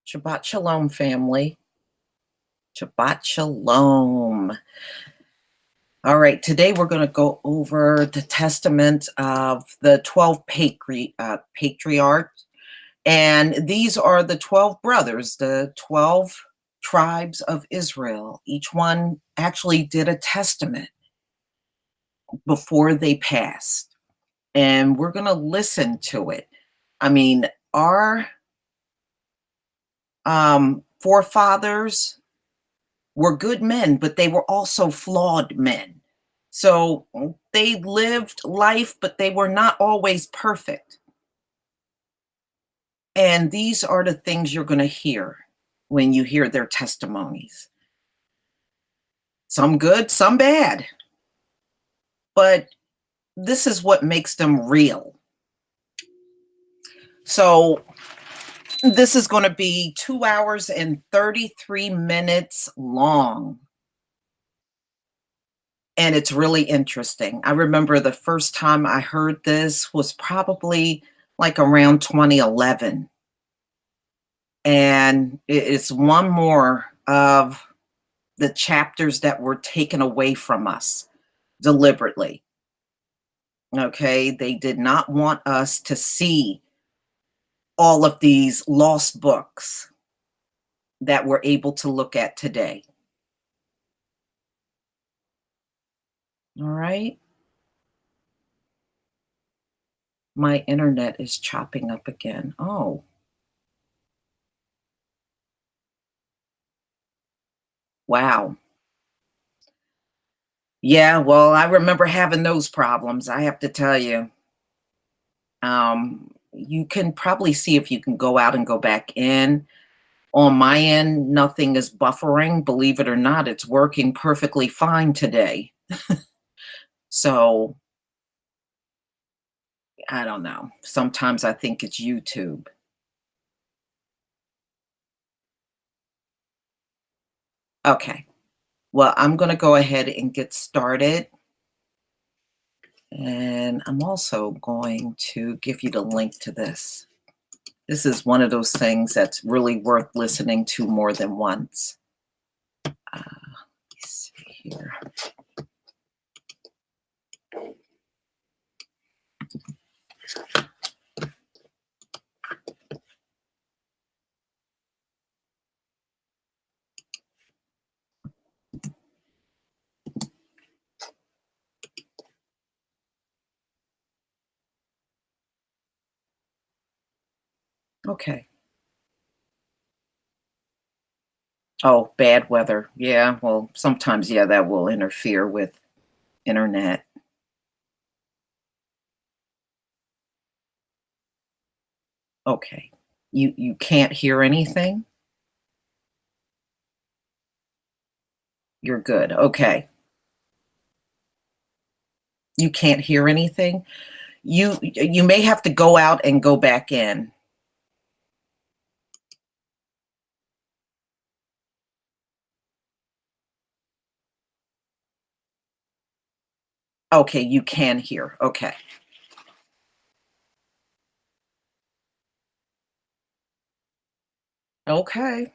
Shabbat Shalom, family. Shabbat Shalom. All right, today we're going to go over the testament of the 12 patriarchs. And these are the 12 brothers, the 12 tribes of Israel. Each one actually did a testament before they passed. And we're going to listen to it. I mean, our forefathers were good men, but they were also flawed men. So they lived life, but they were not always perfect. And these are the things you're going to hear when you hear their testimonies. Some good, some bad. But this is what makes them real. So this is going to be 2 hours and 33 minutes long. And it's really interesting. I remember the first time I heard this was probably like around 2011. And it's one more of the chapters that were taken away from us deliberately. Okay, they did not want us to see all of these lost books that we're able to look at today. All right. My internet is chopping up again. Oh. Wow. Yeah, well, I remember having those problems, I have to tell you. You can probably see if you can go out and go back in. On my end, nothing is buffering. Believe it or not, it's working perfectly fine today. So, I don't know. Sometimes I think it's YouTube. Okay. Well, I'm going to go ahead and get started. And I'm also going to give you the link to this. This is one of those things that's really worth listening to more than once. Let's see here. Okay. Oh, bad weather. Yeah, well, sometimes, yeah, that will interfere with internet. Okay. You can't hear anything? You're good. Okay. You can't hear anything? You may have to go out and go back in. Okay, you can hear. Okay. Okay.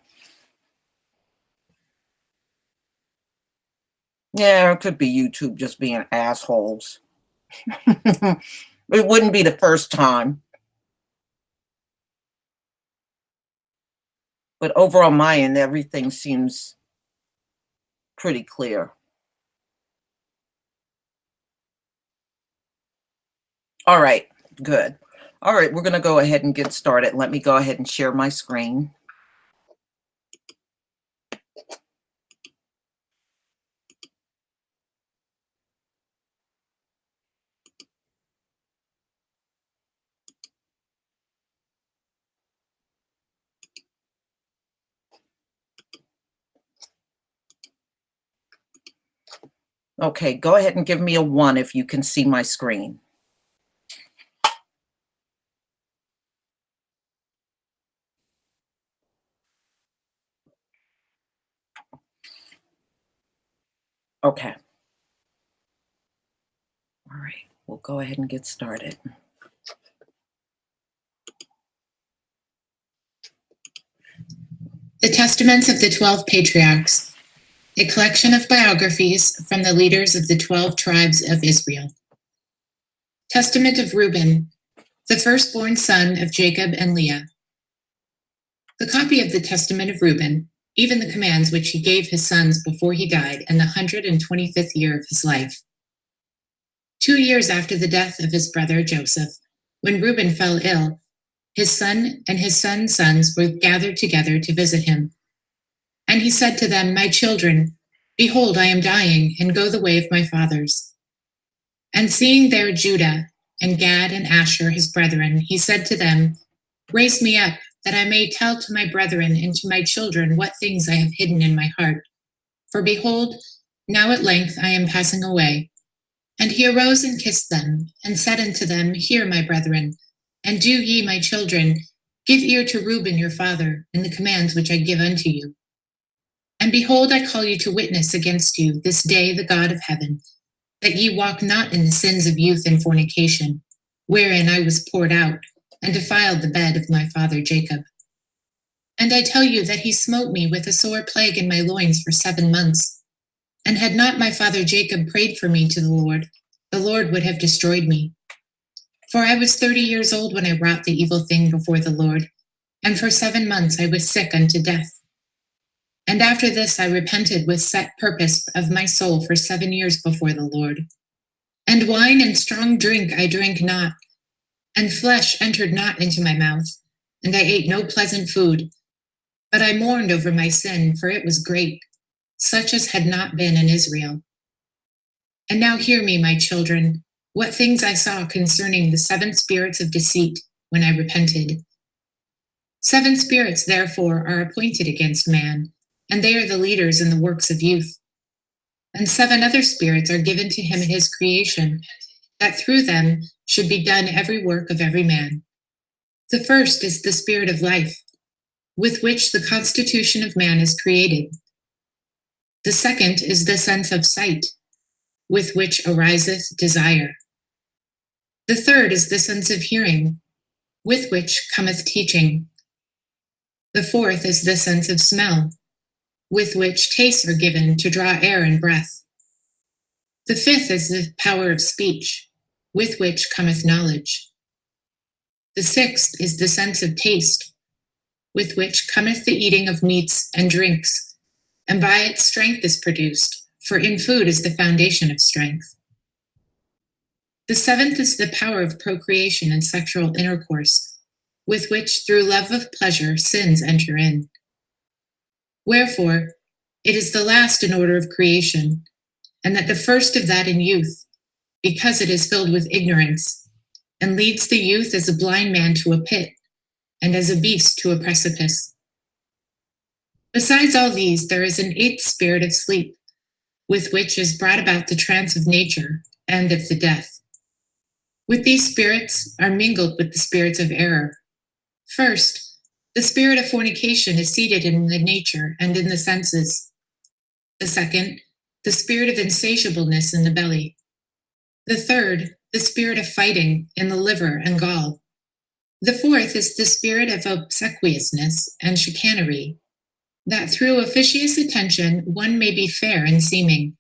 Yeah, it could be YouTube just being assholes. It wouldn't be the first time, but over on my end, everything seems pretty clear. All right, good. All right, we're gonna go ahead and get started. Let me go ahead and share my screen. Okay, go ahead and give me a 1 if you can see my screen. Okay. All right, we'll go ahead and get started. The Testaments of the 12 Patriarchs, a collection of biographies from the leaders of the 12 tribes of Israel. Testament of Reuben, the firstborn son of Jacob and Leah. The copy of the Testament of Reuben, even the commands which he gave his sons before he died in the 125th year of his life. 2 years after the death of his brother Joseph, when Reuben fell ill, his son and his son's sons were gathered together to visit him. And he said to them, "My children, behold, I am dying, and go the way of my fathers." And seeing there Judah and Gad and Asher his brethren, he said to them, "Raise me up, that I may tell to my brethren and to my children what things I have hidden in my heart. For behold, now at length I am passing away." And he arose and kissed them, and said unto them, "Hear, my brethren, and do ye, my children, give ear to Reuben your father, in the commands which I give unto you. And behold, I call you to witness against you this day the God of heaven, that ye walk not in the sins of youth and fornication, wherein I was poured out, and defiled the bed of my father Jacob. And I tell you that he smote me with a sore plague in my loins for 7 months. And had not my father Jacob prayed for me to the Lord would have destroyed me. For I was 30 years old when I wrought the evil thing before the Lord, and for 7 months I was sick unto death. And after this I repented with set purpose of my soul for 7 years before the Lord. And wine and strong drink I drank not, and flesh entered not into my mouth, and I ate no pleasant food. But I mourned over my sin, for it was great, such as had not been in Israel. And now hear me, my children, what things I saw concerning the 7 spirits of deceit when I repented. 7 spirits, therefore, are appointed against man, and they are the leaders in the works of youth. And 7 other spirits are given to him in his creation, that through them should be done every work of every man. The first is the spirit of life, with which the constitution of man is created. The second is the sense of sight, with which ariseth desire. The third is the sense of hearing, with which cometh teaching. The fourth is the sense of smell, with which tastes are given to draw air and breath. The fifth is the power of speech, with which cometh knowledge. The sixth is the sense of taste, with which cometh the eating of meats and drinks, and by it strength is produced, for in food is the foundation of strength. The seventh is the power of procreation and sexual intercourse, with which through love of pleasure sins enter in. Wherefore, it is the last in order of creation, and that the first of that in youth, because it is filled with ignorance, and leads the youth as a blind man to a pit, and as a beast to a precipice. Besides all these, there is an eighth spirit of sleep, with which is brought about the trance of nature and of the death. With these spirits are mingled with the spirits of error. First, the spirit of fornication is seated in the nature and in the senses. The second, the spirit of insatiableness in the belly. The third, the spirit of fighting in the liver and gall. The fourth is the spirit of obsequiousness and chicanery, that through officious attention one may be fair in seeming.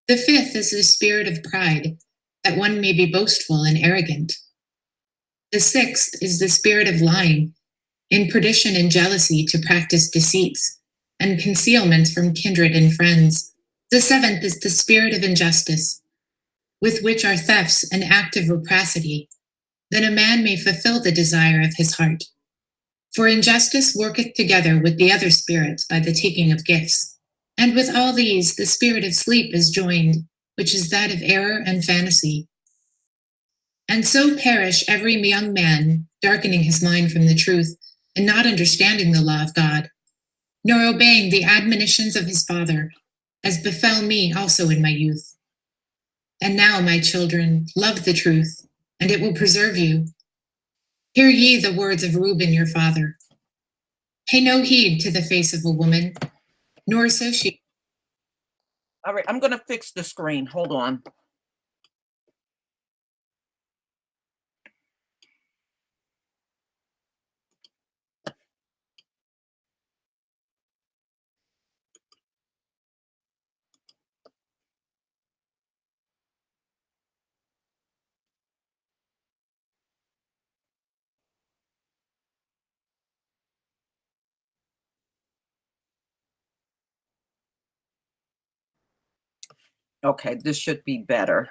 The fifth is the spirit of pride, that one may be boastful and arrogant. The sixth is the spirit of lying, in perdition and jealousy to practice deceits, and concealments from kindred and friends. The seventh is the spirit of injustice, with which are thefts and active rapacity, that a man may fulfill the desire of his heart. For injustice worketh together with the other spirits by the taking of gifts. And with all these the spirit of sleep is joined, which is that of error and fantasy. And so perish every young man, darkening his mind from the truth, and not understanding the law of God, nor obeying the admonitions of his father, as befell me also in my youth. And now, my children, love the truth, and it will preserve you. Hear ye the words of Reuben your father. Pay no heed to the face of a woman, nor associate. All right, I'm going to fix the screen. Hold on. Okay, this should be better.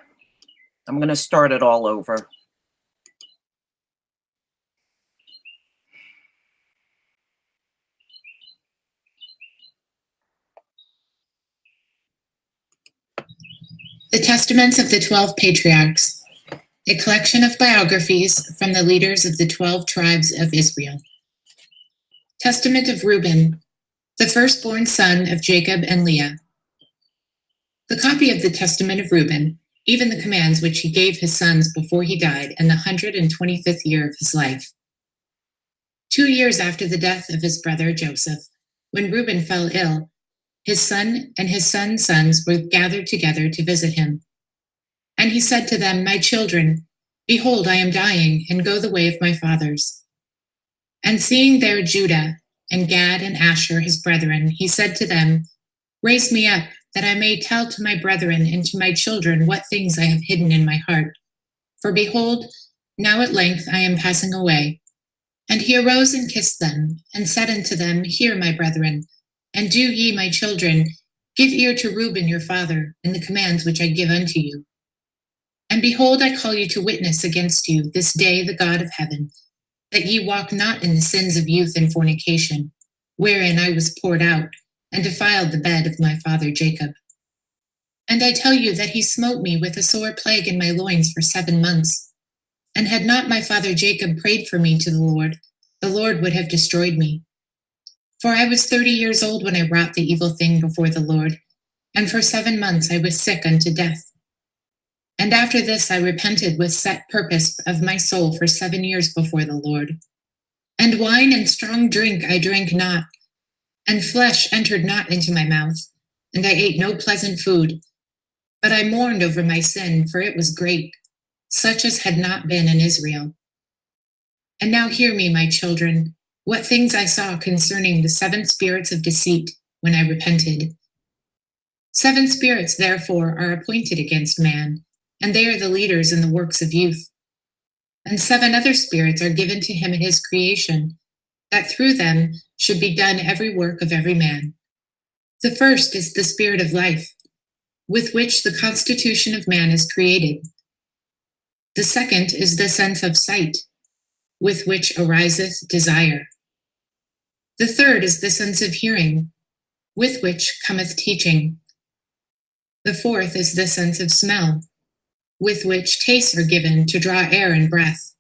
I'm going to start it all over. The Testaments of the 12 Patriarchs, a collection of biographies from the leaders of the 12 tribes of Israel. Testament of Reuben, the firstborn son of Jacob and Leah. The copy of the Testament of Reuben, even the commands which he gave his sons before he died in the 125th year of his life. 2 years after the death of his brother Joseph, when Reuben fell ill, his son and his son's sons were gathered together to visit him. And he said to them, My children, behold, I am dying, and go the way of my fathers. And seeing there Judah, and Gad and Asher his brethren, he said to them, Raise me up, that I may tell to my brethren and to my children what things I have hidden in my heart. For behold, now at length I am passing away. And he arose and kissed them, and said unto them, Hear, my brethren, and do ye, my children, give ear to Reuben your father, in the commands which I give unto you. And behold, I call you to witness against you this day the God of heaven, that ye walk not in the sins of youth and fornication, wherein I was poured out, and defiled the bed of my father Jacob. And I tell you that he smote me with a sore plague in my loins for 7 months. And had not my father Jacob prayed for me to the Lord would have destroyed me. For I was 30 years old when I wrought the evil thing before the Lord, and for 7 months I was sick unto death. And after this I repented with set purpose of my soul for 7 years before the Lord. And wine and strong drink I drank not, and flesh entered not into my mouth, and I ate no pleasant food. But I mourned over my sin, for it was great, such as had not been in Israel. And now hear me, my children, what things I saw concerning the 7 spirits of deceit when I repented. 7 spirits, therefore, are appointed against man, and they are the leaders in the works of youth. And 7 other spirits are given to him at his creation, that through them should be done every work of every man. The first is the spirit of life, with which the constitution of man is created. The second is the sense of sight, with which ariseth desire. The third is the sense of hearing, with which cometh teaching. The fourth is the sense of smell, with which tastes are given to draw air and breath.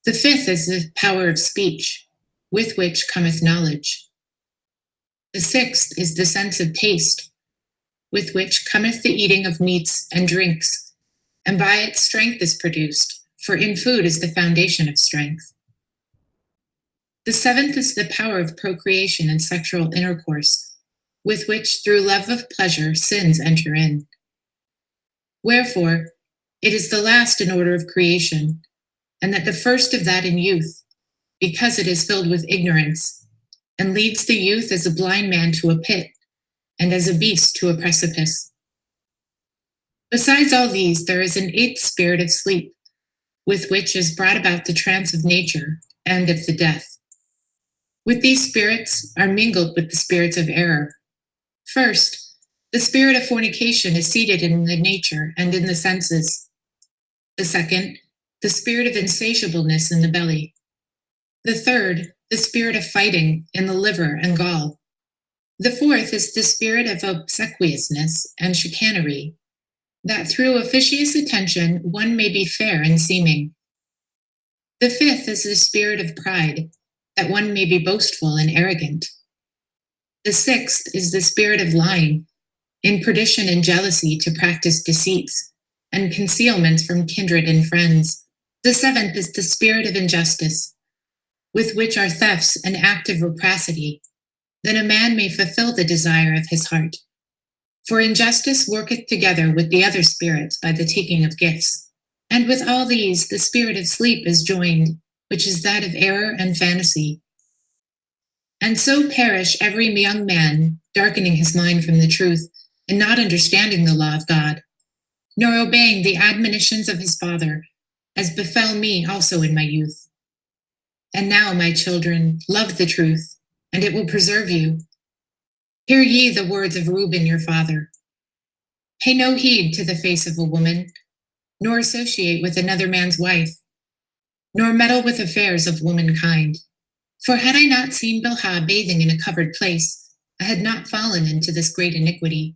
The fifth is the power of speech, with which cometh knowledge. The sixth is the sense of taste, with which cometh the eating of meats and drinks, and by it strength is produced, for in food is the foundation of strength. The seventh is the power of procreation and sexual intercourse, with which through love of pleasure sins enter in. Wherefore, it is the last in order of creation, and that the first of that in youth, because it is filled with ignorance, and leads the youth as a blind man to a pit, and as a beast to a precipice. Besides all these, there is an eighth spirit of sleep, with which is brought about the trance of nature and of the death. With these spirits are mingled with the spirits of error. First, the spirit of fornication is seated in the nature and in the senses. The second, the spirit of insatiableness in the belly. The third, the spirit of fighting in the liver and gall. The fourth is the spirit of obsequiousness and chicanery, that through officious attention one may be fair in seeming. The fifth is the spirit of pride, that one may be boastful and arrogant. The sixth is the spirit of lying, in perdition and jealousy to practice deceits, and concealments from kindred and friends. The seventh is the spirit of injustice, with which are thefts and active rapacity, that a man may fulfill the desire of his heart. For injustice worketh together with the other spirits by the taking of gifts. And with all these the spirit of sleep is joined, which is that of error and fantasy. And so perish every young man, darkening his mind from the truth, and not understanding the law of God, nor obeying the admonitions of his father, as befell me also in my youth. And now, my children, love the truth, and it will preserve you. Hear ye the words of Reuben your father. Pay no heed to the face of a woman, nor associate with another man's wife, nor meddle with affairs of womankind. For had I not seen Bilhah bathing in a covered place, I had not fallen into this great iniquity.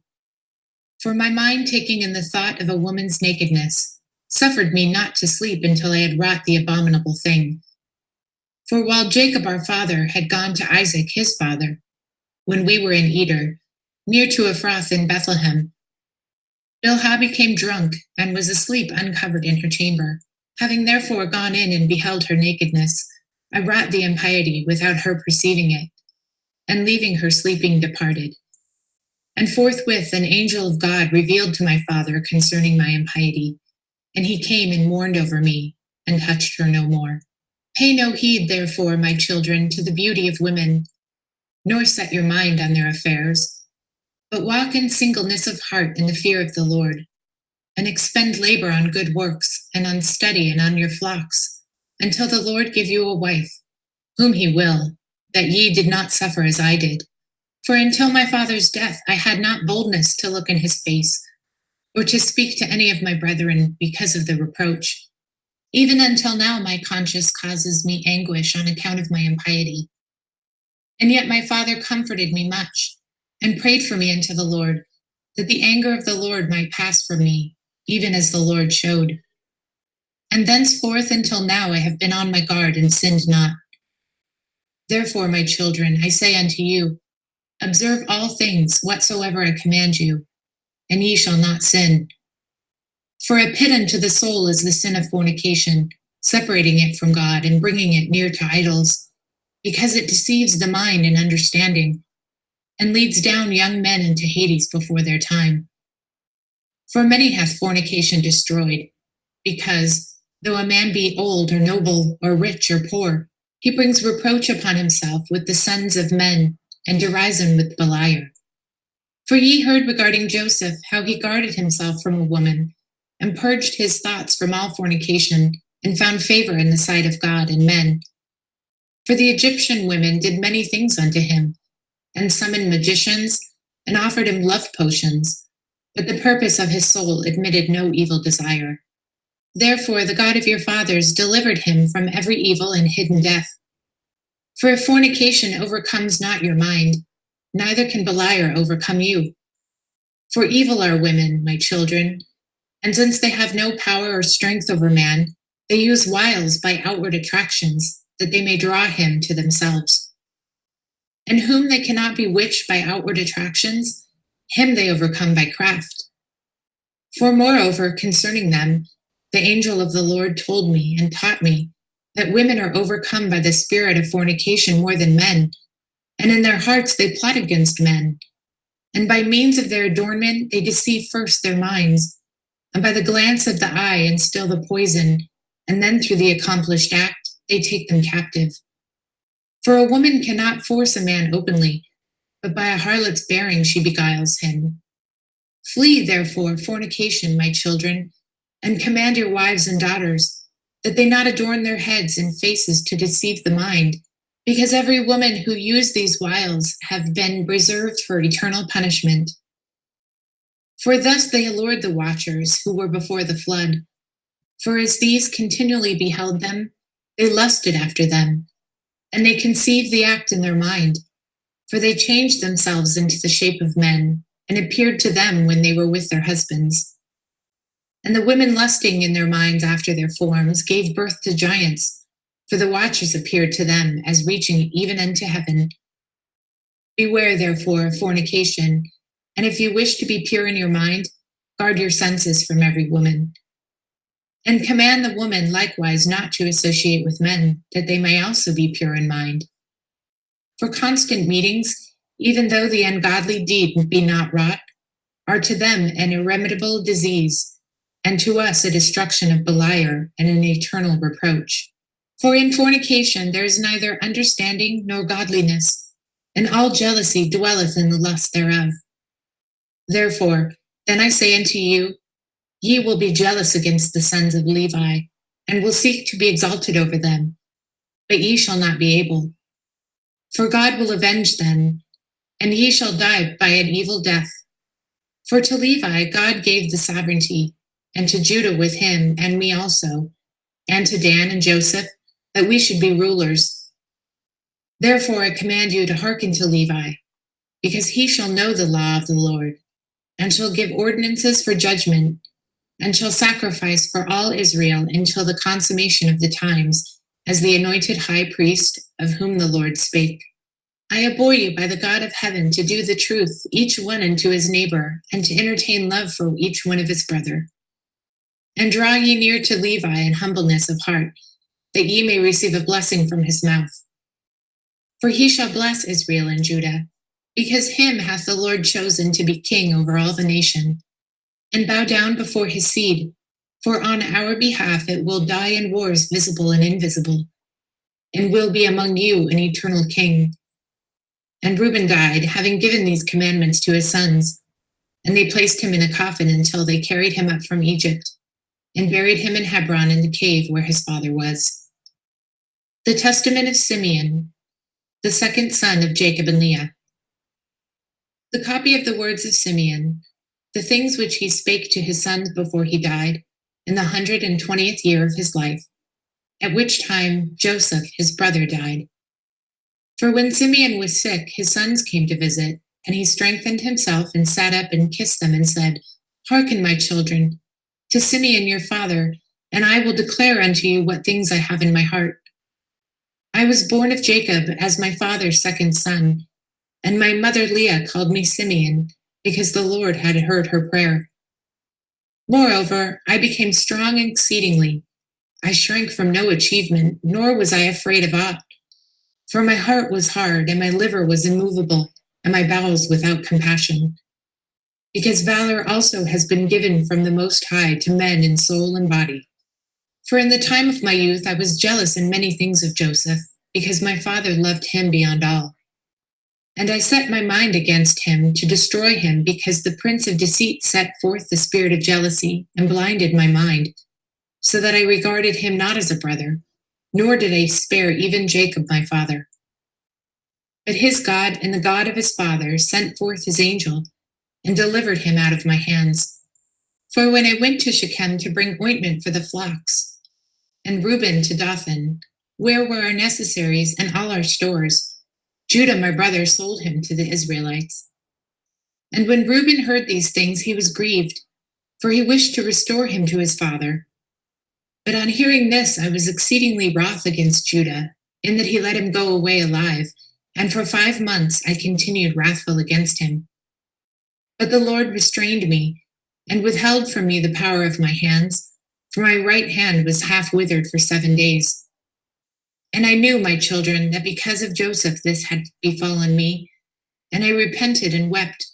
For my mind taking in the thought of a woman's nakedness suffered me not to sleep until I had wrought the abominable thing. For while Jacob our father had gone to Isaac his father, when we were in Eder, near to Ephrath in Bethlehem, Bilhah became drunk and was asleep uncovered in her chamber. Having therefore gone in and beheld her nakedness, I wrought the impiety without her perceiving it, and leaving her sleeping departed. And forthwith an angel of God revealed to my father concerning my impiety, and he came and mourned over me, and touched her no more. Pay no heed, therefore, my children, to the beauty of women, nor set your mind on their affairs, but walk in singleness of heart in the fear of the Lord, and expend labor on good works, and on study, and on your flocks, until the Lord give you a wife, whom he will, that ye did not suffer as I did. For until my father's death I had not boldness to look in his face, or to speak to any of my brethren because of the reproach. Even until now my conscience causes me anguish on account of my impiety. And yet my father comforted me much, and prayed for me unto the Lord, that the anger of the Lord might pass from me, even as the Lord showed. And thenceforth until now I have been on my guard and sinned not. Therefore, my children, I say unto you, observe all things whatsoever I command you, and ye shall not sin. For a pit unto the soul is the sin of fornication, separating it from God and bringing it near to idols, because it deceives the mind and understanding, and leads down young men into Hades before their time. For many hath fornication destroyed, because, though a man be old or noble or rich or poor, he brings reproach upon himself with the sons of men, and derision with Beliar. For ye heard regarding Joseph, how he guarded himself from a woman, and purged his thoughts from all fornication, and found favor in the sight of God and men. For the Egyptian women did many things unto him, and summoned magicians, and offered him love potions, but the purpose of his soul admitted no evil desire. Therefore the God of your fathers delivered him from every evil and hidden death. For if fornication overcomes not your mind, neither can Beliar overcome you. For evil are women, my children, and since they have no power or strength over man, they use wiles by outward attractions, that they may draw him to themselves. And whom they cannot bewitch by outward attractions, him they overcome by craft. For moreover, concerning them, the angel of the Lord told me and taught me that women are overcome by the spirit of fornication more than men, and in their hearts they plot against men. And by means of their adornment, they deceive first their minds, and by the glance of the eye instill the poison, and then through the accomplished act, they take them captive. For a woman cannot force a man openly, but by a harlot's bearing she beguiles him. Flee, therefore, fornication, my children, and command your wives and daughters, that they not adorn their heads and faces to deceive the mind, because every woman who used these wiles have been reserved for eternal punishment. For thus they allured the watchers who were before the flood. For as these continually beheld them, they lusted after them, and they conceived the act in their mind. For they changed themselves into the shape of men, and appeared to them when they were with their husbands. And the women lusting in their minds after their forms gave birth to giants, for the watchers appeared to them as reaching even unto heaven. Beware therefore of fornication, and if you wish to be pure in your mind, guard your senses from every woman. And command the woman likewise not to associate with men, that they may also be pure in mind. For constant meetings, even though the ungodly deed be not wrought, are to them an irremediable disease, and to us a destruction of Beliar and an eternal reproach. For in fornication there is neither understanding nor godliness, and all jealousy dwelleth in the lust thereof. Therefore, then I say unto you, ye will be jealous against the sons of Levi, and will seek to be exalted over them, but ye shall not be able. For God will avenge them, and ye shall die by an evil death. For to Levi God gave the sovereignty, and to Judah with him, and me also, and to Dan and Joseph, that we should be rulers. Therefore I command you to hearken to Levi, because he shall know the law of the Lord, and shall give ordinances for judgment, and shall sacrifice for all Israel until the consummation of the times, as the anointed high priest of whom the Lord spake. I abhor you by the God of heaven to do the truth, each one unto his neighbor, and to entertain love for each one of his brother. And draw ye near to Levi in humbleness of heart, that ye may receive a blessing from his mouth. For he shall bless Israel and Judah, because him hath the Lord chosen to be king over all the nation. And bow down before his seed, for on our behalf it will die in wars visible and invisible, and will be among you an eternal king. And Reuben died, having given these commandments to his sons, and they placed him in a coffin until they carried him up from Egypt, and buried him in Hebron in the cave where his father was. The testament of Simeon, the second son of Jacob and Leah. The copy of the words of Simeon, the things which he spake to his sons before he died, in the 120th year of his life, at which time Joseph his brother died. For when Simeon was sick, his sons came to visit, and he strengthened himself and sat up and kissed them and said, Hearken, my children, to Simeon your father, and I will declare unto you what things I have in my heart. I was born of Jacob as my father's second son, and my mother Leah called me Simeon, because the Lord had heard her prayer. Moreover, I became strong exceedingly. I shrank from no achievement, nor was I afraid of aught. For my heart was hard, and my liver was immovable, and my bowels without compassion. Because valor also has been given from the Most High to men in soul and body. For in the time of my youth I was jealous in many things of Joseph, because my father loved him beyond all. And I set my mind against him to destroy him, because the prince of deceit set forth the spirit of jealousy and blinded my mind, so that I regarded him not as a brother, nor did I spare even Jacob my father. But his God and the God of his father sent forth his angel and delivered him out of my hands. For when I went to Shechem to bring ointment for the flocks, and Reuben to Dothan, Where were our necessaries and all our stores? Judah, my brother, sold him to the Israelites. And when Reuben heard these things, he was grieved, for he wished to restore him to his father. But on hearing this, I was exceedingly wroth against Judah, in that he let him go away alive, and for 5 months I continued wrathful against him. But the Lord restrained me, and withheld from me the power of my hands, for my right hand was half withered for 7 days. And I knew, my children, that because of Joseph this had befallen me, and I repented and wept,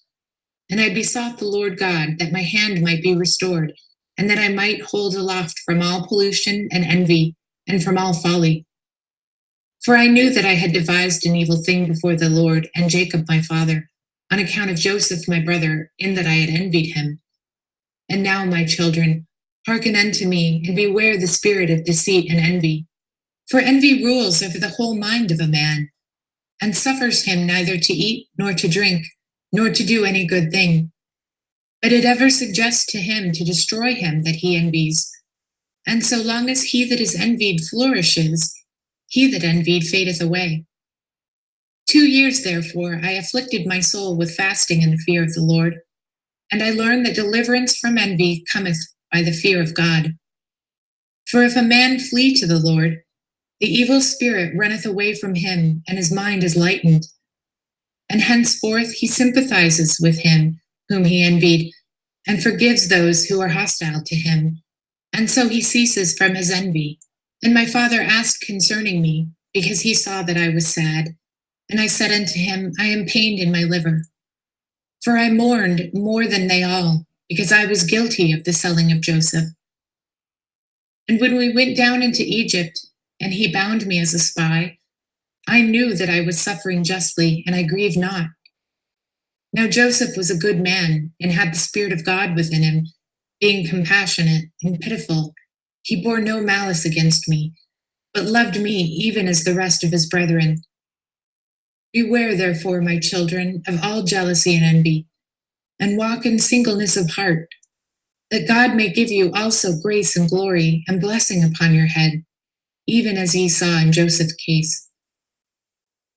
and I besought the Lord God that my hand might be restored, and that I might hold aloft from all pollution and envy, and from all folly. For I knew that I had devised an evil thing before the Lord and Jacob my father, on account of Joseph my brother, in that I had envied him. And now, my children, hearken unto me, and beware the spirit of deceit and envy. For envy rules over the whole mind of a man, and suffers him neither to eat nor to drink, nor to do any good thing. But it ever suggests to him to destroy him that he envies. And so long as he that is envied flourishes, he that envied fadeth away. 2 years, therefore, I afflicted my soul with fasting and the fear of the Lord. And I learned that deliverance from envy cometh by the fear of God. For if a man flee to the Lord, the evil spirit runneth away from him, and his mind is lightened. And henceforth he sympathizes with him whom he envied, and forgives those who are hostile to him. And so he ceases from his envy. And my father asked concerning me, because he saw that I was sad. And I said unto him, I am pained in my liver. For I mourned more than they all, because I was guilty of the selling of Joseph. And when we went down into Egypt, and he bound me as a spy, I knew that I was suffering justly, and I grieved not. Now Joseph was a good man, and had the Spirit of God within him, being compassionate and pitiful. He bore no malice against me, but loved me even as the rest of his brethren. Beware, therefore, my children, of all jealousy and envy, and walk in singleness of heart, that God may give you also grace and glory and blessing upon your head, even as ye saw in Joseph's case.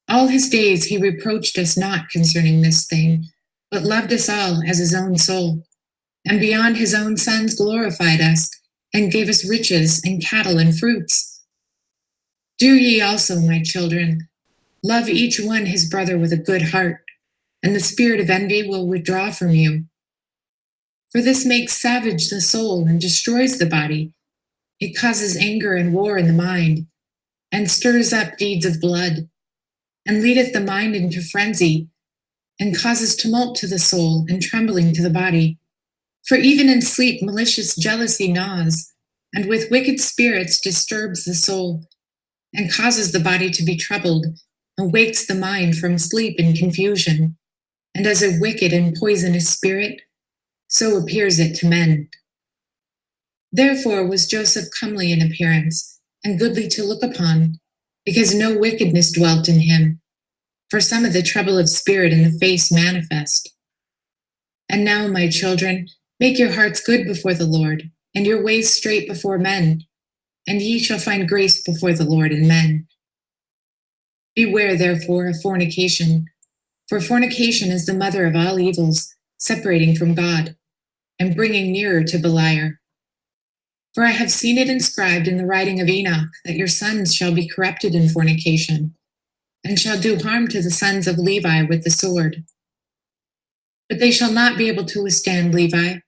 All his days he reproached us not concerning this thing, but loved us all as his own soul, and beyond his own sons glorified us, and gave us riches and cattle and fruits. Do ye also, my children, love each one his brother with a good heart, and the spirit of envy will withdraw from you. For this makes savage the soul and destroys the body. It causes anger and war in the mind, and stirs up deeds of blood, and leadeth the mind into frenzy, and causes tumult to the soul and trembling to the body. For even in sleep malicious jealousy gnaws, and with wicked spirits disturbs the soul, and causes the body to be troubled, and wakes the mind from sleep in confusion. And as a wicked and poisonous spirit, so appears it to men. Therefore was Joseph comely in appearance, and goodly to look upon, because no wickedness dwelt in him, for some of the trouble of spirit in the face manifest. And now, my children, make your hearts good before the Lord, and your ways straight before men, and ye shall find grace before the Lord and men. Beware, therefore, of fornication, for fornication is the mother of all evils, separating from God, and bringing nearer to Beliar. For I have seen it inscribed in the writing of Enoch, that your sons shall be corrupted in fornication, and shall do harm to the sons of Levi with the sword. But they shall not be able to withstand Levi,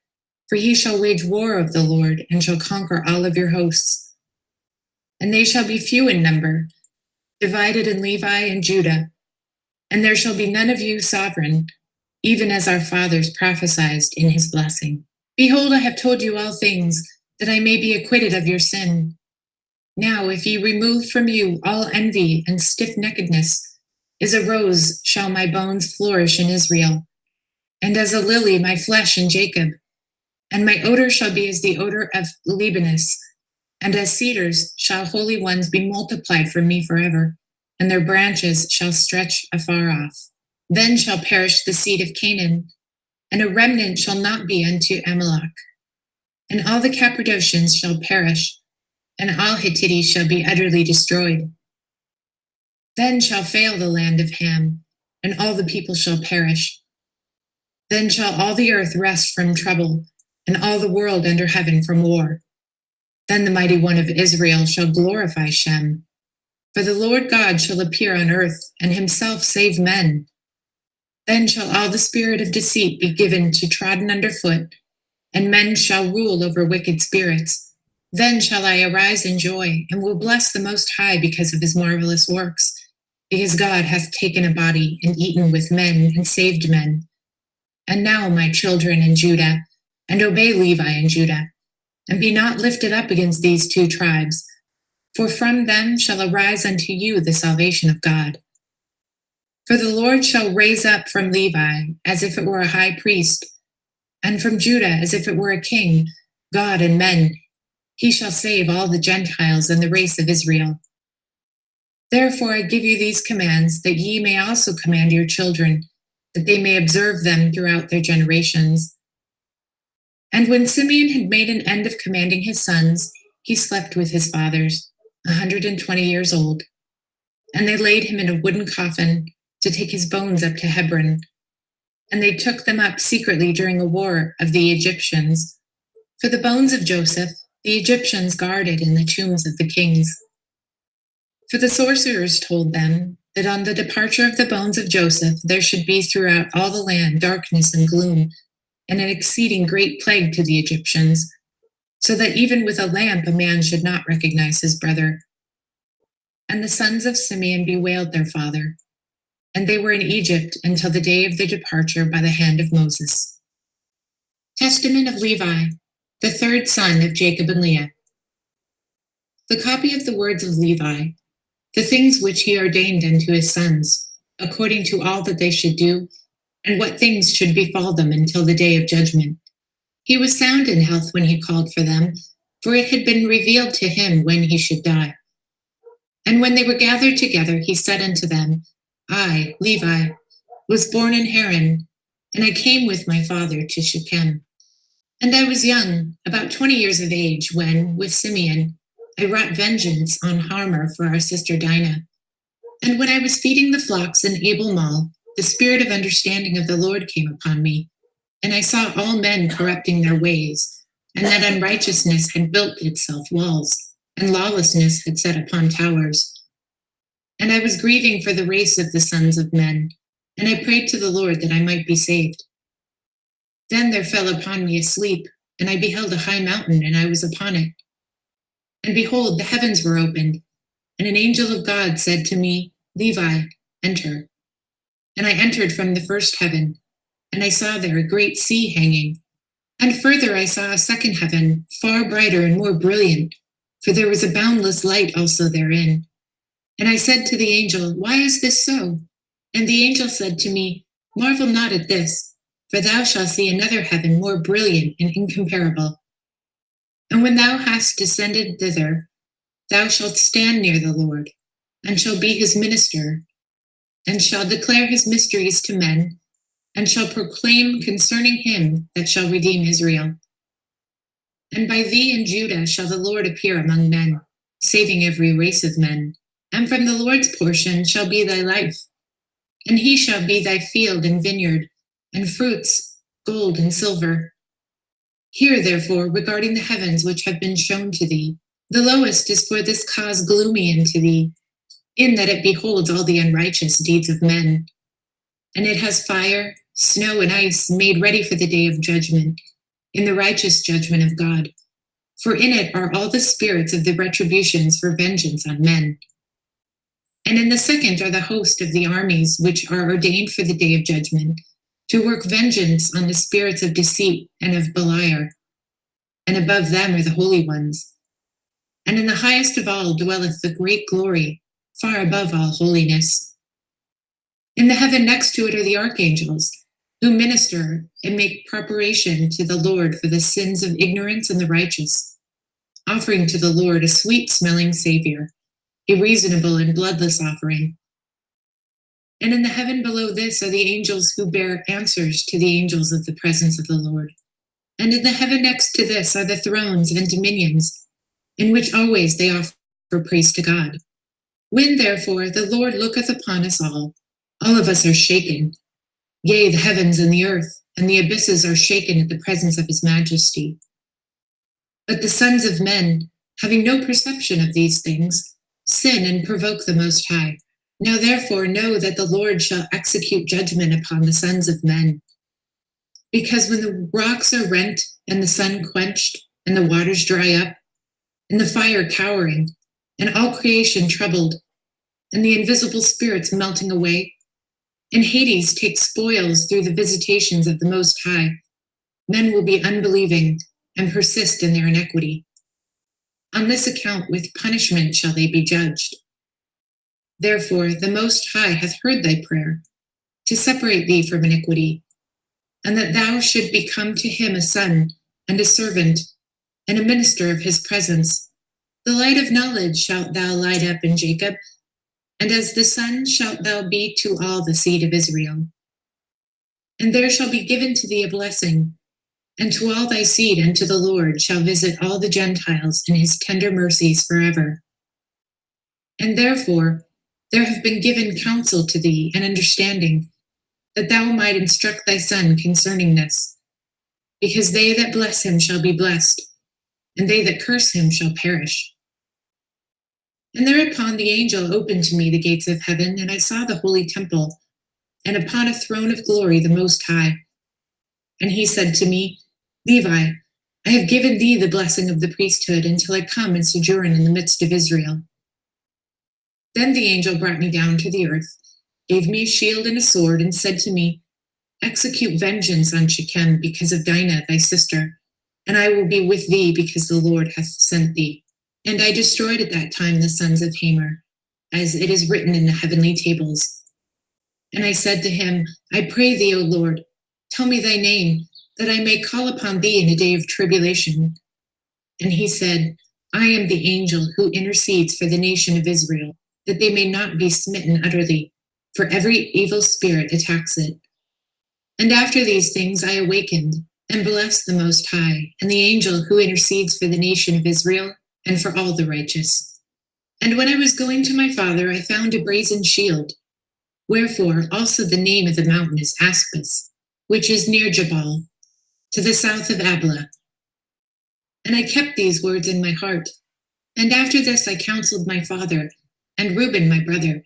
for he shall wage war of the Lord, and shall conquer all of your hosts. And they shall be few in number, divided in Levi and Judah, and there shall be none of you sovereign, even as our fathers prophesied in his blessing. Behold, I have told you all things, that I may be acquitted of your sin. Now, if ye remove from you all envy and stiff-neckedness, as a rose shall my bones flourish in Israel, and as a lily my flesh in Jacob. And my odor shall be as the odor of Libanus, and as cedars shall holy ones be multiplied from me forever, and their branches shall stretch afar off. Then shall perish the seed of Canaan, and a remnant shall not be unto Amalek. And all the Cappadocians shall perish, and all Hittites shall be utterly destroyed. Then shall fail the land of Ham, and all the people shall perish. Then shall all the earth rest from trouble, and all the world under heaven from war. Then the mighty one of Israel shall glorify Shem. For the Lord God shall appear on earth, and himself save men. Then shall all the spirit of deceit be given to trodden under foot, and men shall rule over wicked spirits. Then shall I arise in joy, and will bless the Most High because of his marvelous works, because God hath taken a body, and eaten with men, and saved men. And now, my children in Judah, and obey Levi in Judah, and be not lifted up against these two tribes, for from them shall arise unto you the salvation of God. For the Lord shall raise up from Levi, as if it were a high priest, and from Judah, as if it were a king, God and men. He shall save all the Gentiles and the race of Israel. Therefore I give you these commands, that ye may also command your children, that they may observe them throughout their generations. And when Simeon had made an end of commanding his sons, he slept with his fathers, 120 years old. And they laid him in a wooden coffin to take his bones up to Hebron. And they took them up secretly during a war of the Egyptians. For the bones of Joseph, the Egyptians guarded in the tombs of the kings. For the sorcerers told them that on the departure of the bones of Joseph there should be throughout all the land darkness and gloom, and an exceeding great plague to the Egyptians, so that even with a lamp a man should not recognize his brother. And the sons of Simeon bewailed their father, and they were in Egypt until the day of their departure by the hand of Moses. Testament of Levi, the third son of Jacob and Leah. The copy of the words of Levi, the things which he ordained unto his sons, according to all that they should do, and what things should befall them until the day of judgment. He was sound in health when he called for them, for it had been revealed to him when he should die. And when they were gathered together, he said unto them, I, Levi, was born in Haran, and I came with my father to Shechem. And I was young, about 20 years of age, when, with Simeon, I wrought vengeance on Harmor for our sister Dinah. And when I was feeding the flocks in Abel Mall, the spirit of understanding of the Lord came upon me, and I saw all men corrupting their ways, and that unrighteousness had built itself walls, and lawlessness had set upon towers. And I was grieving for the race of the sons of men, and I prayed to the Lord that I might be saved. Then there fell upon me a sleep, and I beheld a high mountain, and I was upon it. And behold, the heavens were opened, and an angel of God said to me, Levi, enter. And I entered from the first heaven, and I saw there a great sea hanging. And further I saw a second heaven, far brighter and more brilliant, for there was a boundless light also therein. And I said to the angel, Why is this so? And the angel said to me, Marvel not at this, for thou shalt see another heaven more brilliant and incomparable. And when thou hast descended thither, thou shalt stand near the Lord, and shalt be his minister, and shall declare his mysteries to men, and shall proclaim concerning him that shall redeem Israel. And by thee and Judah shall the Lord appear among men, saving every race of men. And from the Lord's portion shall be thy life. And he shall be thy field and vineyard, and fruits, gold and silver. Hear therefore regarding the heavens which have been shown to thee. The lowest is for this cause gloomy unto thee, in that it beholds all the unrighteous deeds of men. And it has fire, snow, and ice made ready for the day of judgment, in the righteous judgment of God. For in it are all the spirits of the retributions for vengeance on men. And in the second are the host of the armies which are ordained for the day of judgment, to work vengeance on the spirits of deceit and of Beliar. And above them are the holy ones. And in the highest of all dwelleth the great glory, far above all holiness. In the heaven next to it are the archangels, who minister and make preparation to the Lord for the sins of ignorance and the righteous, offering to the Lord a sweet-smelling Savior, a reasonable and bloodless offering. And in the heaven below this are the angels who bear answers to the angels of the presence of the Lord. And in the heaven next to this are the thrones and dominions. in which always they offer praise to God. When therefore the Lord looketh upon us all of us are shaken. Yea, the heavens and the earth and the abysses are shaken at the presence of his majesty. But the sons of men, having no perception of these things, sin and provoke the Most High. Now therefore know that the Lord shall execute judgment upon the sons of men. Because when the rocks are rent and the sun quenched and the waters dry up and the fire cowering and all creation troubled and the invisible spirits melting away and Hades takes spoils through the visitations of the Most High, men will be unbelieving and persist in their iniquity. On this account with punishment shall they be judged. Therefore the Most High hath heard thy prayer, to separate thee from iniquity, and that thou should become to him a son and a servant and a minister of his presence. The light of knowledge shalt thou light up in Jacob, and as the sun shalt thou be to all the seed of Israel. And there shall be given to thee a blessing, and to all thy seed and to the Lord shall visit all the Gentiles in his tender mercies forever. And therefore there have been given counsel to thee and understanding, that thou might instruct thy son concerning this. Because they that bless him shall be blessed, and they that curse him shall perish. And thereupon the angel opened to me the gates of heaven, and I saw the holy temple, and upon a throne of glory the Most High. And he said to me, Levi, I have given thee the blessing of the priesthood until I come and sojourn in the midst of Israel. Then the angel brought me down to the earth, gave me a shield and a sword, and said to me, Execute vengeance on Shechem because of Dinah thy sister, and I will be with thee because the Lord hath sent thee. And I destroyed at that time the sons of Hamer, as it is written in the heavenly tables. And I said to him, I pray thee, O Lord, tell me thy name, that I may call upon thee in a day of tribulation. And he said, I am the angel who intercedes for the nation of Israel, that they may not be smitten utterly, for every evil spirit attacks it. And after these things I awakened, and blessed the Most High, and the angel who intercedes for the nation of Israel, and for all the righteous. And when I was going to my father, I found a brazen shield. Wherefore also the name of the mountain is Aspis, which is near Jabal, to the south of Abla. And I kept these words in my heart. And after this I counseled my father, and Reuben my brother,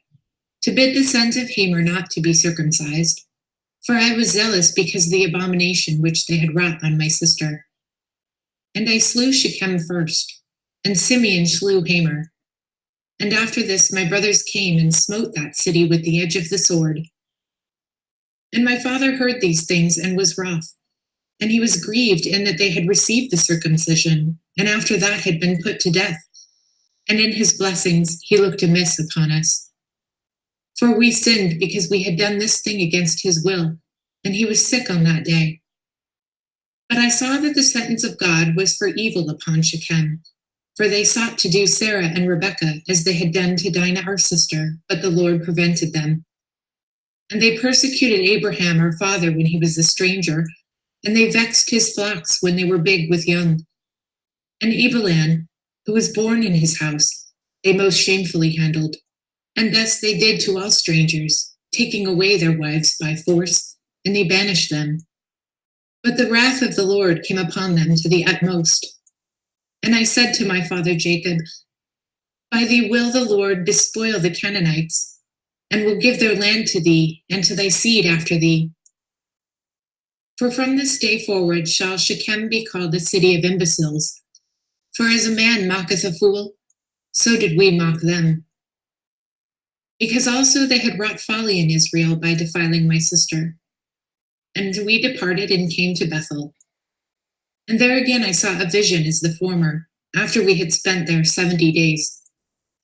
to bid the sons of Hamer not to be circumcised, for I was zealous because of the abomination which they had wrought on my sister. And I slew Shechem first, and Simeon slew Hamer. And after this my brothers came and smote that city with the edge of the sword. And my father heard these things and was wroth, and he was grieved in that they had received the circumcision, and after that had been put to death. And in his blessings he looked amiss upon us. For we sinned because we had done this thing against his will, and he was sick on that day. But I saw that the sentence of God was for evil upon Shechem, for they sought to do Sarah and Rebekah as they had done to Dinah our sister, but the Lord prevented them. And they persecuted Abraham our father when he was a stranger, and they vexed his flocks when they were big with young. And Abilan, who was born in his house, they most shamefully handled. And thus they did to all strangers, taking away their wives by force, and they banished them. But the wrath of the Lord came upon them to the utmost. And I said to my father Jacob, By thee will the Lord despoil the Canaanites, and will give their land to thee and to thy seed after thee. For from this day forward shall Shechem be called a city of imbeciles. For as a man mocketh a fool, so did we mock them. Because also they had wrought folly in Israel by defiling my sister. And we departed and came to Bethel. And there again I saw a vision as the former, after we had spent there 70 days.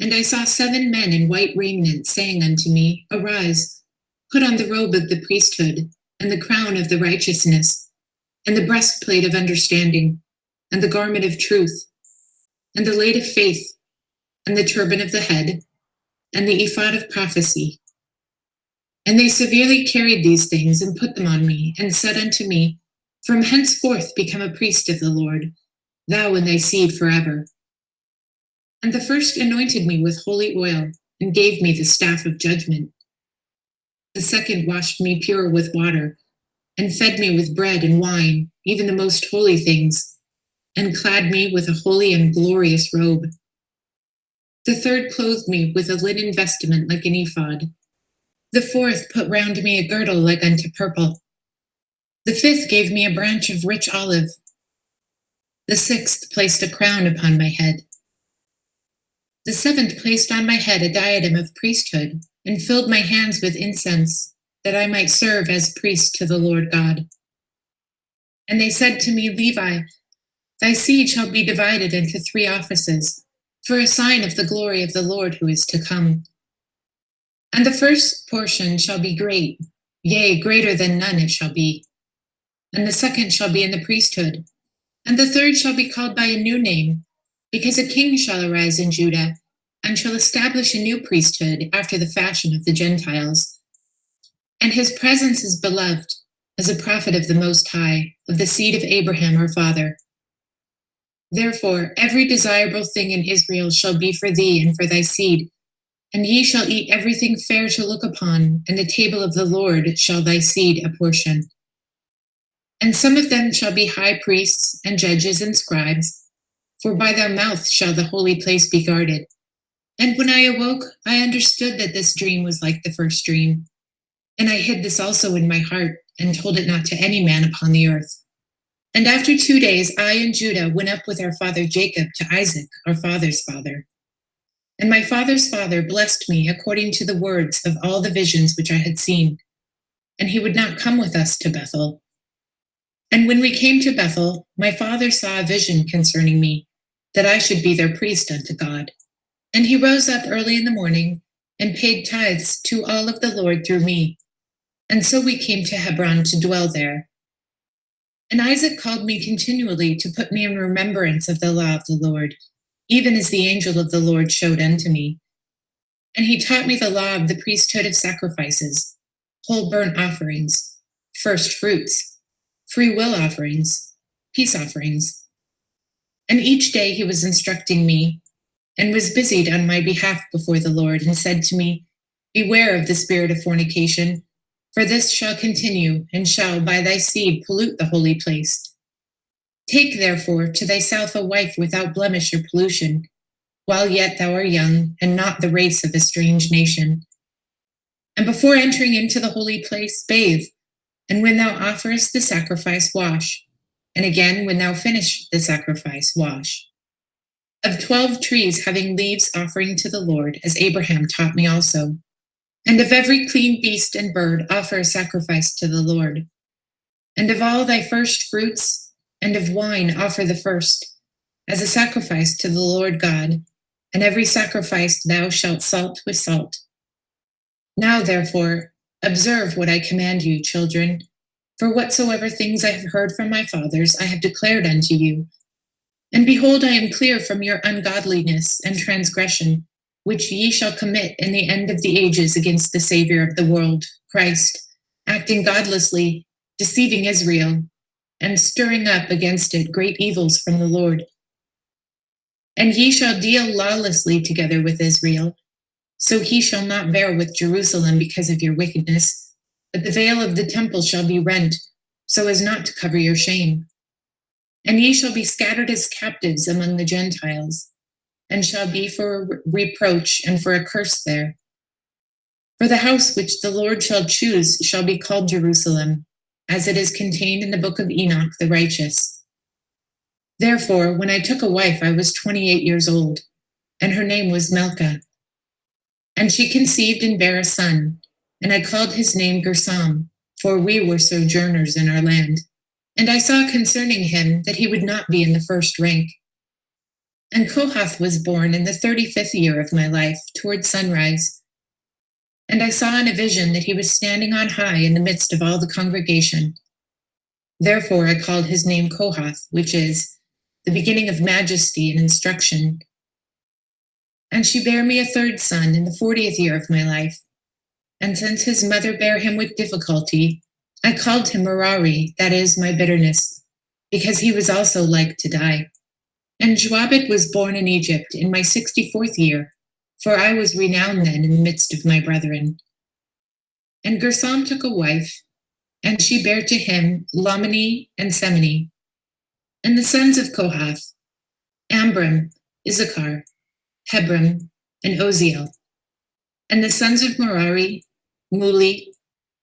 And I saw 7 men in white raiment, saying unto me, Arise, put on the robe of the priesthood, and the crown of the righteousness, and the breastplate of understanding, and the garment of truth, and the light of faith, and the turban of the head, and the ephod of prophecy. And they severely carried these things, and put them on me, and said unto me, From henceforth become a priest of the Lord, thou and thy seed forever. And the first anointed me with holy oil and gave me the staff of judgment. The second washed me pure with water and fed me with bread and wine, even the most holy things, and clad me with a holy and glorious robe. The third clothed me with a linen vestment like an ephod. The fourth put round me a girdle like unto purple. The fifth gave me a branch of rich olive. The sixth placed a crown upon my head. The seventh placed on my head a diadem of priesthood and filled my hands with incense, that I might serve as priest to the Lord God. And they said to me, Levi, thy seed shall be divided into 3 offices, for a sign of the glory of the Lord who is to come. And the first portion shall be great, yea, greater than none it shall be. And the second shall be in the priesthood. And the third shall be called by a new name, because a king shall arise in Judah, and shall establish a new priesthood after the fashion of the Gentiles. And his presence is beloved, as a prophet of the Most High, of the seed of Abraham our father. Therefore, every desirable thing in Israel shall be for thee and for thy seed, and ye shall eat everything fair to look upon, and the table of the Lord shall thy seed apportion. And some of them shall be high priests and judges and scribes, for by their mouth shall the holy place be guarded. And when I awoke, I understood that this dream was like the first dream. And I hid this also in my heart, and told it not to any man upon the earth. And after 2 days, I and Judah went up with our father Jacob to Isaac, our father's father. And my father's father blessed me according to the words of all the visions which I had seen. And he would not come with us to Bethel. And when we came to Bethel, my father saw a vision concerning me, that I should be their priest unto God. And he rose up early in the morning and paid tithes to all of the Lord through me. And so we came to Hebron to dwell there. And Isaac called me continually to put me in remembrance of the law of the Lord, even as the angel of the Lord showed unto me. And he taught me the law of the priesthood of sacrifices, whole burnt offerings, first fruits, free will offerings, peace offerings. And each day he was instructing me, and was busied on my behalf before the Lord, and said to me, beware of the spirit of fornication, for this shall continue, and shall by thy seed pollute the holy place. Take therefore to thyself a wife without blemish or pollution, while yet thou art young, and not the race of a strange nation. And before entering into the holy place, bathe, and when thou offerest the sacrifice, wash, and again when thou finish the sacrifice, wash. Of 12 trees having leaves offering to the Lord, as Abraham taught me also. And of every clean beast and bird offer a sacrifice to the Lord. And of all thy first fruits, and of wine offer the first, as a sacrifice to the Lord God, and every sacrifice thou shalt salt with salt. Now therefore, observe what I command you, children, for whatsoever things I have heard from my fathers I have declared unto you. And behold, I am clear from your ungodliness and transgression, which ye shall commit in the end of the ages against the Savior of the world, Christ, acting godlessly, deceiving Israel, and stirring up against it great evils from the Lord. And ye shall deal lawlessly together with Israel, so he shall not bear with Jerusalem because of your wickedness, but the veil of the temple shall be rent, so as not to cover your shame. And ye shall be scattered as captives among the Gentiles, and shall be for a reproach and for a curse there. For the house which the Lord shall choose shall be called Jerusalem, as it is contained in the book of Enoch the righteous. Therefore, when I took a wife, I was 28 years old, and her name was Milcah. And she conceived and bare a son, and I called his name Gershom, for we were sojourners in our land. And I saw concerning him that he would not be in the first rank. And Kohath was born in the 35th year of my life, toward sunrise. And I saw in a vision that he was standing on high in the midst of all the congregation. Therefore I called his name Kohath, which is the beginning of majesty and instruction. And she bare me a third son in the 40th year of my life. And since his mother bare him with difficulty, I called him Merari, that is, my bitterness, because he was also like to die. And Joabed was born in Egypt in my 64th year, for I was renowned then in the midst of my brethren. And Gersom took a wife, and she bare to him Lomini and Semini. And the sons of Kohath, Amram, Issachar, Hebron, and Oziel. And the sons of Merari, Muli,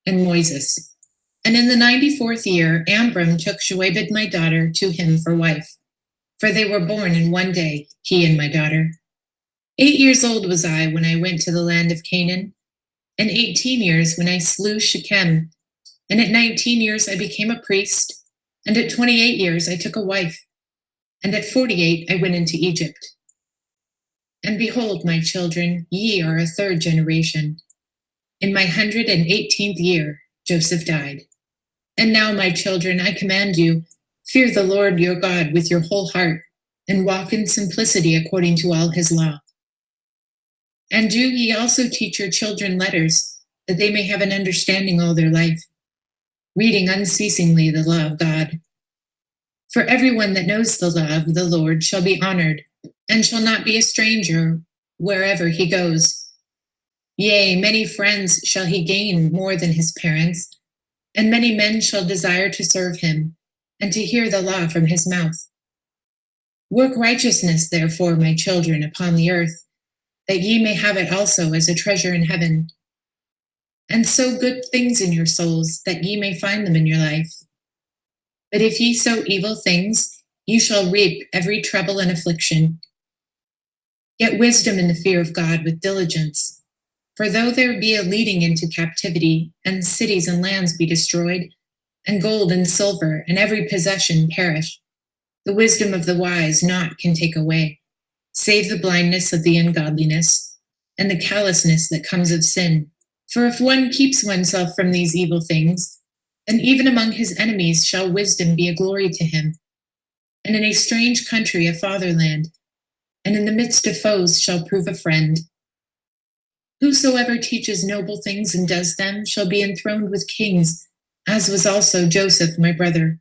and Moises. And in the 94th year, Amram took Joabed my daughter to him for wife, for they were born in one day, he and my daughter. 8 years old was I when I went to the land of Canaan, and 18 years when I slew Shechem, and at 19 years I became a priest, and at 28 years I took a wife, and at 48 I went into Egypt. And behold, my children, ye are a third generation. In my 118th year Joseph died. And now, my children, I command you, fear the Lord your God with your whole heart, and walk in simplicity according to all his law. And do ye also teach your children letters, that they may have an understanding all their life, reading unceasingly the law of God. For everyone that knows the law of the Lord shall be honored, and shall not be a stranger wherever he goes. Yea, many friends shall he gain more than his parents, and many men shall desire to serve him, and to hear the law from his mouth. Work righteousness, therefore, my children, upon the earth, that ye may have it also as a treasure in heaven. And sow good things in your souls, that ye may find them in your life. But if ye sow evil things, ye shall reap every trouble and affliction. Get wisdom in the fear of God with diligence. For though there be a leading into captivity, and cities and lands be destroyed, and gold and silver and every possession perish, the wisdom of the wise naught can take away, save the blindness of the ungodliness, and the callousness that comes of sin. For if one keeps oneself from these evil things, then even among his enemies shall wisdom be a glory to him, and in a strange country a fatherland, and in the midst of foes shall prove a friend. Whosoever teaches noble things and does them shall be enthroned with kings, as was also Joseph my brother.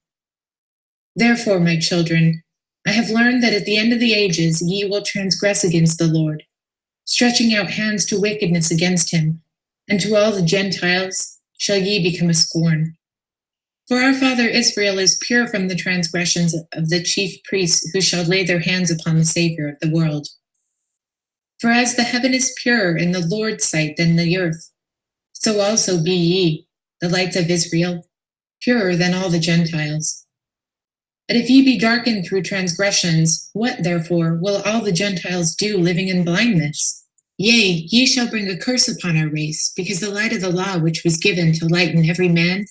Therefore, my children, I have learned that at the end of the ages ye will transgress against the Lord, stretching out hands to wickedness against him, and to all the Gentiles shall ye become a scorn. For our father Israel is pure from the transgressions of the chief priests who shall lay their hands upon the Savior of the world. For as the heaven is purer in the Lord's sight than the earth, so also be ye, the lights of Israel, purer than all the Gentiles. But if ye be darkened through transgressions, what therefore will all the Gentiles do living in blindness? Yea, ye shall bring a curse upon our race, because the light of the law which was given to lighten every man,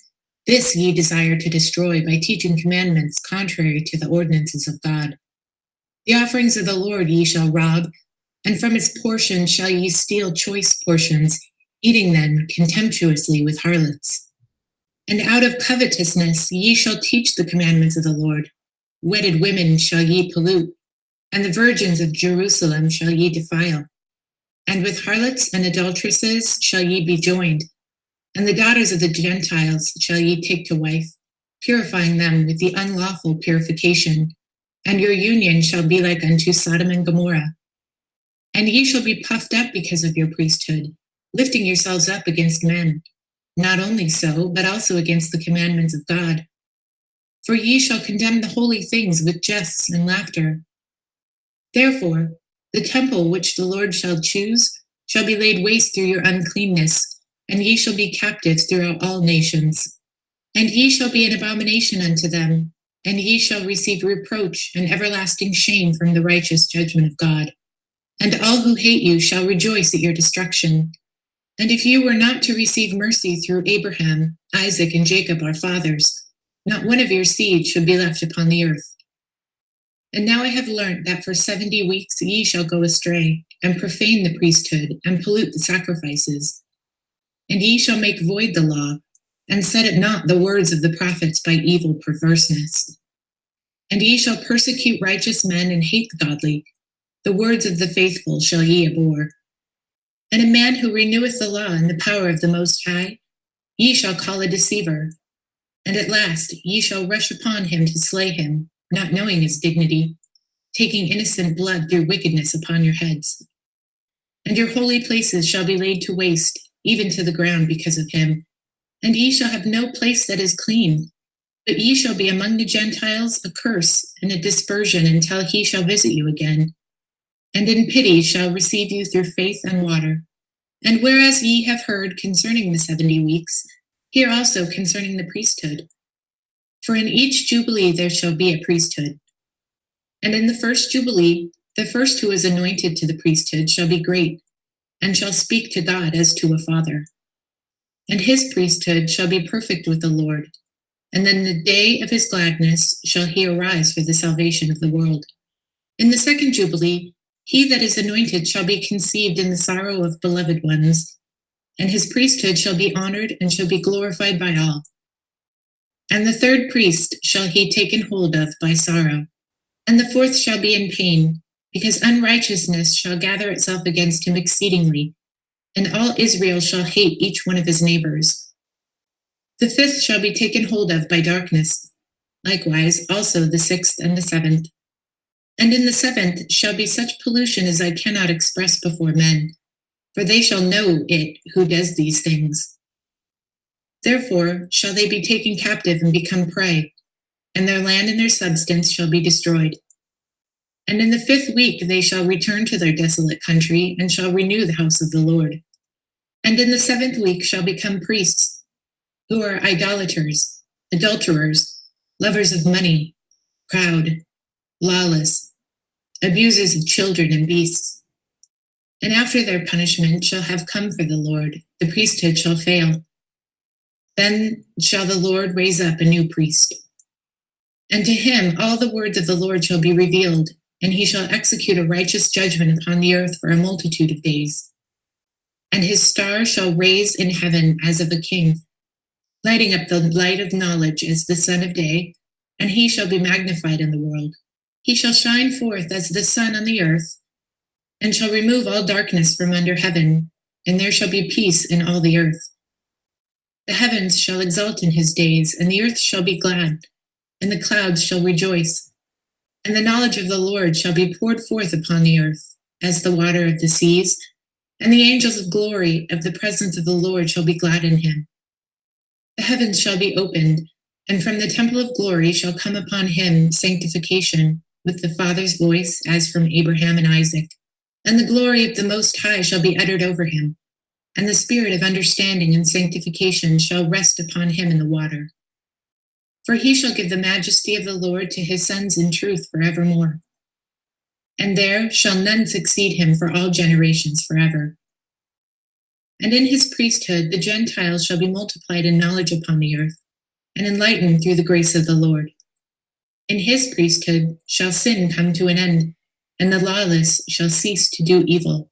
this ye desire to destroy by teaching commandments contrary to the ordinances of God. The offerings of the Lord ye shall rob, and from its portion shall ye steal choice portions, eating them contemptuously with harlots. And out of covetousness ye shall teach the commandments of the Lord. Wedded women shall ye pollute, and the virgins of Jerusalem shall ye defile. And with harlots and adulteresses shall ye be joined, and the daughters of the Gentiles shall ye take to wife, purifying them with the unlawful purification, and your union shall be like unto Sodom and Gomorrah. And ye shall be puffed up because of your priesthood, lifting yourselves up against men. Not only so, but also against the commandments of God. For ye shall condemn the holy things with jests and laughter. Therefore, the temple which the Lord shall choose shall be laid waste through your uncleanness, and ye shall be captives throughout all nations. And ye shall be an abomination unto them, and ye shall receive reproach and everlasting shame from the righteous judgment of God. And all who hate you shall rejoice at your destruction. And if you were not to receive mercy through Abraham, Isaac, and Jacob our fathers, not one of your seed should be left upon the earth. And now I have learnt that for 70 weeks ye shall go astray, and profane the priesthood, and pollute the sacrifices. And ye shall make void the law, and set at naught the words of the prophets by evil perverseness. And ye shall persecute righteous men, and hate the godly. The words of the faithful shall ye abhor. And a man who reneweth the law in the power of the Most High, ye shall call a deceiver. And at last ye shall rush upon him to slay him, not knowing his dignity. taking innocent blood through wickedness upon your heads. And your holy places shall be laid to waste, even to the ground because of him. And ye shall have no place that is clean, but ye shall be among the Gentiles a curse and a dispersion until he shall visit you again, and in pity shall receive you through faith and water. And whereas ye have heard concerning the 70 weeks, hear also concerning the priesthood. For in each jubilee there shall be a priesthood. And in the first jubilee, the first who is anointed to the priesthood shall be great, and shall speak to God as to a father. And his priesthood shall be perfect with the Lord. And then the day of his gladness shall he arise for the salvation of the world. In the second jubilee, he that is anointed shall be conceived in the sorrow of beloved ones, and his priesthood shall be honored and shall be glorified by all. And the third priest shall he taken hold of by sorrow, and the fourth shall be in pain, because unrighteousness shall gather itself against him exceedingly, and all Israel shall hate each one of his neighbors. The fifth shall be taken hold of by darkness, likewise also the sixth and the seventh. And in the seventh shall be such pollution as I cannot express before men, for they shall know it who does these things. Therefore shall they be taken captive and become prey, and their land and their substance shall be destroyed. And in the fifth week they shall return to their desolate country, and shall renew the house of the Lord. And in the seventh week shall become priests, who are idolaters, adulterers, lovers of money, proud, lawless, abusers of children and beasts. And after their punishment shall have come for the Lord, the priesthood shall fail. Then shall the Lord raise up a new priest. And to him all the words of the Lord shall be revealed, and he shall execute a righteous judgment upon the earth for a multitude of days. And his star shall raise in heaven as of a king, lighting up the light of knowledge as the sun of day, and he shall be magnified in the world. He shall shine forth as the sun on the earth, and shall remove all darkness from under heaven, and there shall be peace in all the earth. The heavens shall exult in his days, and the earth shall be glad, and the clouds shall rejoice. And the knowledge of the Lord shall be poured forth upon the earth, as the water of the seas, and the angels of glory of the presence of the Lord shall be glad in him. The heavens shall be opened, and from the temple of glory shall come upon him sanctification, with the Father's voice as from Abraham and Isaac. And the glory of the Most High shall be uttered over him, and the spirit of understanding and sanctification shall rest upon him in the water. For he shall give the majesty of the Lord to his sons in truth forevermore. And there shall none succeed him for all generations forever. And in his priesthood the Gentiles shall be multiplied in knowledge upon the earth, and enlightened through the grace of the Lord. In his priesthood shall sin come to an end, and the lawless shall cease to do evil.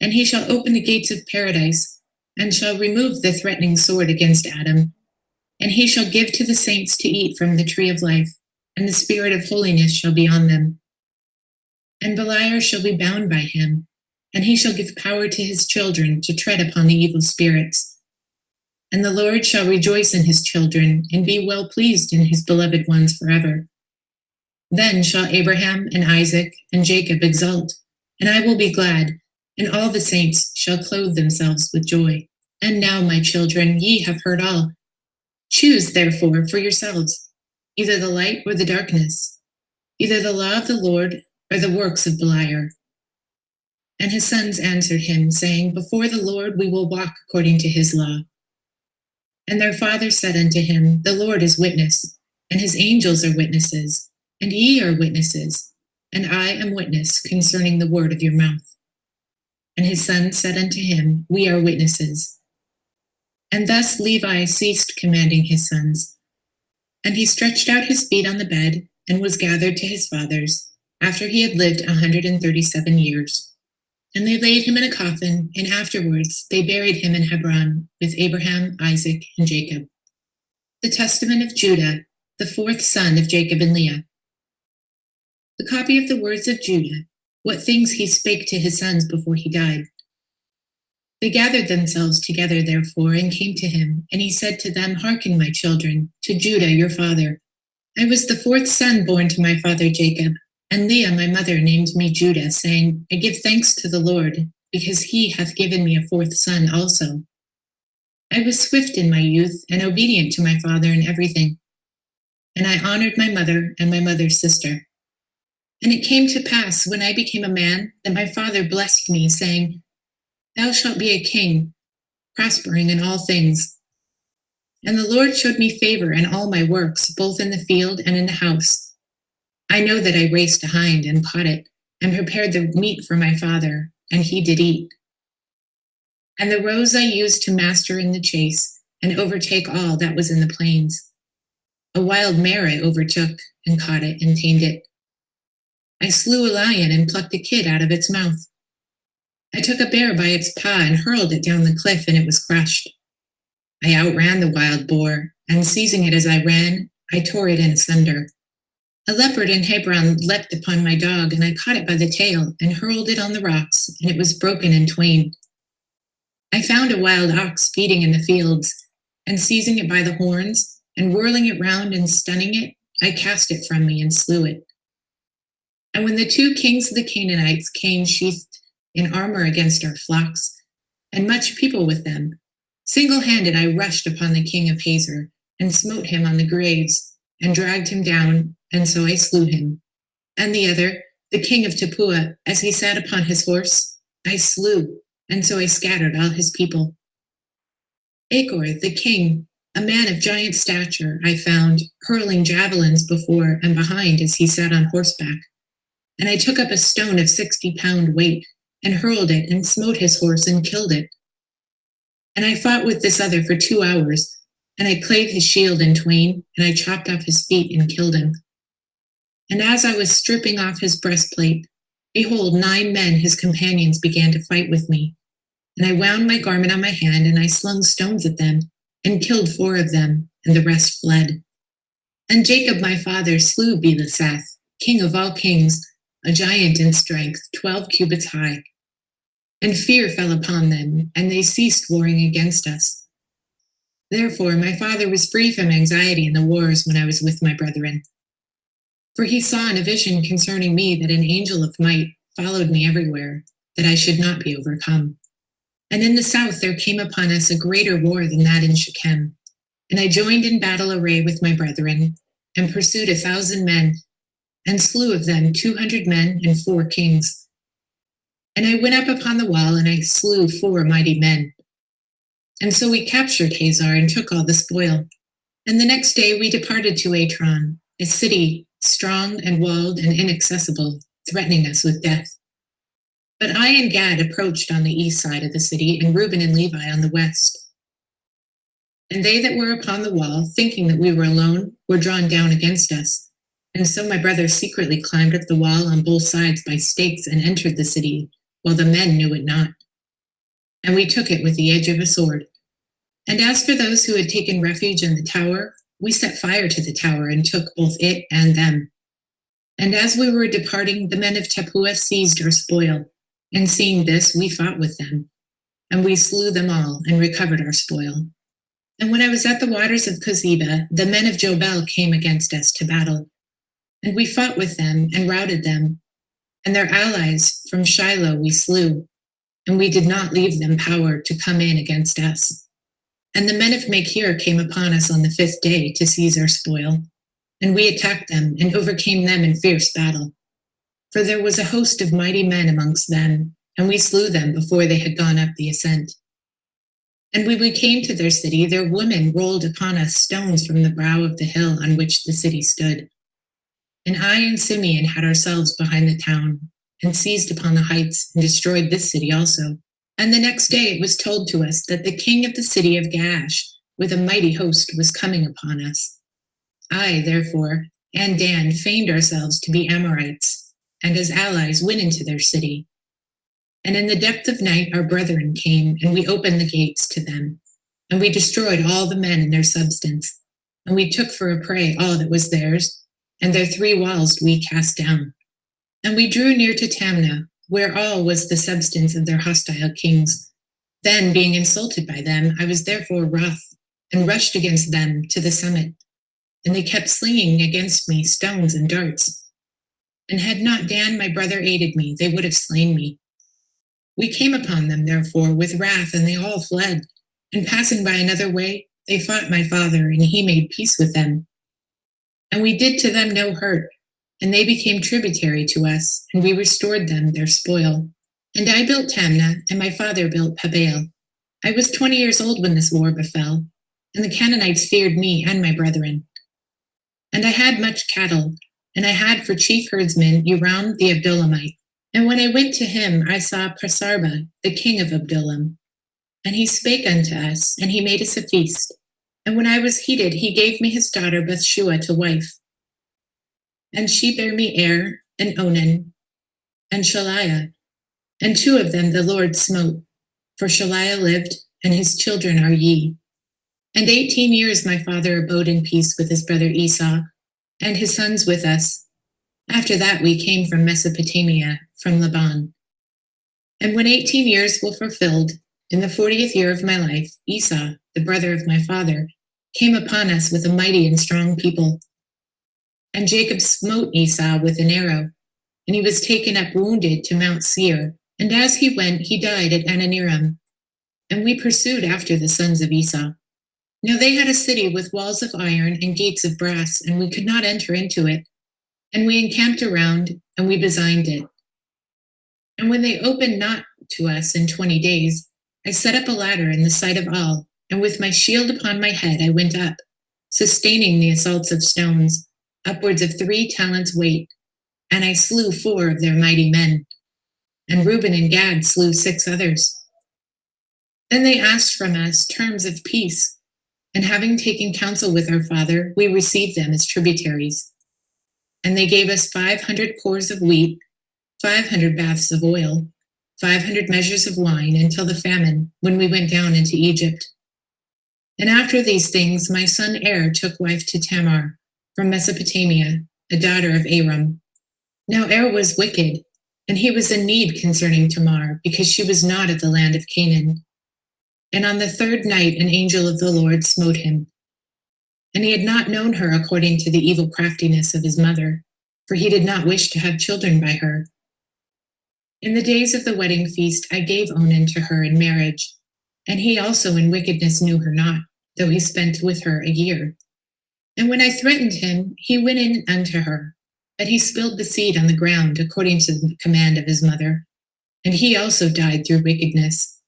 And he shall open the gates of paradise, and shall remove the threatening sword against Adam. And he shall give to the saints to eat from the tree of life, and the spirit of holiness shall be on them. And Beliar shall be bound by him, and he shall give power to his children to tread upon the evil spirits. And the Lord shall rejoice in his children, and be well pleased in his beloved ones forever. Then shall Abraham and Isaac and Jacob exult, and I will be glad, and all the saints shall clothe themselves with joy. And now, my children, ye have heard all. Choose, therefore, for yourselves, either the light or the darkness, either the law of the Lord or the works of Beliar. And his sons answered him, saying, Before the Lord we will walk according to his law. And their father said unto him, The Lord is witness, and his angels are witnesses, and ye are witnesses, and I am witness concerning the word of your mouth. And his sons said unto him, We are witnesses. And thus Levi ceased commanding his sons. And he stretched out his feet on the bed, and was gathered to his fathers, after he had lived 137 years. And they laid him in a coffin, and afterwards they buried him in Hebron with Abraham, Isaac, and Jacob. The testament of Judah, the fourth son of Jacob and Leah. The copy of the words of Judah, what things he spake to his sons before he died. They gathered themselves together, therefore, and came to him, and he said to them, Hearken, my children, to Judah your father. I was the fourth son born to my father Jacob, And Leah my mother named me Judah, saying, I give thanks to the Lord, because he hath given me a fourth son also. I was swift in my youth, and obedient to my father in everything. And I honored my mother and my mother's sister. And it came to pass, when I became a man, that my father blessed me, saying, Thou shalt be a king, prospering in all things. And the Lord showed me favor in all my works, both in the field and in the house. I know that I raced a hind and caught it, and prepared the meat for my father, and he did eat. And the roes I used to master in the chase, and overtake all that was in the plains. A wild mare I overtook, and caught it, and tamed it. I slew a lion, and plucked a kid out of its mouth. I took a bear by its paw, and hurled it down the cliff, and it was crushed. I outran the wild boar, and seizing it as I ran, I tore it in asunder. A leopard in Hebron leapt upon my dog, and I caught it by the tail, and hurled it on the rocks, and it was broken in twain. I found a wild ox feeding in the fields, and seizing it by the horns, and whirling it round and stunning it, I cast it from me and slew it. And when the 2 kings of the Canaanites came sheathed in armor against our flocks, and much people with them, single-handed I rushed upon the king of Hazor, and smote him on the graves, and dragged him down, and so I slew him. And the other, the king of Tappuah, as he sat upon his horse, I slew, and so I scattered all his people. Achor, the king, a man of giant stature, I found, hurling javelins before and behind as he sat on horseback. And I took up a stone of 60-pound weight, and hurled it, and smote his horse, and killed it. And I fought with this other for 2 hours, and I clave his shield in twain, and I chopped off his feet and killed him. And as I was stripping off his breastplate, behold, 9 men, his companions, began to fight with me. And I wound my garment on my hand, and I slung stones at them, and killed 4 of them, and the rest fled. And Jacob my father slew Beliseth, king of all kings, a giant in strength, 12 cubits high. And fear fell upon them, and they ceased warring against us. Therefore my father was free from anxiety in the wars when I was with my brethren. For he saw in a vision concerning me that an angel of might followed me everywhere, that I should not be overcome. And in the south there came upon us a greater war than that in Shechem. And I joined in battle array with my brethren, and pursued 1,000 men, and slew of them 200 men and 4 kings. And I went up upon the wall, and I slew 4 mighty men. And so we captured Hazor and took all the spoil. And the next day we departed to Atron, a city strong and walled and inaccessible, threatening us with death. But I and Gad approached on the east side of the city, and Reuben and Levi on the west. And they that were upon the wall, thinking that we were alone, were drawn down against us. And so my brothers secretly climbed up the wall on both sides by stakes and entered the city, while the men knew it not. And we took it with the edge of a sword. And as for those who had taken refuge in the tower, we set fire to the tower and took both it and them. And as we were departing, the men of Tappuah seized our spoil. And seeing this, we fought with them. And we slew them all and recovered our spoil. And when I was at the waters of Kozeba, the men of Jobel came against us to battle. And we fought with them and routed them. And their allies from Shiloh we slew. And we did not leave them power to come in against us. And the men of Machir came upon us on the 5th day to seize our spoil. And we attacked them and overcame them in fierce battle. For there was a host of mighty men amongst them, and we slew them before they had gone up the ascent. And when we came to their city, their women rolled upon us stones from the brow of the hill on which the city stood. And I and Simeon had ourselves behind the town, and seized upon the heights, and destroyed this city also. And the next day it was told to us that the king of the city of Gaash, with a mighty host, was coming upon us. I, therefore, and Dan feigned ourselves to be Amorites, and as allies went into their city. And in the depth of night our brethren came, and we opened the gates to them. And we destroyed all the men and their substance. And we took for a prey all that was theirs, and their 3 walls we cast down. And we drew near to Tamnah, where all was the substance of their hostile kings. Then, being insulted by them, I was therefore wroth, and rushed against them to the summit. And they kept slinging against me stones and darts. And had not Dan my brother aided me, they would have slain me. We came upon them, therefore, with wrath, and they all fled. And passing by another way, they fought my father, and he made peace with them. And we did to them no hurt, and they became tributary to us, and we restored them their spoil. And I built Tamnah, and my father built Pabael. I was 20 years old when this war befell, and the Canaanites feared me and my brethren. And I had much cattle, and I had for chief herdsman Uram the Abdullamite. And when I went to him, I saw Prasarba, the king of Abdullam. And he spake unto us, and he made us a feast. And when I was heated, he gave me his daughter Bathshua to wife. And she bare me Er, and Onan, and Shaliah. And two of them the Lord smote, for Shaliah lived, and his children are ye. And 18 years my father abode in peace with his brother Esau, and his sons with us. After that we came from Mesopotamia, from Laban. And when 18 years were fulfilled, in the 40th year of my life, Esau, the brother of my father, came upon us with a mighty and strong people. And Jacob smote Esau with an arrow, and he was taken up wounded to Mount Seir. And as he went, he died at Ananiram. And we pursued after the sons of Esau. Now they had a city with walls of iron and gates of brass, and we could not enter into it. And we encamped around, and we besieged it. And when they opened not to us in 20 days, I set up a ladder in the sight of all, and with my shield upon my head I went up, sustaining the assaults of stones, upwards of 3 talents weight, and I slew 4 of their mighty men. And Reuben and Gad slew 6 others. Then they asked from us terms of peace, and having taken counsel with our father, we received them as tributaries. And they gave us 500 cores of wheat, 500 baths of oil, 500 measures of wine, until the famine, when we went down into Egypt. And after these things, my son Er took wife to Tamar, from Mesopotamia, a daughter of Aram. Now Er was wicked, and he was in need concerning Tamar, because she was not of the land of Canaan. And on the 3rd night an angel of the Lord smote him. And he had not known her according to the evil craftiness of his mother, for he did not wish to have children by her. In the days of the wedding feast I gave Onan to her in marriage, and he also in wickedness knew her not, though he spent with her a year. And when I threatened him, he went in unto her, but he spilled the seed on the ground according to the command of his mother, and he also died through wickedness.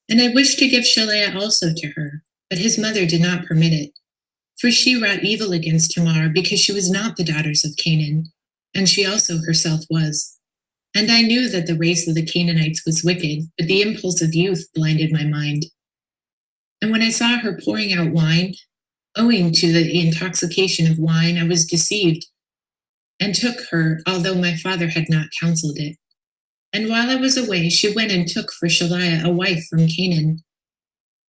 And I wished to give Shaliah also to her, but his mother did not permit it. For she wrought evil against Tamar, because she was not the daughters of Canaan, and she also herself was. And I knew that the race of the Canaanites was wicked, but the impulse of youth blinded my mind. And when I saw her pouring out wine, owing to the intoxication of wine, I was deceived, and took her, although my father had not counseled it. And while I was away, she went and took for Shaliah a wife from Canaan.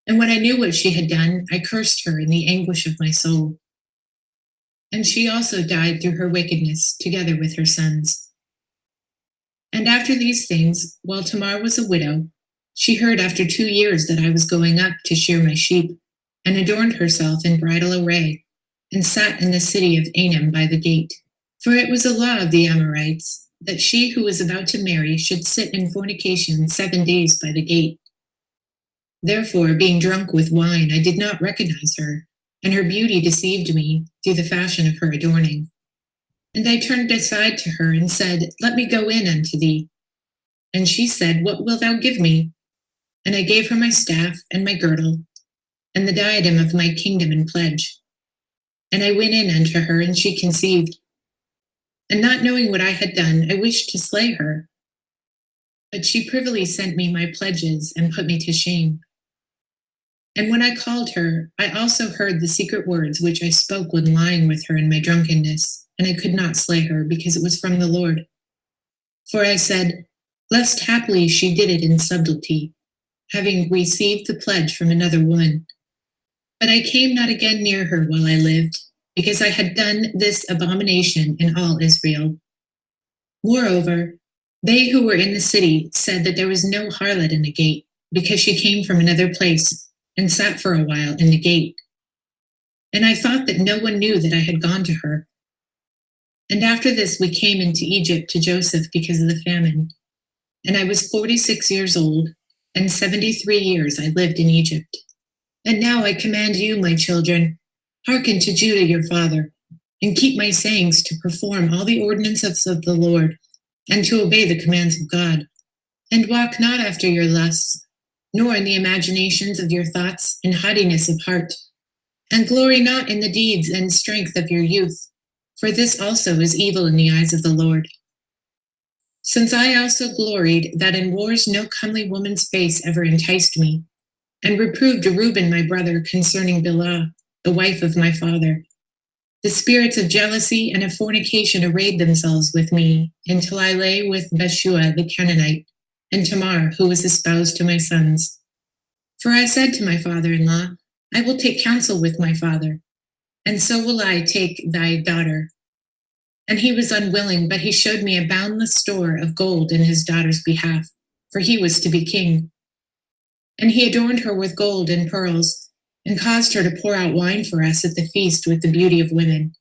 And when I knew what she had done, I cursed her in the anguish of my soul. And she also died through her wickedness, together with her sons. And after these things, while Tamar was a widow, she heard after 2 years that I was going up to shear my sheep, and adorned herself in bridal array, and sat in the city of Anam by the gate. For it was a law of the Amorites, that she who was about to marry should sit in fornication 7 days by the gate. Therefore, being drunk with wine, I did not recognize her, and her beauty deceived me through the fashion of her adorning. And I turned aside to her and said, Let me go in unto thee. And she said, What wilt thou give me? And I gave her my staff and my girdle, and the diadem of my kingdom in pledge. And I went in unto her, and she conceived. And not knowing what I had done, I wished to slay her. But she privily sent me my pledges and put me to shame. And when I called her, I also heard the secret words which I spoke when lying with her in my drunkenness, and I could not slay her, because it was from the Lord. For I said, Lest haply she did it in subtlety, having received the pledge from another woman. But I came not again near her while I lived, because I had done this abomination in all Israel. Moreover, they who were in the city said that there was no harlot in the gate, because she came from another place, and sat for a while in the gate. And I thought that no one knew that I had gone to her. And after this we came into Egypt to Joseph because of the famine. And I was 46 years old, and 73 years I lived in Egypt. And now I command you, my children, hearken to Judah your father, and keep my sayings to perform all the ordinances of the Lord, and to obey the commands of God. And walk not after your lusts, nor in the imaginations of your thoughts in haughtiness of heart. And glory not in the deeds and strength of your youth, for this also is evil in the eyes of the Lord. Since I also gloried that in wars no comely woman's face ever enticed me, and reproved Reuben my brother concerning Bilhah, the wife of my father. The spirits of jealousy and of fornication arrayed themselves with me, until I lay with Bathshua the Canaanite, and Tamar, who was espoused to my sons. For I said to my father-in-law, I will take counsel with my father, and so will I take thy daughter. And he was unwilling, but he showed me a boundless store of gold in his daughter's behalf, for he was to be king. And he adorned her with gold and pearls, and caused her to pour out wine for us at the feast with the beauty of women.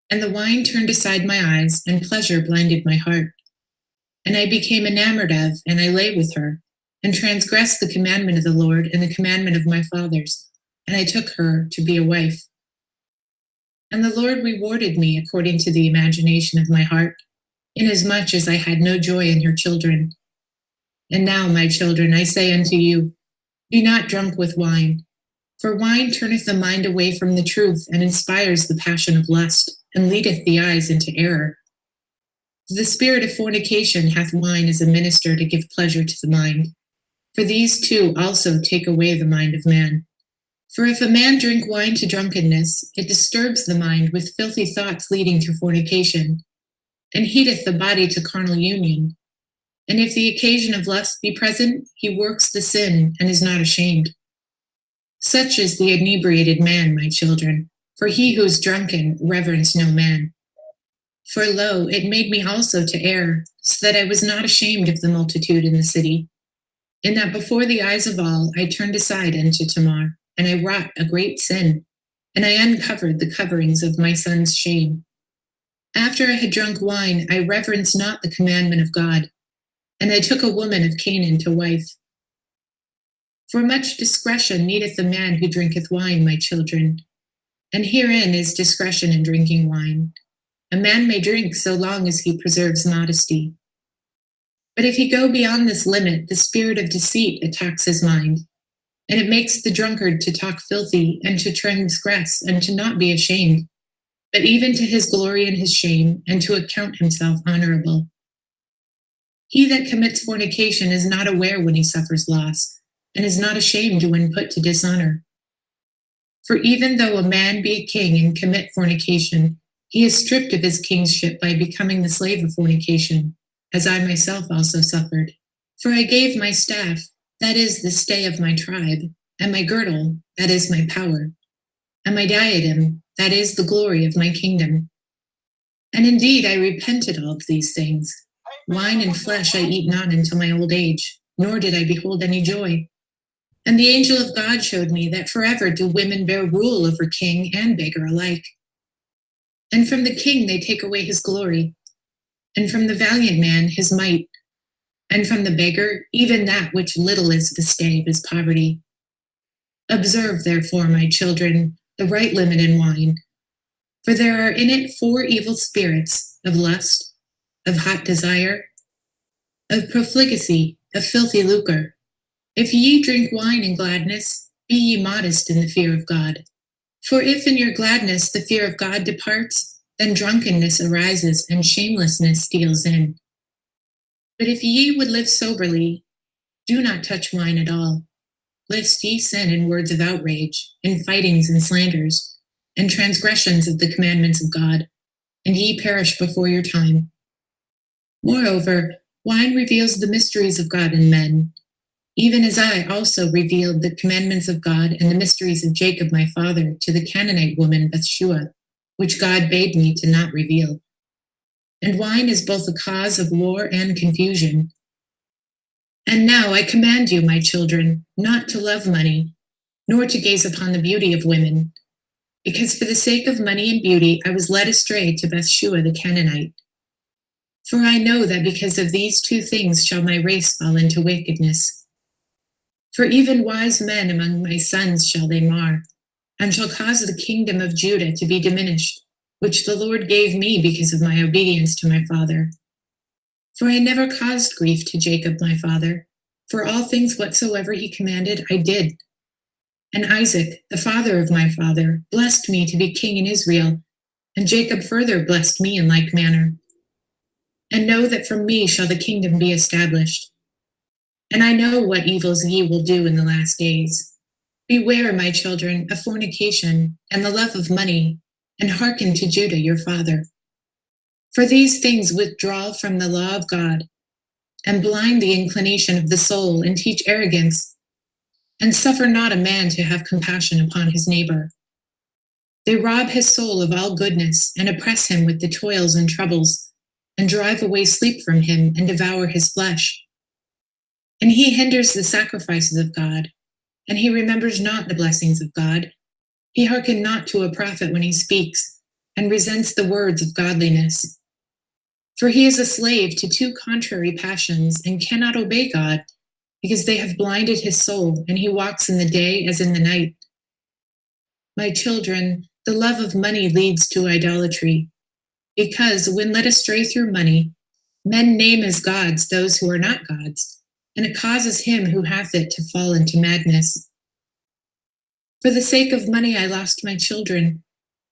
And the wine turned aside my eyes, and pleasure blinded my heart. And I became enamored of, and I lay with her, and transgressed the commandment of the Lord and the commandment of my fathers, and I took her to be a wife. And the Lord rewarded me according to the imagination of my heart, inasmuch as I had no joy in her children. And now, my children, I say unto you, be not drunk with wine, for wine turneth the mind away from the truth, and inspires the passion of lust, and leadeth the eyes into error. The spirit of fornication hath wine as a minister to give pleasure to the mind. For these two also take away the mind of man. For if a man drink wine to drunkenness, it disturbs the mind with filthy thoughts leading to fornication, and heateth the body to carnal union. And if the occasion of lust be present, he works the sin, and is not ashamed. Such is the inebriated man, my children, for he who is drunken reverence no man. For lo, it made me also to err, so that I was not ashamed of the multitude in the city. In that before the eyes of all I turned aside unto Tamar, and I wrought a great sin, and I uncovered the coverings of my son's shame. After I had drunk wine, I reverenced not the commandment of God, and I took a woman of Canaan to wife. For much discretion needeth the man who drinketh wine, my children, and herein is discretion in drinking wine. A man may drink so long as he preserves modesty. But if he go beyond this limit, the spirit of deceit attacks his mind, and it makes the drunkard to talk filthy, and to transgress, and to not be ashamed, but even to his glory and his shame, and to account himself honorable. He that commits fornication is not aware when he suffers loss, and is not ashamed when put to dishonor. For even though a man be a king and commit fornication, he is stripped of his kingship by becoming the slave of fornication, as I myself also suffered. For I gave my staff, that is the stay of my tribe, and my girdle, that is my power, and my diadem, that is the glory of my kingdom. And indeed I repented all of these things. Wine and flesh I eat not until my old age, nor did I behold any joy. And the angel of God showed me that forever do women bear rule over king and beggar alike. And from the king they take away his glory, and from the valiant man his might, and from the beggar even that which little is the stay of his poverty. Observe, therefore, my children, the right limit in wine, for there are in it 4 evil spirits, of lust, of hot desire, of profligacy, of filthy lucre. If ye drink wine in gladness, be ye modest in the fear of God. For if in your gladness the fear of God departs, then drunkenness arises and shamelessness steals in. But if ye would live soberly, do not touch wine at all, lest ye sin in words of outrage, in fightings and slanders, and transgressions of the commandments of God, and ye perish before your time. Moreover, wine reveals the mysteries of God in men, even as I also revealed the commandments of God and the mysteries of Jacob my father to the Canaanite woman Bathshua, which God bade me to not reveal. And wine is both a cause of war and confusion. And now I command you, my children, not to love money, nor to gaze upon the beauty of women, because for the sake of money and beauty I was led astray to Bathsheba the Canaanite. For I know that because of these two things shall my race fall into wickedness. For even wise men among my sons shall they mar, and shall cause the kingdom of Judah to be diminished, which the Lord gave me because of my obedience to my father. For I never caused grief to Jacob my father, for all things whatsoever he commanded I did. And Isaac, the father of my father, blessed me to be king in Israel, and Jacob further blessed me in like manner. And know that from me shall the kingdom be established. And I know what evils ye will do in the last days. Beware, my children, of fornication and the love of money, and hearken to Judah your father. For these things withdraw from the law of God, and blind the inclination of the soul, and teach arrogance, and suffer not a man to have compassion upon his neighbor. They rob his soul of all goodness, and oppress him with the toils and troubles, and drive away sleep from him, and devour his flesh. And he hinders the sacrifices of God, and he remembers not the blessings of God. He hearkened not to a prophet when he speaks, and resents the words of godliness. For he is a slave to two contrary passions, and cannot obey God, because they have blinded his soul, and he walks in the day as in the night. My children, the love of money leads to idolatry, because when led astray through money, men name as gods those who are not gods, and it causes him who hath it to fall into madness. For the sake of money I lost my children,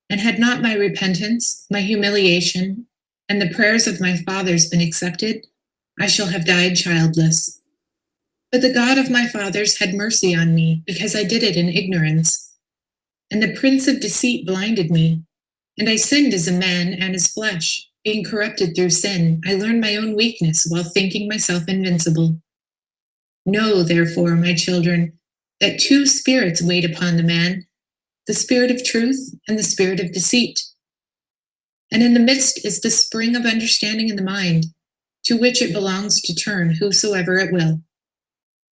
and had not my repentance, my humiliation, and the prayers of my fathers been accepted, I shall have died childless. But the God of my fathers had mercy on me, because I did it in ignorance. And the prince of deceit blinded me, and I sinned as a man and as flesh. Being corrupted through sin, I learned my own weakness while thinking myself invincible. Know, therefore, my children, that two spirits wait upon the man, the spirit of truth and the spirit of deceit. And in the midst is the spring of understanding in the mind, to which it belongs to turn whosoever it will.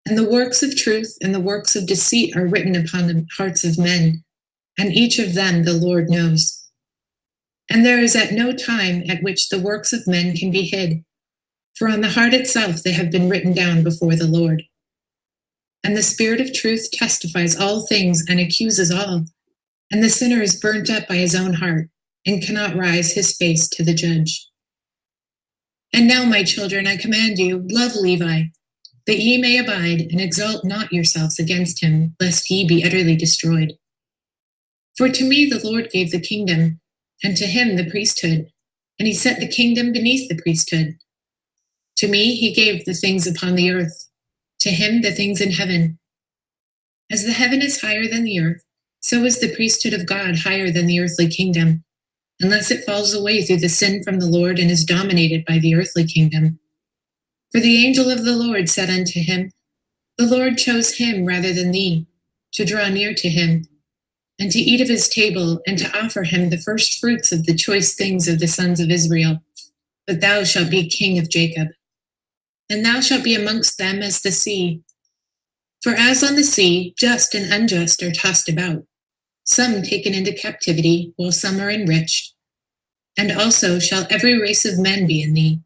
And the works of truth and the works of deceit are written upon the hearts of men, and each of them the Lord knows. And there is at no time at which the works of men can be hid, for on the heart itself they have been written down before the Lord. And the Spirit of truth testifies all things and accuses all, and the sinner is burnt up by his own heart, and cannot rise his face to the judge. And now, my children, I command you, love Levi, that ye may abide, and exalt not yourselves against him, lest ye be utterly destroyed. For to me the Lord gave the kingdom, and to him the priesthood, and he set the kingdom beneath the priesthood. To me he gave the things upon the earth, to him the things in heaven. As the heaven is higher than the earth, so is the priesthood of God higher than the earthly kingdom, unless it falls away through the sin from the Lord and is dominated by the earthly kingdom. For the angel of the Lord said unto him, The Lord chose him rather than thee, to draw near to him, and to eat of his table, and to offer him the first fruits of the choice things of the sons of Israel. But thou shalt be king of Jacob. And thou shalt be amongst them as the sea. For as on the sea, just and unjust are tossed about, some taken into captivity, while some are enriched. And also shall every race of men be in thee.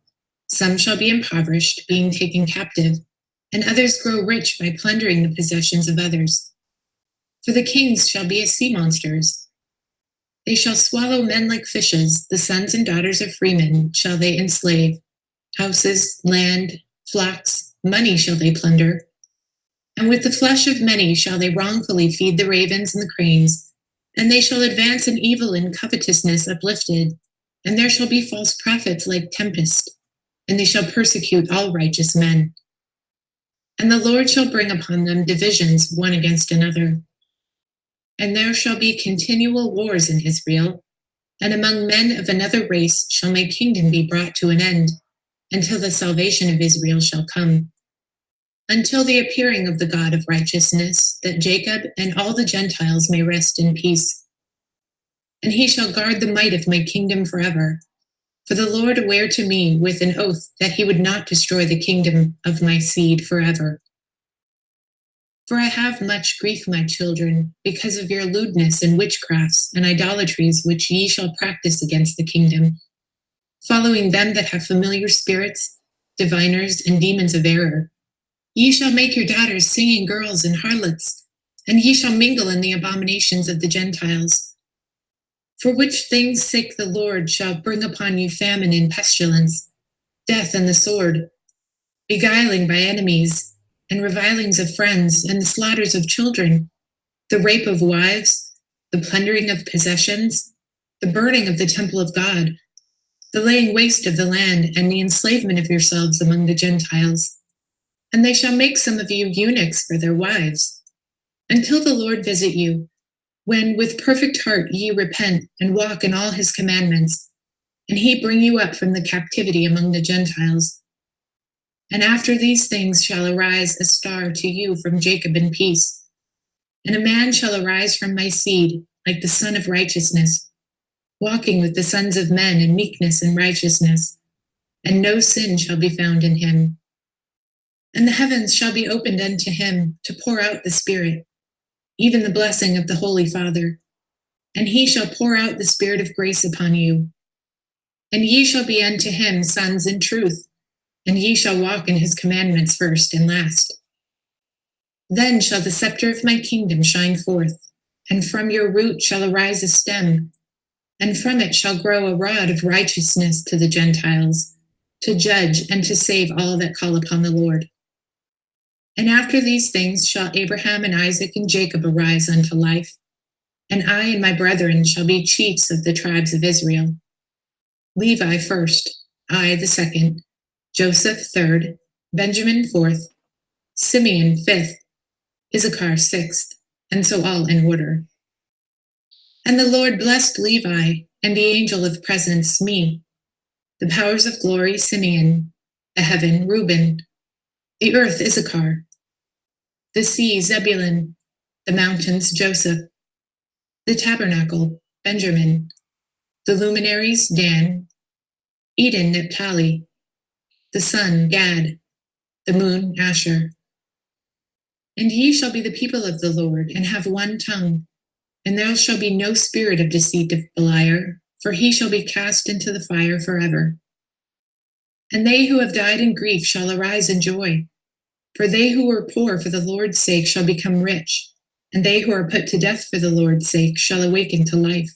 Some shall be impoverished, being taken captive, and others grow rich by plundering the possessions of others. For the kings shall be as sea monsters. They shall swallow men like fishes, the sons and daughters of freemen shall they enslave. Houses, land, flocks, money shall they plunder. And with the flesh of many shall they wrongfully feed the ravens and the cranes, and they shall advance in evil and covetousness uplifted, and there shall be false prophets like tempest, and they shall persecute all righteous men. And the Lord shall bring upon them divisions one against another. And there shall be continual wars in Israel, and among men of another race shall my kingdom be brought to an end, until the salvation of Israel shall come, until the appearing of the God of righteousness, that Jacob and all the Gentiles may rest in peace. And he shall guard the might of my kingdom forever. For the Lord sware to me with an oath that he would not destroy the kingdom of my seed forever. For I have much grief, my children, because of your lewdness and witchcrafts and idolatries which ye shall practice against the kingdom, following them that have familiar spirits, diviners, and demons of error. Ye shall make your daughters singing girls and harlots, and ye shall mingle in the abominations of the Gentiles. For which things sake the Lord shall bring upon you famine and pestilence, death and the sword, beguiling by enemies, and revilings of friends, and the slaughters of children, the rape of wives, the plundering of possessions, the burning of the temple of God, the laying waste of the land, and the enslavement of yourselves among the Gentiles. And they shall make some of you eunuchs for their wives, until the Lord visit you, when with perfect heart ye repent and walk in all his commandments, and he bring you up from the captivity among the Gentiles. And after these things shall arise a star to you from Jacob in peace. And a man shall arise from my seed, like the Son of Righteousness, walking with the sons of men in meekness and righteousness, and no sin shall be found in him. And the heavens shall be opened unto him to pour out the Spirit, even the blessing of the Holy Father. And he shall pour out the Spirit of grace upon you. And ye shall be unto him sons in truth, and ye shall walk in his commandments first and last. Then shall the scepter of my kingdom shine forth, and from your root shall arise a stem, and from it shall grow a rod of righteousness to the Gentiles, to judge and to save all that call upon the Lord. And after these things shall Abraham and Isaac and Jacob arise unto life, and I and my brethren shall be chiefs of the tribes of Israel. Levi first, I the second, Joseph third, Benjamin fourth, Simeon fifth, Issachar sixth, and so all in order. And the Lord blessed Levi, and the angel of presence me, the powers of glory Simeon, the heaven Reuben, the earth Issachar, the sea Zebulun, the mountains Joseph, the tabernacle Benjamin, the luminaries Dan, Eden Naphtali, the sun Gad, the moon Asher. And ye shall be the people of the Lord, and have one tongue, and there shall be no spirit of deceit of Beliar, for he shall be cast into the fire forever. And they who have died in grief shall arise in joy, for they who were poor for the Lord's sake shall become rich, and they who are put to death for the Lord's sake shall awaken to life.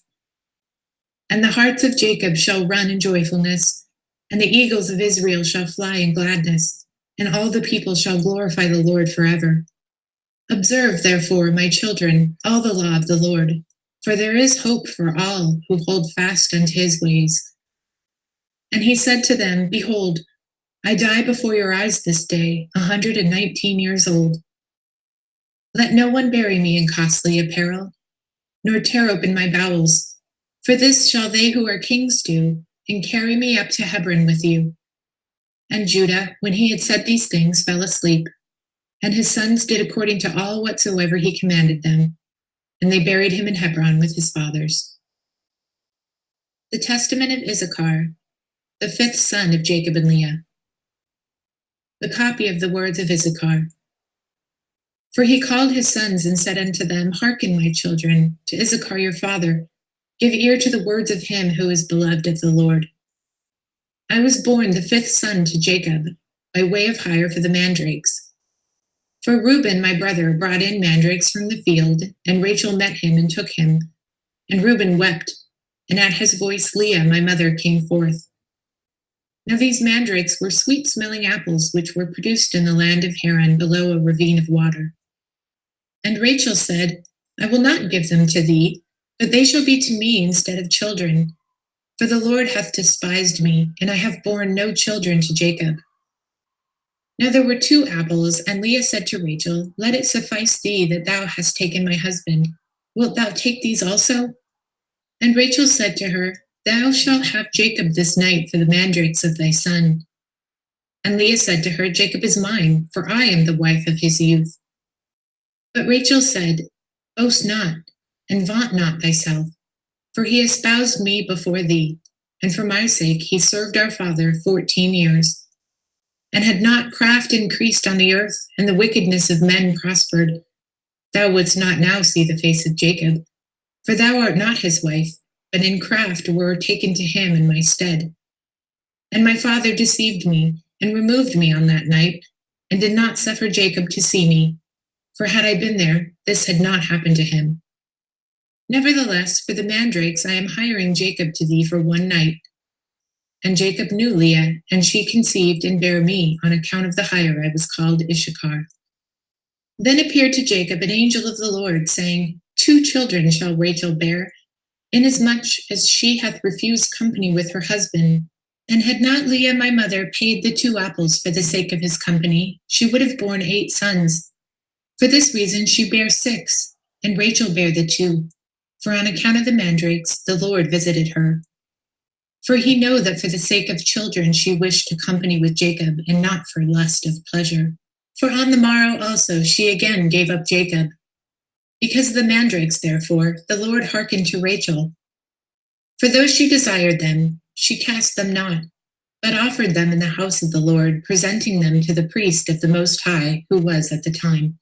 And the hearts of Jacob shall run in joyfulness, and the eagles of Israel shall fly in gladness, and all the people shall glorify the Lord forever. Observe, therefore, my children, all the law of the Lord, for there is hope for all who hold fast unto his ways. And he said to them, Behold, I die before your eyes this day, 119 years old. Let no one bury me in costly apparel, nor tear open my bowels, for this shall they who are kings do, and carry me up to Hebron with you. And Judah, when he had said these things, fell asleep. And his sons did according to all whatsoever he commanded them, and they buried him in Hebron with his fathers. The testament of Issachar, the fifth son of Jacob and Leah. The copy of the words of Issachar. For he called his sons and said unto them, Hearken, my children, to Issachar your father. Give ear to the words of him who is beloved of the Lord. I was born the fifth son to Jacob, by way of hire for the mandrakes. For Reuben, my brother, brought in mandrakes from the field, and Rachel met him and took him. And Reuben wept, and at his voice Leah, my mother, came forth. Now these mandrakes were sweet-smelling apples, which were produced in the land of Haran below a ravine of water. And Rachel said, I will not give them to thee, but they shall be to me instead of children. For the Lord hath despised me, and I have borne no children to Jacob. Now there were 2 apples, and Leah said to Rachel, Let it suffice thee that thou hast taken my husband. Wilt thou take these also? And Rachel said to her, Thou shalt have Jacob this night for the mandrakes of thy son. And Leah said to her, Jacob is mine, for I am the wife of his youth. But Rachel said, Boast not, and vaunt not thyself, for he espoused me before thee, and for my sake he served our father 14 years. And had not craft increased on the earth, and the wickedness of men prospered, thou wouldst not now see the face of Jacob, for thou art not his wife, but in craft were taken to him in my stead. And my father deceived me, and removed me on that night, and did not suffer Jacob to see me, for had I been there, this had not happened to him. Nevertheless, for the mandrakes I am hiring Jacob to thee for one night. And Jacob knew Leah, and she conceived and bare me on account of the hire I was called Issachar. Then appeared to Jacob an angel of the Lord, saying, 2 children shall Rachel bear, inasmuch as she hath refused company with her husband. And had not Leah my mother paid the 2 apples for the sake of his company, she would have borne 8 sons. For this reason she bare 6, and Rachel bare the 2. For on account of the mandrakes the Lord visited her. For he knew that for the sake of children she wished to company with Jacob, and not for lust of pleasure. For on the morrow also she again gave up Jacob. Because of the mandrakes, therefore, the Lord hearkened to Rachel. For though she desired them, she cast them not, but offered them in the house of the Lord, presenting them to the priest of the Most High, who was at the time.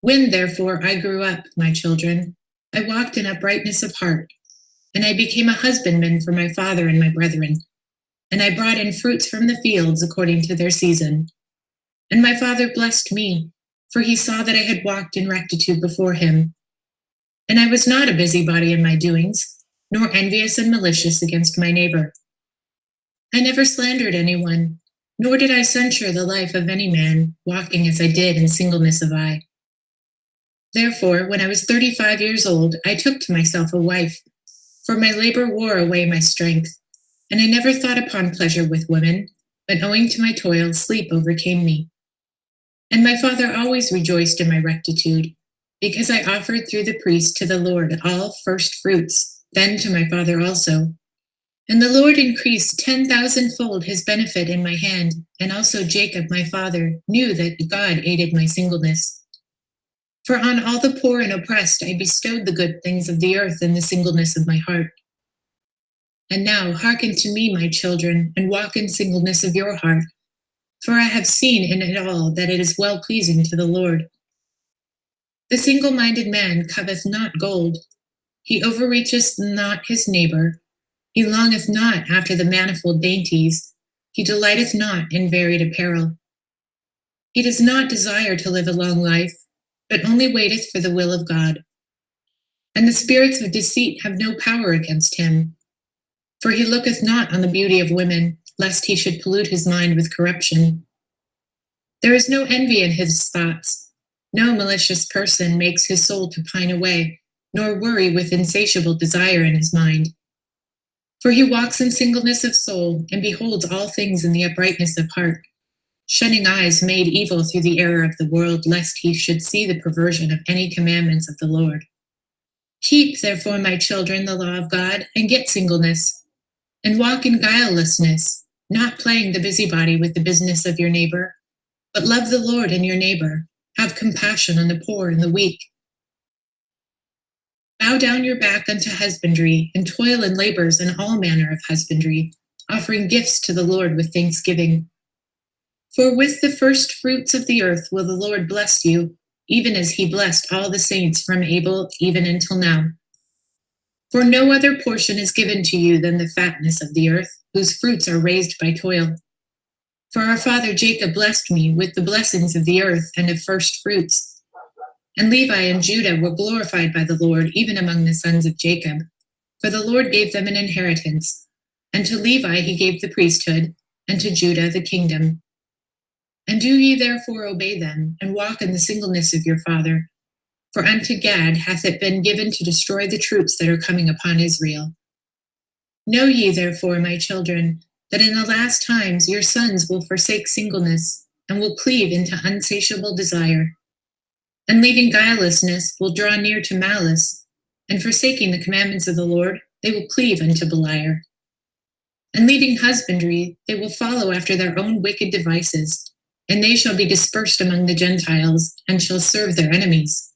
When, therefore, I grew up, my children, I walked in uprightness of heart, and I became a husbandman for my father and my brethren, and I brought in fruits from the fields according to their season. And my father blessed me, for he saw that I had walked in rectitude before him. And I was not a busybody in my doings, nor envious and malicious against my neighbor. I never slandered anyone, nor did I censure the life of any man, walking as I did in singleness of eye. Therefore, when I was 35 years old, I took to myself a wife, for my labor wore away my strength, and I never thought upon pleasure with women, but owing to my toil, sleep overcame me. And my father always rejoiced in my rectitude, because I offered through the priest to the Lord all first fruits, then to my father also. And the Lord increased 10,000-fold his benefit in my hand, and also Jacob my father knew that God aided my singleness. For on all the poor and oppressed I bestowed the good things of the earth in the singleness of my heart. And now hearken to me, my children, and walk in singleness of your heart, for I have seen in it all that it is well-pleasing to the Lord. The single-minded man coveteth not gold, he overreacheth not his neighbor, he longeth not after the manifold dainties, he delighteth not in varied apparel. He does not desire to live a long life, but only waiteth for the will of God. And the spirits of deceit have no power against him. For he looketh not on the beauty of women, lest he should pollute his mind with corruption. There is no envy in his thoughts. No malicious person makes his soul to pine away, nor worry with insatiable desire in his mind. For he walks in singleness of soul, and beholds all things in the uprightness of heart, shunning eyes made evil through the error of the world, lest he should see the perversion of any commandments of the Lord. Keep, therefore, my children, the law of God, and get singleness, and walk in guilelessness, not playing the busybody with the business of your neighbor, but love the Lord and your neighbor. Have compassion on the poor and the weak. Bow down your back unto husbandry, and toil in labors in all manner of husbandry, offering gifts to the Lord with thanksgiving. For with the first fruits of the earth will the Lord bless you, even as he blessed all the saints from Abel even until now. For no other portion is given to you than the fatness of the earth, whose fruits are raised by toil. For our father Jacob blessed me with the blessings of the earth and of first fruits. And Levi and Judah were glorified by the Lord, even among the sons of Jacob. For the Lord gave them an inheritance, and to Levi he gave the priesthood, and to Judah the kingdom. And do ye therefore obey them, and walk in the singleness of your father. For unto Gad hath it been given to destroy the troops that are coming upon Israel. Know ye therefore, my children, that in the last times your sons will forsake singleness, and will cleave into unsatiable desire. And leaving guilelessness will draw near to malice, and forsaking the commandments of the Lord, they will cleave unto Beliar. And leaving husbandry, they will follow after their own wicked devices, and they shall be dispersed among the Gentiles, and shall serve their enemies.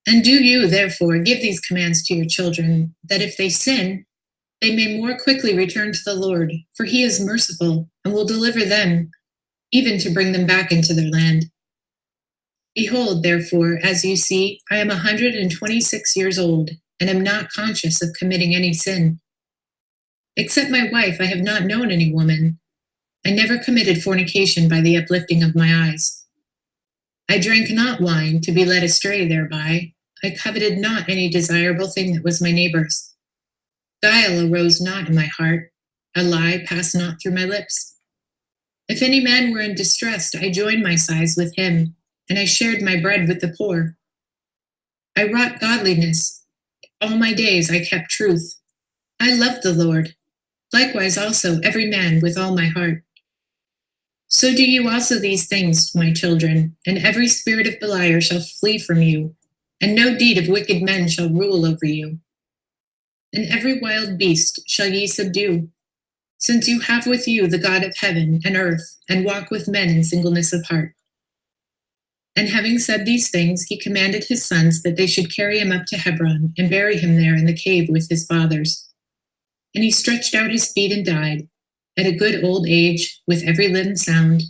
And do you, therefore, give these commands to your children, that if they sin, they may more quickly return to the Lord, for he is merciful, and will deliver them even to bring them back into their land. Behold, therefore, as you see, I am 126 years old, and am not conscious of committing any sin. Except my wife, I have not known any woman. I never committed fornication by the uplifting of my eyes. I drank not wine to be led astray thereby. I coveted not any desirable thing that was my neighbor's. Guile arose not in my heart. A lie passed not through my lips. If any man were in distress, I joined my sighs with him, and I shared my bread with the poor. I wrought godliness. All my days I kept truth. I loved the Lord. Likewise also every man with all my heart. So do you also these things, my children, and every spirit of Beliar shall flee from you, and no deed of wicked men shall rule over you. And every wild beast shall ye subdue, since you have with you the God of heaven and earth, and walk with men in singleness of heart. And having said these things, he commanded his sons that they should carry him up to Hebron, and bury him there in the cave with his fathers. And he stretched out his feet and died, at a good old age, with every limb sound,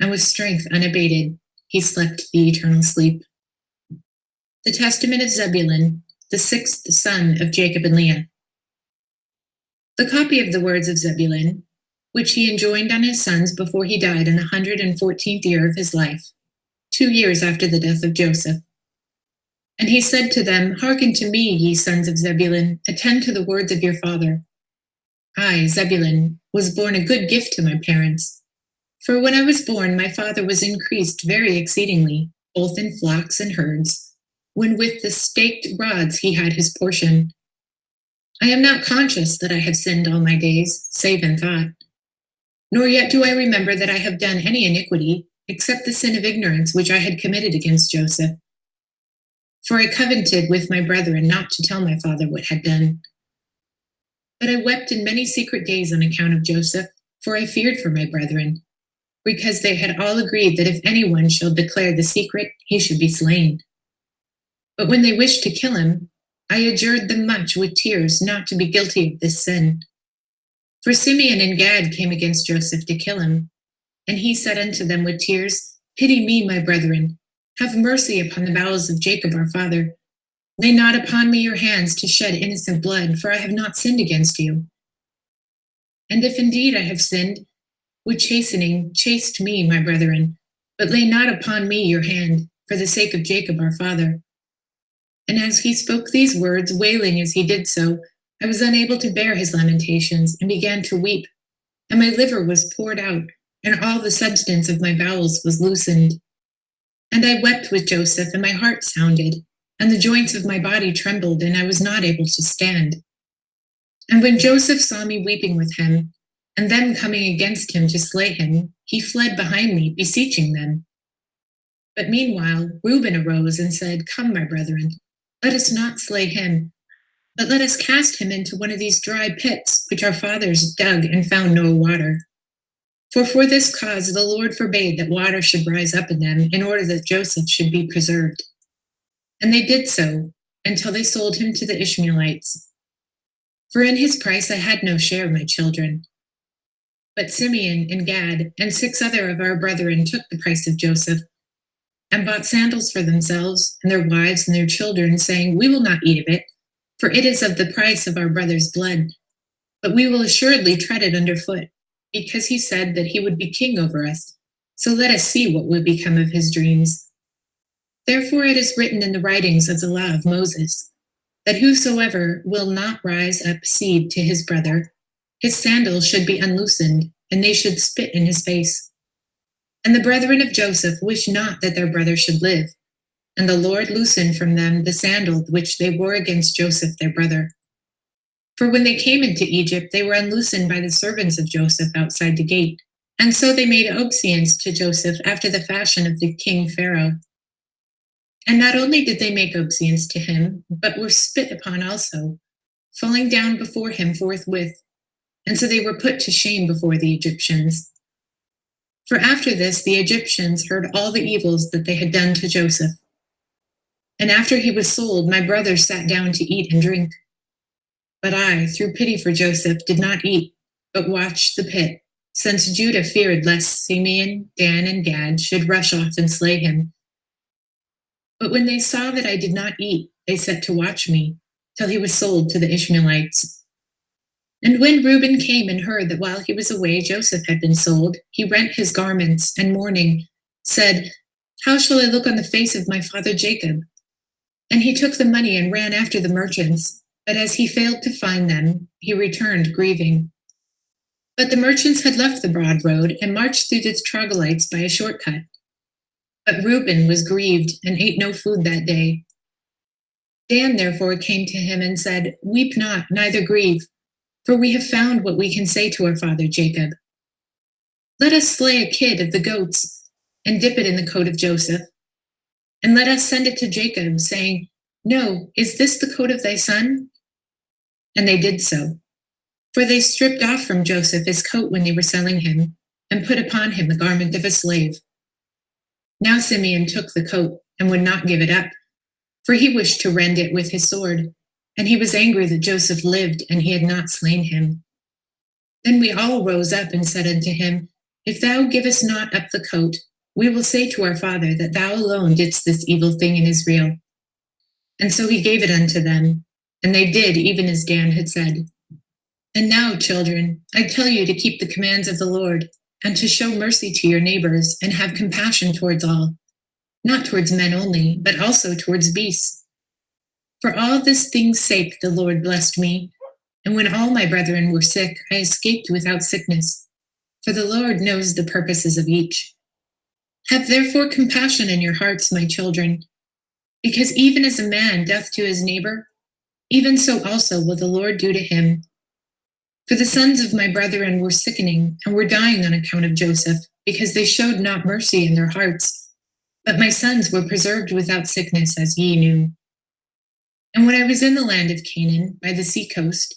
and with strength unabated, he slept the eternal sleep. The testament of Zebulun, the sixth son of Jacob and Leah. The copy of the words of Zebulun, which he enjoined on his sons before he died in the 114th year of his life, 2 years after the death of Joseph. And he said to them, Hearken to me, ye sons of Zebulun, attend to the words of your father. I, Zebulun, was born a good gift to my parents. For when I was born, my father was increased very exceedingly, both in flocks and herds, when with the staked rods he had his portion. I am not conscious that I have sinned all my days, save in thought. Nor yet do I remember that I have done any iniquity, except the sin of ignorance which I had committed against Joseph. For I covenanted with my brethren not to tell my father what had done. But I wept in many secret days on account of Joseph, for I feared for my brethren, because they had all agreed that if anyone shall declare the secret, he should be slain. But when they wished to kill him, I adjured them much with tears not to be guilty of this sin. For Simeon and Gad came against Joseph to kill him, and he said unto them with tears, Pity me, my brethren, have mercy upon the bowels of Jacob our father. Lay not upon me your hands to shed innocent blood, for I have not sinned against you. And if indeed I have sinned, with chastening, chaste me, my brethren, but lay not upon me your hand, for the sake of Jacob our father. And as he spoke these words, wailing as he did so, I was unable to bear his lamentations, and began to weep, and my liver was poured out, and all the substance of my bowels was loosened. And I wept with Joseph, and my heart sounded, and the joints of my body trembled, and I was not able to stand. And when Joseph saw me weeping with him, and them coming against him to slay him, he fled behind me, beseeching them. But meanwhile Reuben arose and said, Come, my brethren, let us not slay him, but let us cast him into one of these dry pits, which our fathers dug and found no water. For this cause the Lord forbade that water should rise up in them, in order that Joseph should be preserved. And they did so, until they sold him to the Ishmaelites. For in his price I had no share, my children. But Simeon and Gad and 6 other of our brethren took the price of Joseph, and bought sandals for themselves and their wives and their children, saying, We will not eat of it, for it is of the price of our brother's blood. But we will assuredly tread it under foot, because he said that he would be king over us. So let us see what will become of his dreams. Therefore it is written in the writings of the law of Moses, that whosoever will not rise up seed to his brother, his sandals should be unloosened, and they should spit in his face. And the brethren of Joseph wished not that their brother should live, and the Lord loosened from them the sandal which they wore against Joseph their brother. For when they came into Egypt, they were unloosened by the servants of Joseph outside the gate. And so they made obeisance to Joseph after the fashion of the king Pharaoh. And not only did they make obeisance to him, but were spit upon also, falling down before him forthwith. And so they were put to shame before the Egyptians. For after this, the Egyptians heard all the evils that they had done to Joseph. And after he was sold, my brothers sat down to eat and drink. But I, through pity for Joseph, did not eat, but watched the pit. since Judah feared lest Simeon, Dan, and Gad should rush off and slay him. But when they saw that I did not eat, they set to watch me, till he was sold to the Ishmaelites. And when Reuben came and heard that while he was away Joseph had been sold, he rent his garments, and mourning, said, "How shall I look on the face of my father Jacob?" And he took the money and ran after the merchants, but as he failed to find them, he returned grieving. But the merchants had left the broad road and marched through the troglodytes by a shortcut. But Reuben was grieved and ate no food that day. Dan therefore came to him and said, "Weep not, neither grieve, for we have found what we can say to our father Jacob. Let us slay a kid of the goats and dip it in the coat of Joseph, and let us send it to Jacob, saying, 'No, is this the coat of thy son?'" And they did so. For they stripped off from Joseph his coat when they were selling him, and put upon him the garment of a slave. Now Simeon took the coat and would not give it up, for he wished to rend it with his sword, and he was angry that Joseph lived and he had not slain him. Then we all rose up and said unto him, "If thou givest not up the coat, we will say to our father that thou alone didst this evil thing in Israel." And so he gave it unto them, and they did even as Dan had said. And now, children, I tell you to keep the commands of the Lord, and to show mercy to your neighbors, and have compassion towards all, not towards men only, but also towards beasts. For all this thing's sake the Lord blessed me, and when all my brethren were sick, I escaped without sickness, for the Lord knows the purposes of each. Have therefore compassion in your hearts, my children, because even as a man doth to his neighbor, even so also will the Lord do to him. For the sons of my brethren were sickening and were dying on account of Joseph, because they showed not mercy in their hearts. But my sons were preserved without sickness, as ye knew. And when I was in the land of Canaan, by the sea coast,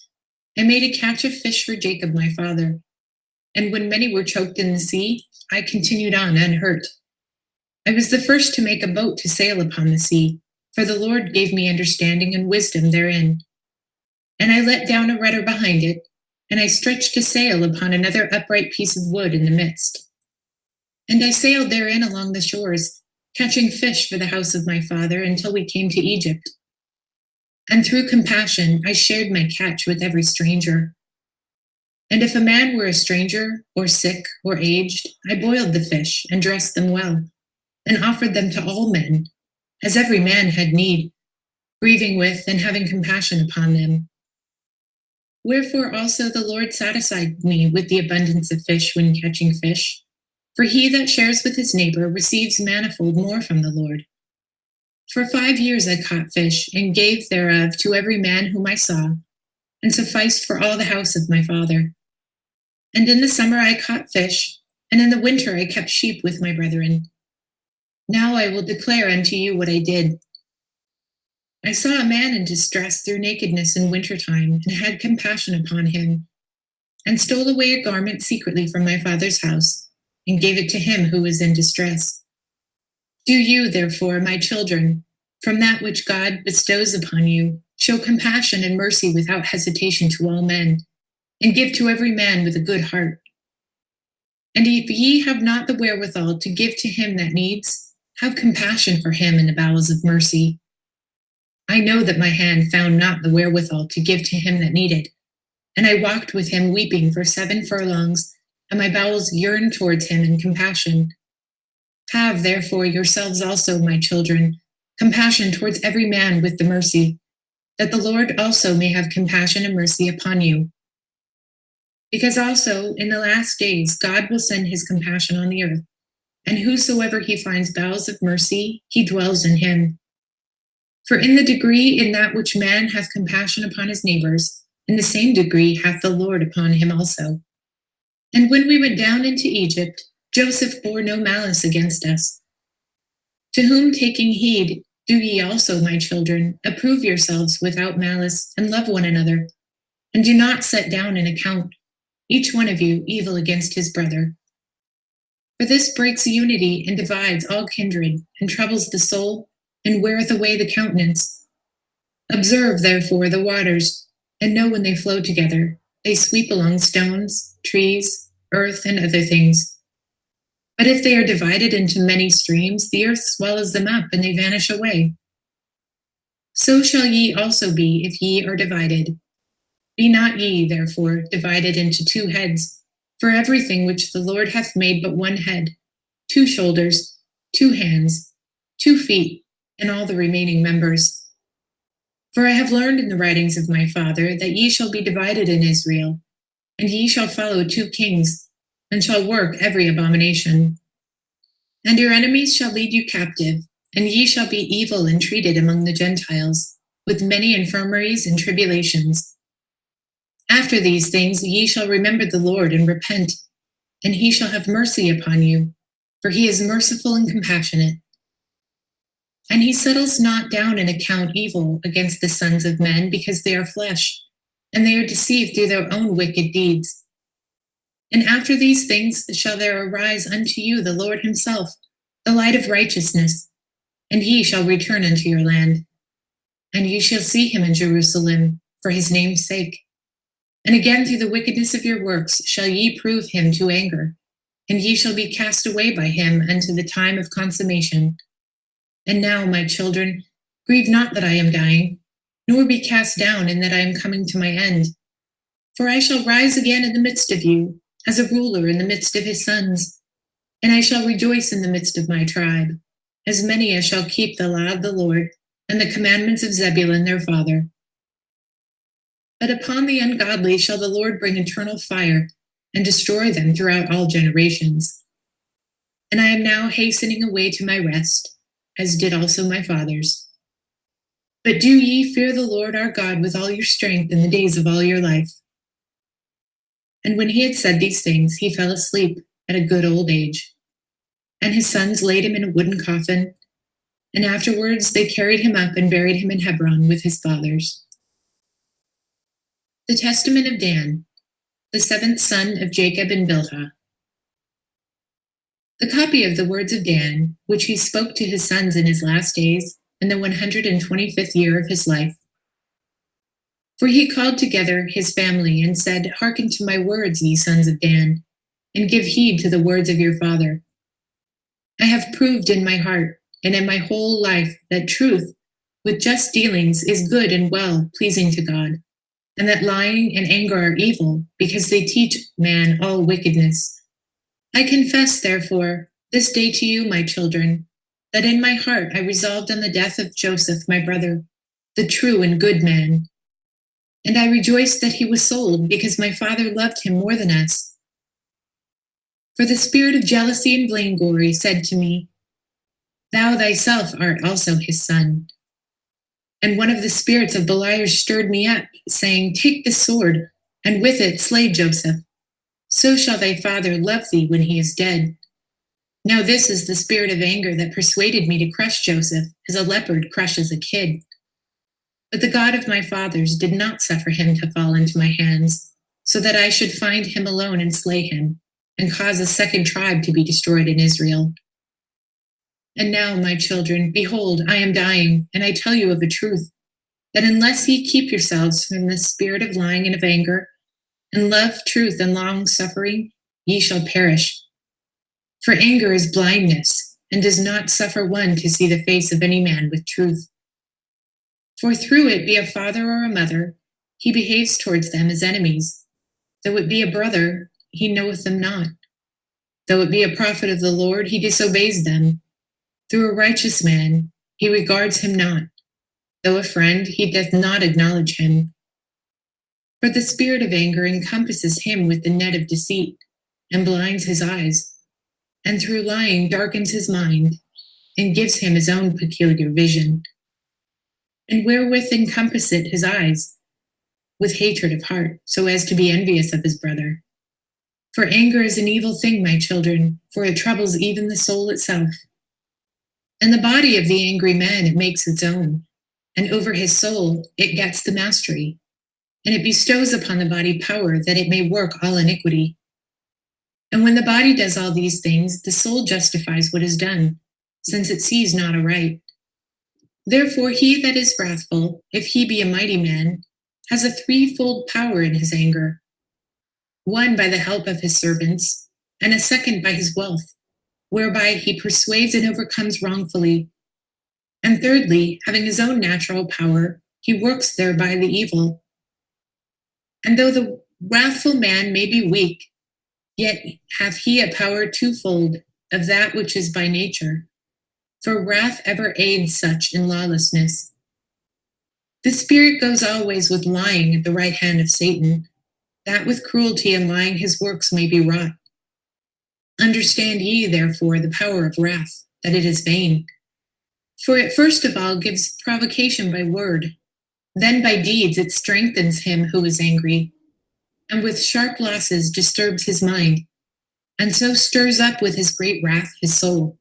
I made a catch of fish for Jacob my father. And when many were choked in the sea, I continued on unhurt. I was the first to make a boat to sail upon the sea, for the Lord gave me understanding and wisdom therein. And I let down a rudder behind it, and I stretched a sail upon another upright piece of wood in the midst. And I sailed therein along the shores, catching fish for the house of my father until we came to Egypt. And through compassion I shared my catch with every stranger. And if a man were a stranger, or sick, or aged, I boiled the fish and dressed them well, and offered them to all men, as every man had need, grieving with and having compassion upon them. Wherefore also the Lord satisfied me with the abundance of fish when catching fish. For he that shares with his neighbor receives manifold more from the Lord. For 5 years I caught fish, and gave thereof to every man whom I saw, and sufficed for all the house of my father. And in the summer I caught fish, and in the winter I kept sheep with my brethren. Now I will declare unto you what I did. I saw a man in distress through nakedness in wintertime, and had compassion upon him, and stole away a garment secretly from my father's house, and gave it to him who was in distress. Do you, therefore, my children, from that which God bestows upon you, show compassion and mercy without hesitation to all men, and give to every man with a good heart. And if ye have not the wherewithal to give to him that needs, have compassion for him in the bowels of mercy. I know that my hand found not the wherewithal to give to him that needed, and I walked with him weeping for 7 furlongs, and my bowels yearned towards him in compassion. Have therefore yourselves also, my children, compassion towards every man with the mercy, that the Lord also may have compassion and mercy upon you. Because also in the last days God will send his compassion on the earth, and whosoever he finds bowels of mercy, he dwells in him. For in the degree in that which man hath compassion upon his neighbors, in the same degree hath the Lord upon him also. And when we went down into Egypt, Joseph bore no malice against us. To whom taking heed, do ye also, my children, approve yourselves without malice, and love one another, and do not set down an account, each one of you evil against his brother. For this breaks unity and divides all kindred, and troubles the soul, and weareth away the countenance. Observe therefore the waters, and know when they flow together, they sweep along stones, trees, earth, and other things. But if they are divided into many streams, the earth swallows them up, and they vanish away. So shall ye also be if ye are divided. Be not ye, therefore, divided into two heads, for everything which the Lord hath made but one head, 2 shoulders, 2 hands, 2 feet, and all the remaining members. For I have learned in the writings of my father that ye shall be divided in Israel, and ye shall follow 2 kings, and shall work every abomination. And your enemies shall lead you captive, and ye shall be evil entreated among the Gentiles, with many infirmaries and tribulations. After these things ye shall remember the Lord and repent, and he shall have mercy upon you, for he is merciful and compassionate. And he settles not down an account evil against the sons of men, because they are flesh, and they are deceived through their own wicked deeds. And after these things shall there arise unto you the Lord himself, the light of righteousness, and ye shall return unto your land. And ye shall see him in Jerusalem, for his name's sake. And again through the wickedness of your works shall ye prove him to anger, and ye shall be cast away by him unto the time of consummation. And now, my children, grieve not that I am dying, nor be cast down in that I am coming to my end. For I shall rise again in the midst of you, as a ruler in the midst of his sons, and I shall rejoice in the midst of my tribe, as many as shall keep the law of the Lord, and the commandments of Zebulun their father. But upon the ungodly shall the Lord bring eternal fire, and destroy them throughout all generations. And I am now hastening away to my rest, as did also my fathers. But do ye fear the Lord our God with all your strength in the days of all your life. And when he had said these things, he fell asleep at a good old age. And his sons laid him in a wooden coffin, and afterwards they carried him up and buried him in Hebron with his fathers. The Testament of Dan, the 7th son of Jacob and Bilhah. The copy of the words of Dan, which he spoke to his sons in his last days, in the 125th year of his life. For he called together his family and said, Hearken to my words, ye sons of Dan, and give heed to the words of your father. I have proved in my heart and in my whole life that truth, with just dealings, is good and well pleasing to God, and that lying and anger are evil, because they teach man all wickedness. I confess, therefore, this day to you, my children, that in my heart I resolved on the death of Joseph, my brother, the true and good man. And I rejoiced that he was sold, because my father loved him more than us. For the spirit of jealousy and vainglory said to me, Thou thyself art also his son. And one of the spirits of Beliars stirred me up, saying, Take the sword, and with it slay Joseph. So shall thy father love thee when he is dead. Now this is the spirit of anger that persuaded me to crush Joseph, as a leopard crushes a kid. But the God of my fathers did not suffer him to fall into my hands, so that I should find him alone and slay him, and cause a second tribe to be destroyed in Israel. And now, my children, behold, I am dying, and I tell you of a truth, that unless ye keep yourselves from the spirit of lying and of anger, and love truth and long suffering, ye shall perish. For anger is blindness, and does not suffer one to see the face of any man with truth. For through it, be a father or a mother, he behaves towards them as enemies. Though it be a brother, he knoweth them not. Though it be a prophet of the Lord, he disobeys them. Through a righteous man, he regards him not. Though a friend, he doth not acknowledge him. For the spirit of anger encompasses him with the net of deceit, and blinds his eyes, and through lying darkens his mind, and gives him his own peculiar vision. And wherewith encompass it his eyes? With hatred of heart, so as to be envious of his brother. For anger is an evil thing, my children, for it troubles even the soul itself. And the body of the angry man it makes its own, and over his soul it gets the mastery, and it bestows upon the body power that it may work all iniquity. And when the body does all these things, the soul justifies what is done, since it sees not aright. Therefore he that is wrathful, if he be a mighty man, has a threefold power in his anger. one by the help of his servants, and a second by his wealth, whereby he persuades and overcomes wrongfully. And thirdly, having his own natural power, he works thereby the evil. And though the wrathful man may be weak, yet hath he a power twofold of that which is by nature. For wrath ever aids such in lawlessness. The spirit goes always with lying at the right hand of Satan, that with cruelty and lying his works may be wrought. Understand ye, therefore, the power of wrath, that it is vain. For it first of all gives provocation by word, then by deeds it strengthens him who is angry, and with sharp losses disturbs his mind, and so stirs up with his great wrath his soul.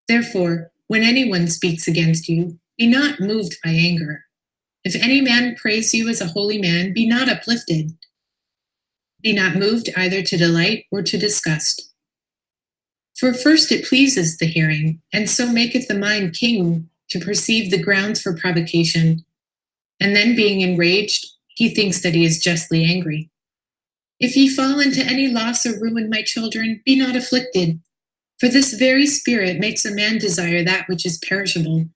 Therefore, when anyone speaks against you, be not moved by anger. If any man praise you as a holy man, be not uplifted. Be not moved either to delight or to disgust. For first it pleases the hearing, and so maketh the mind king to perceive the grounds for provocation. And then being enraged, he thinks that he is justly angry. If ye fall into any loss or ruin, my children, be not afflicted. For this very spirit makes a man desire that which is perishable,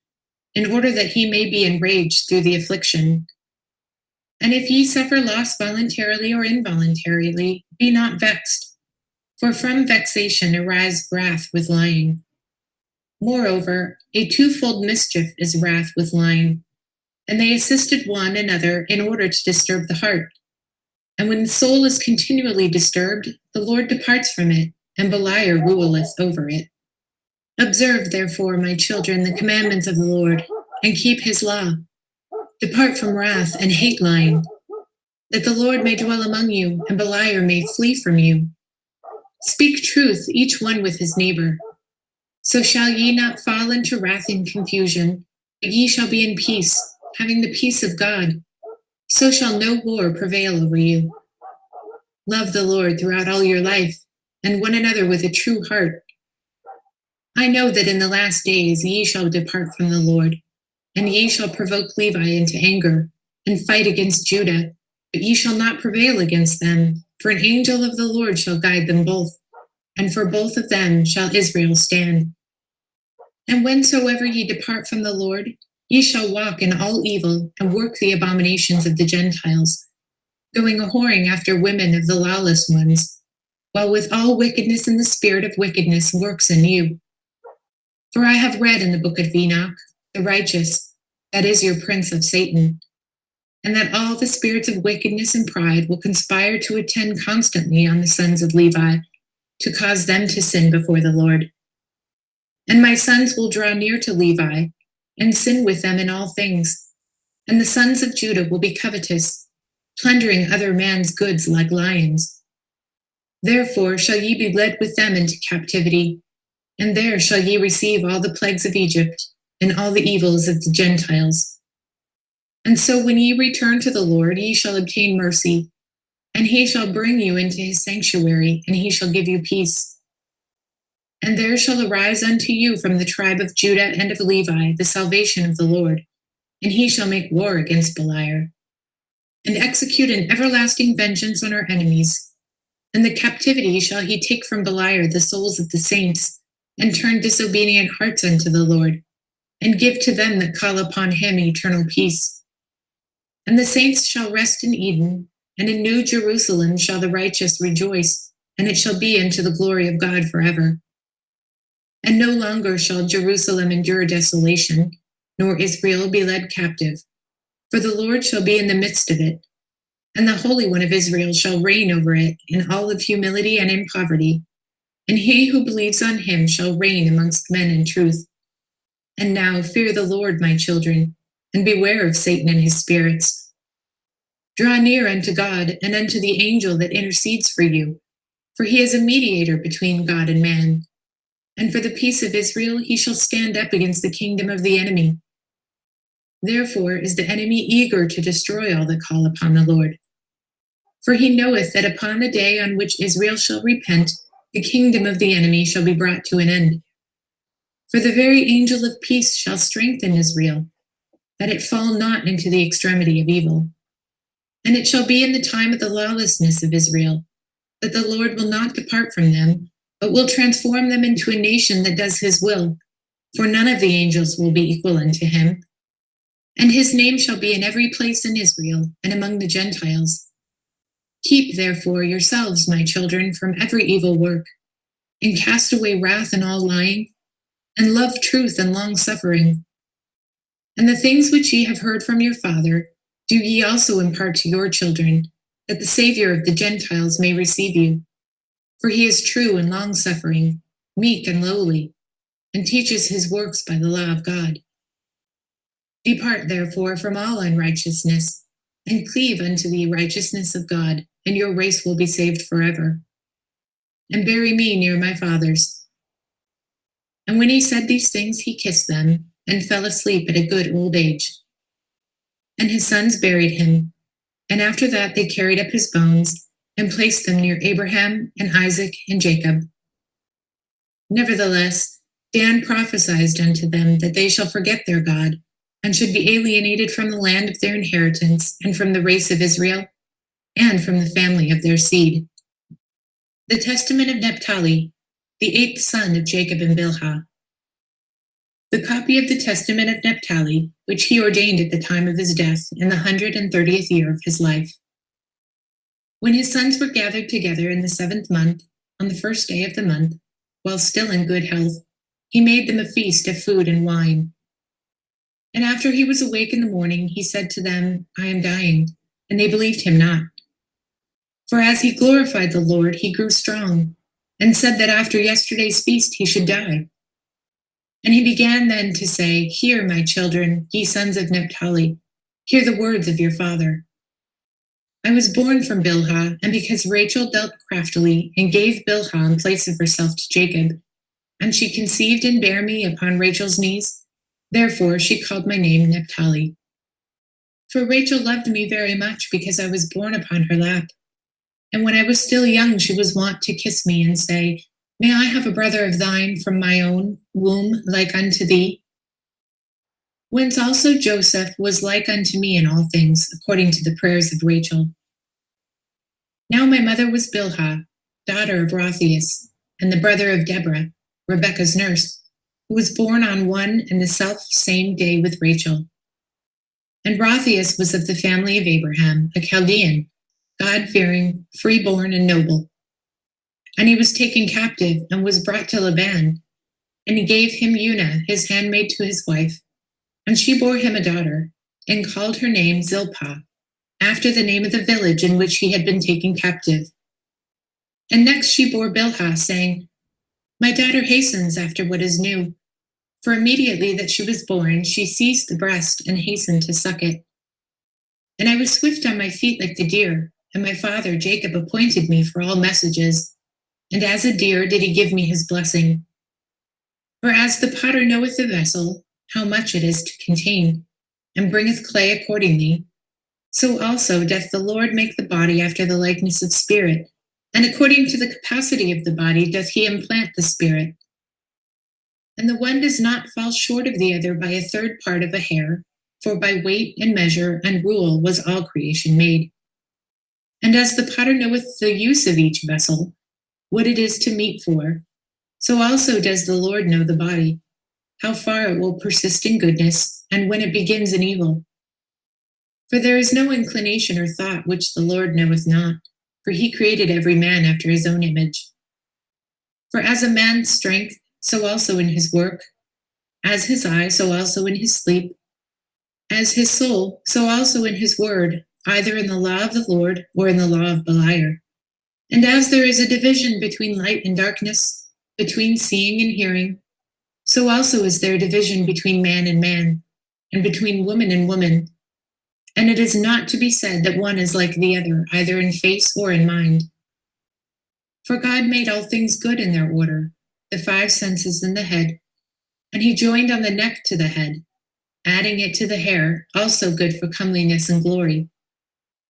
in order that he may be enraged through the affliction. And if ye suffer loss voluntarily or involuntarily, be not vexed. For from vexation arise wrath with lying. Moreover, a twofold mischief is wrath with lying. And they assisted one another in order to disturb the heart. And when the soul is continually disturbed, the Lord departs from it, and Beliar ruleth over it. Observe, therefore, my children, the commandments of the Lord, and keep his law. Depart from wrath and hate lying, that the Lord may dwell among you, and Beliar may flee from you. Speak truth, each one with his neighbor. So shall ye not fall into wrath and confusion, but ye shall be in peace, having the peace of God. So shall no war prevail over you. Love the Lord throughout all your life, and one another with a true heart. I know that in the last days ye shall depart from the Lord, and ye shall provoke Levi into anger, and fight against Judah, but ye shall not prevail against them, for an angel of the Lord shall guide them both, and for both of them shall Israel stand. And whensoever ye depart from the Lord, ye shall walk in all evil, and work the abominations of the Gentiles, going a-whoring after women of the lawless ones, while with all wickedness and the spirit of wickedness works in you. For I have read in the book of Enoch, the righteous, that is your prince of Satan, and that all the spirits of wickedness and pride will conspire to attend constantly on the sons of Levi, to cause them to sin before the Lord. And my sons will draw near to Levi, and sin with them in all things, and the sons of Judah will be covetous, plundering other man's goods like lions. Therefore shall ye be led with them into captivity, and there shall ye receive all the plagues of Egypt, and all the evils of the Gentiles. And so when ye return to the Lord, ye shall obtain mercy, and he shall bring you into his sanctuary, and he shall give you peace. And there shall arise unto you from the tribe of Judah and of Levi the salvation of the Lord, and he shall make war against Beliar, and execute an everlasting vengeance on our enemies. In the captivity shall he take from Beliar the souls of the saints, and turn disobedient hearts unto the Lord, and give to them that call upon him eternal peace. And the saints shall rest in Eden, and in New Jerusalem shall the righteous rejoice, and it shall be unto the glory of God forever. And no longer shall Jerusalem endure desolation, nor Israel be led captive, for the Lord shall be in the midst of it, and the Holy One of Israel shall reign over it in all of humility and in poverty, and he who believes on him shall reign amongst men in truth. And now fear the Lord, my children, and beware of Satan and his spirits. Draw near unto God and unto the angel that intercedes for you, for he is a mediator between God and man. And for the peace of Israel he shall stand up against the kingdom of the enemy. Therefore is the enemy eager to destroy all that call upon the Lord. For he knoweth that upon the day on which Israel shall repent, the kingdom of the enemy shall be brought to an end. For the very angel of peace shall strengthen Israel, that it fall not into the extremity of evil. And it shall be in the time of the lawlessness of Israel that the Lord will not depart from them, but will transform them into a nation that does his will, for none of the angels will be equal unto him. And his name shall be in every place in Israel and among the Gentiles. Keep therefore yourselves, my children, from every evil work, and cast away wrath and all lying, and love truth and long suffering. And the things which ye have heard from your father, do ye also impart to your children, that the Savior of the Gentiles may receive you. For he is true and long suffering, meek and lowly, and teaches his works by the law of God. Depart therefore from all unrighteousness, and cleave unto the righteousness of God, and your race will be saved forever. And bury me near my fathers. And when he said these things, he kissed them, and fell asleep at a good old age. And his sons buried him, and after that they carried up his bones, and placed them near Abraham and Isaac and Jacob. Nevertheless, Dan prophesied unto them that they shall forget their God, and should be alienated from the land of their inheritance, and from the race of Israel, and from the family of their seed. The testament of Naphtali, the eighth son of Jacob and Bilhah. The copy of the testament of Naphtali, which he ordained at the time of his death, in the 130th year of his life. When his sons were gathered together in the 7th month, on the first day of the month, while still in good health, he made them a feast of food and wine. And after he was awake in the morning, he said to them, I am dying. And they believed him not. For as he glorified the Lord, he grew strong, and said that after yesterday's feast he should die. And he began then to say, Hear, my children, ye sons of Naphtali, hear the words of your father. I was born from Bilhah, and because Rachel dealt craftily, and gave Bilhah in place of herself to Jacob, and she conceived and bare me upon Rachel's knees, therefore she called my name Naphtali. For Rachel loved me very much, because I was born upon her lap. And when I was still young, she was wont to kiss me and say, May I have a brother of thine from my own womb, like unto thee? Whence also Joseph was like unto me in all things, according to the prayers of Rachel. Now my mother was Bilhah, daughter of Raphias, and the brother of Deborah, Rebekah's nurse, who was born on one and the self same day with Rachel. And Raphias was of the family of Abraham, a Chaldean, God-fearing, free-born, and noble. And he was taken captive and was brought to Laban, and he gave him Una, his handmaid, to his wife. And she bore him a daughter, and called her name Zilpah, after the name of the village in which he had been taken captive. And next she bore Bilhah, saying, My daughter hastens after what is new. For immediately that she was born, she seized the breast and hastened to suck it. And I was swift on my feet like the deer, and my father Jacob appointed me for all messages. And as a deer did he give me his blessing. For as the potter knoweth the vessel, how much it is to contain, and bringeth clay accordingly, so also doth the Lord make the body after the likeness of spirit, and according to the capacity of the body doth he implant the spirit. And the one does not fall short of the other by a third part of a hair, for by weight and measure and rule was all creation made. And as the potter knoweth the use of each vessel, what it is to meet for, so also does the Lord know the body, how far it will persist in goodness, and when it begins in evil. For there is no inclination or thought which the Lord knoweth not, for he created every man after his own image. For as a man's strength, so also in his work, as his eye, so also in his sleep, as his soul, so also in his word, either in the law of the Lord or in the law of Beliar. And as there is a division between light and darkness, between seeing and hearing, so also is there division between man, and between woman and woman. And it is not to be said that one is like the other, either in face or in mind. For God made all things good in their order, the 5 senses in the head, and he joined on the neck to the head, adding it to the hair, also good for comeliness and glory.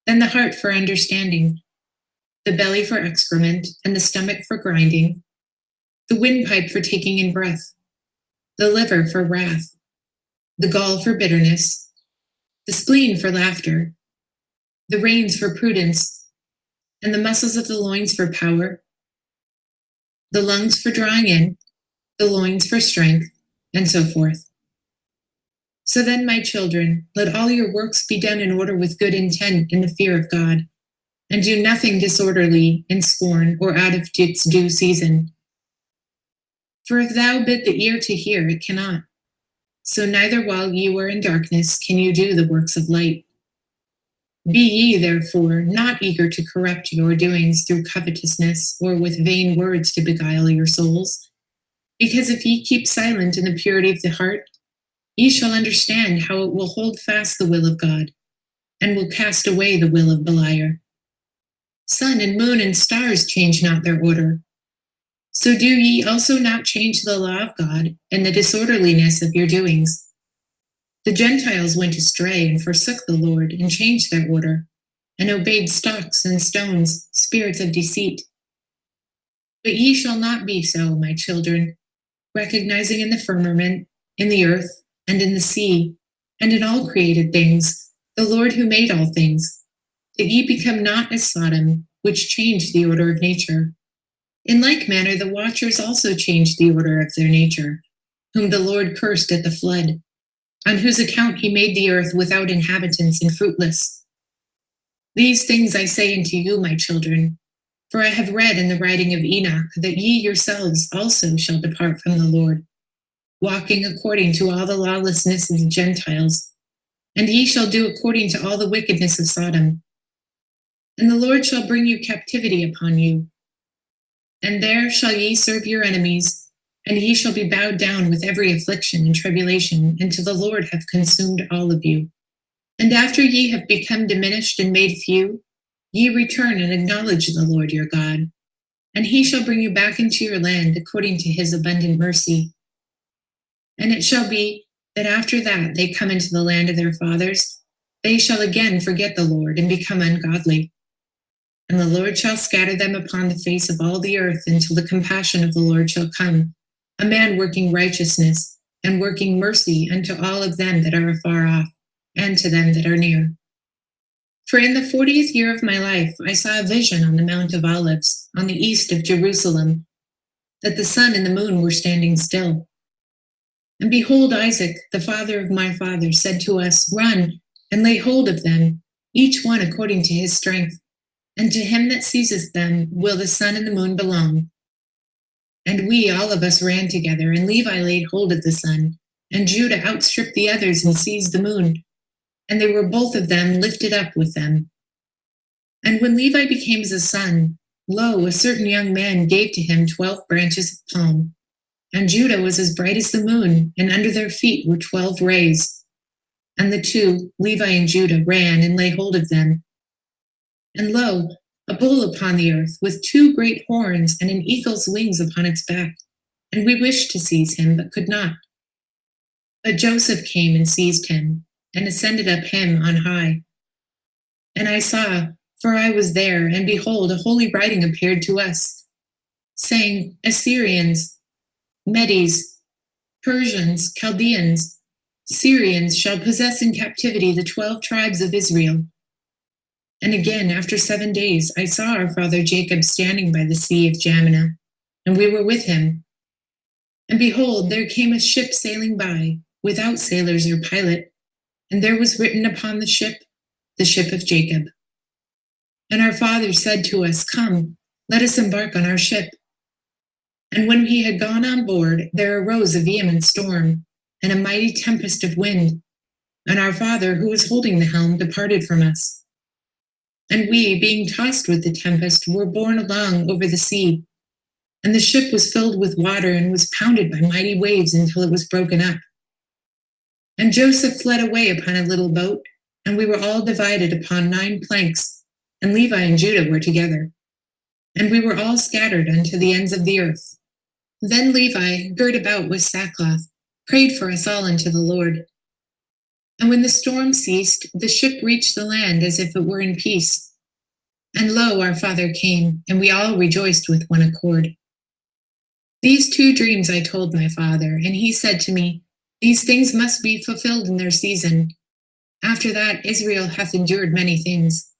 Then the heart for understanding, the belly for excrement, and the stomach for grinding, the windpipe for taking in breath, the liver for wrath, the gall for bitterness, the spleen for laughter, the reins for prudence, and the muscles of the loins for power, the lungs for drawing in, the loins for strength, and so forth. So then, my children, let all your works be done in order with good intent in the fear of God, and do nothing disorderly in scorn or out of its due season. For if thou bid the ear to hear, it cannot. So neither while ye were in darkness can you do the works of light. Be ye, therefore, not eager to corrupt your doings through covetousness or with vain words to beguile your souls. Because if ye keep silent in the purity of the heart, ye shall understand how it will hold fast the will of God, and will cast away the will of Beliar. Sun and moon and stars change not their order. So do ye also not change the law of God and the disorderliness of your doings. The Gentiles went astray and forsook the Lord and changed their order, and obeyed stocks and stones, spirits of deceit. But ye shall not be so, my children, recognizing in the firmament, in the earth, and in the sea, and in all created things, the Lord who made all things, that ye become not as Sodom, which changed the order of nature. In like manner the watchers also changed the order of their nature, whom the Lord cursed at the flood, on whose account he made the earth without inhabitants and fruitless. These things I say unto you, my children, for I have read in the writing of Enoch that ye yourselves also shall depart from the Lord, walking according to all the lawlessness of the Gentiles, and ye shall do according to all the wickedness of Sodom. And the Lord shall bring you captivity upon you, and there shall ye serve your enemies, and ye shall be bowed down with every affliction and tribulation, until the Lord have consumed all of you. And after ye have become diminished and made few, ye return and acknowledge the Lord your God, and he shall bring you back into your land according to his abundant mercy. And it shall be that after that they come into the land of their fathers, they shall again forget the Lord and become ungodly. And the Lord shall scatter them upon the face of all the earth until the compassion of the Lord shall come, a man working righteousness and working mercy unto all of them that are afar off, and to them that are near. For in the 40th year of my life I saw a vision on the Mount of Olives, on the east of Jerusalem, that the sun and the moon were standing still. And behold, Isaac, the father of my father, said to us, Run and lay hold of them, each one according to his strength, and to him that seizeth them will the sun and the moon belong. And we, all of us, ran together, and Levi laid hold of the sun, and Judah outstripped the others and seized the moon, and they were both of them lifted up with them. And when Levi became as a son, lo, a certain young man gave to him 12 branches of palm, and Judah was as bright as the moon, and under their feet were 12 rays. And the two, Levi and Judah, ran and laid hold of them. And lo, a bull upon the earth, with 2 great horns and an eagle's wings upon its back. And we wished to seize him, but could not. But Joseph came and seized him, and ascended up him on high. And I saw, for I was there, and behold, a holy writing appeared to us, saying, Assyrians, Medes, Persians, Chaldeans, Syrians shall possess in captivity the 12 tribes of Israel. And again, after 7 days, I saw our father Jacob standing by the sea of Jamina, and we were with him. And behold, there came a ship sailing by, without sailors or pilot, and there was written upon the ship of Jacob. And our father said to us, Come, let us embark on our ship. And when he had gone on board, there arose a vehement storm, and a mighty tempest of wind. And our father, who was holding the helm, departed from us. And we, being tossed with the tempest, were borne along over the sea. And the ship was filled with water and was pounded by mighty waves until it was broken up. And Joseph fled away upon a little boat, and we were all divided upon 9 planks, and Levi and Judah were together. And we were all scattered unto the ends of the earth. Then Levi, girt about with sackcloth, prayed for us all unto the Lord. And when the storm ceased, the ship reached the land as if it were in peace. And lo, our father came, and we all rejoiced with one accord. These 2 dreams I told my father, and he said to me, These things must be fulfilled in their season. After that, Israel hath endured many things.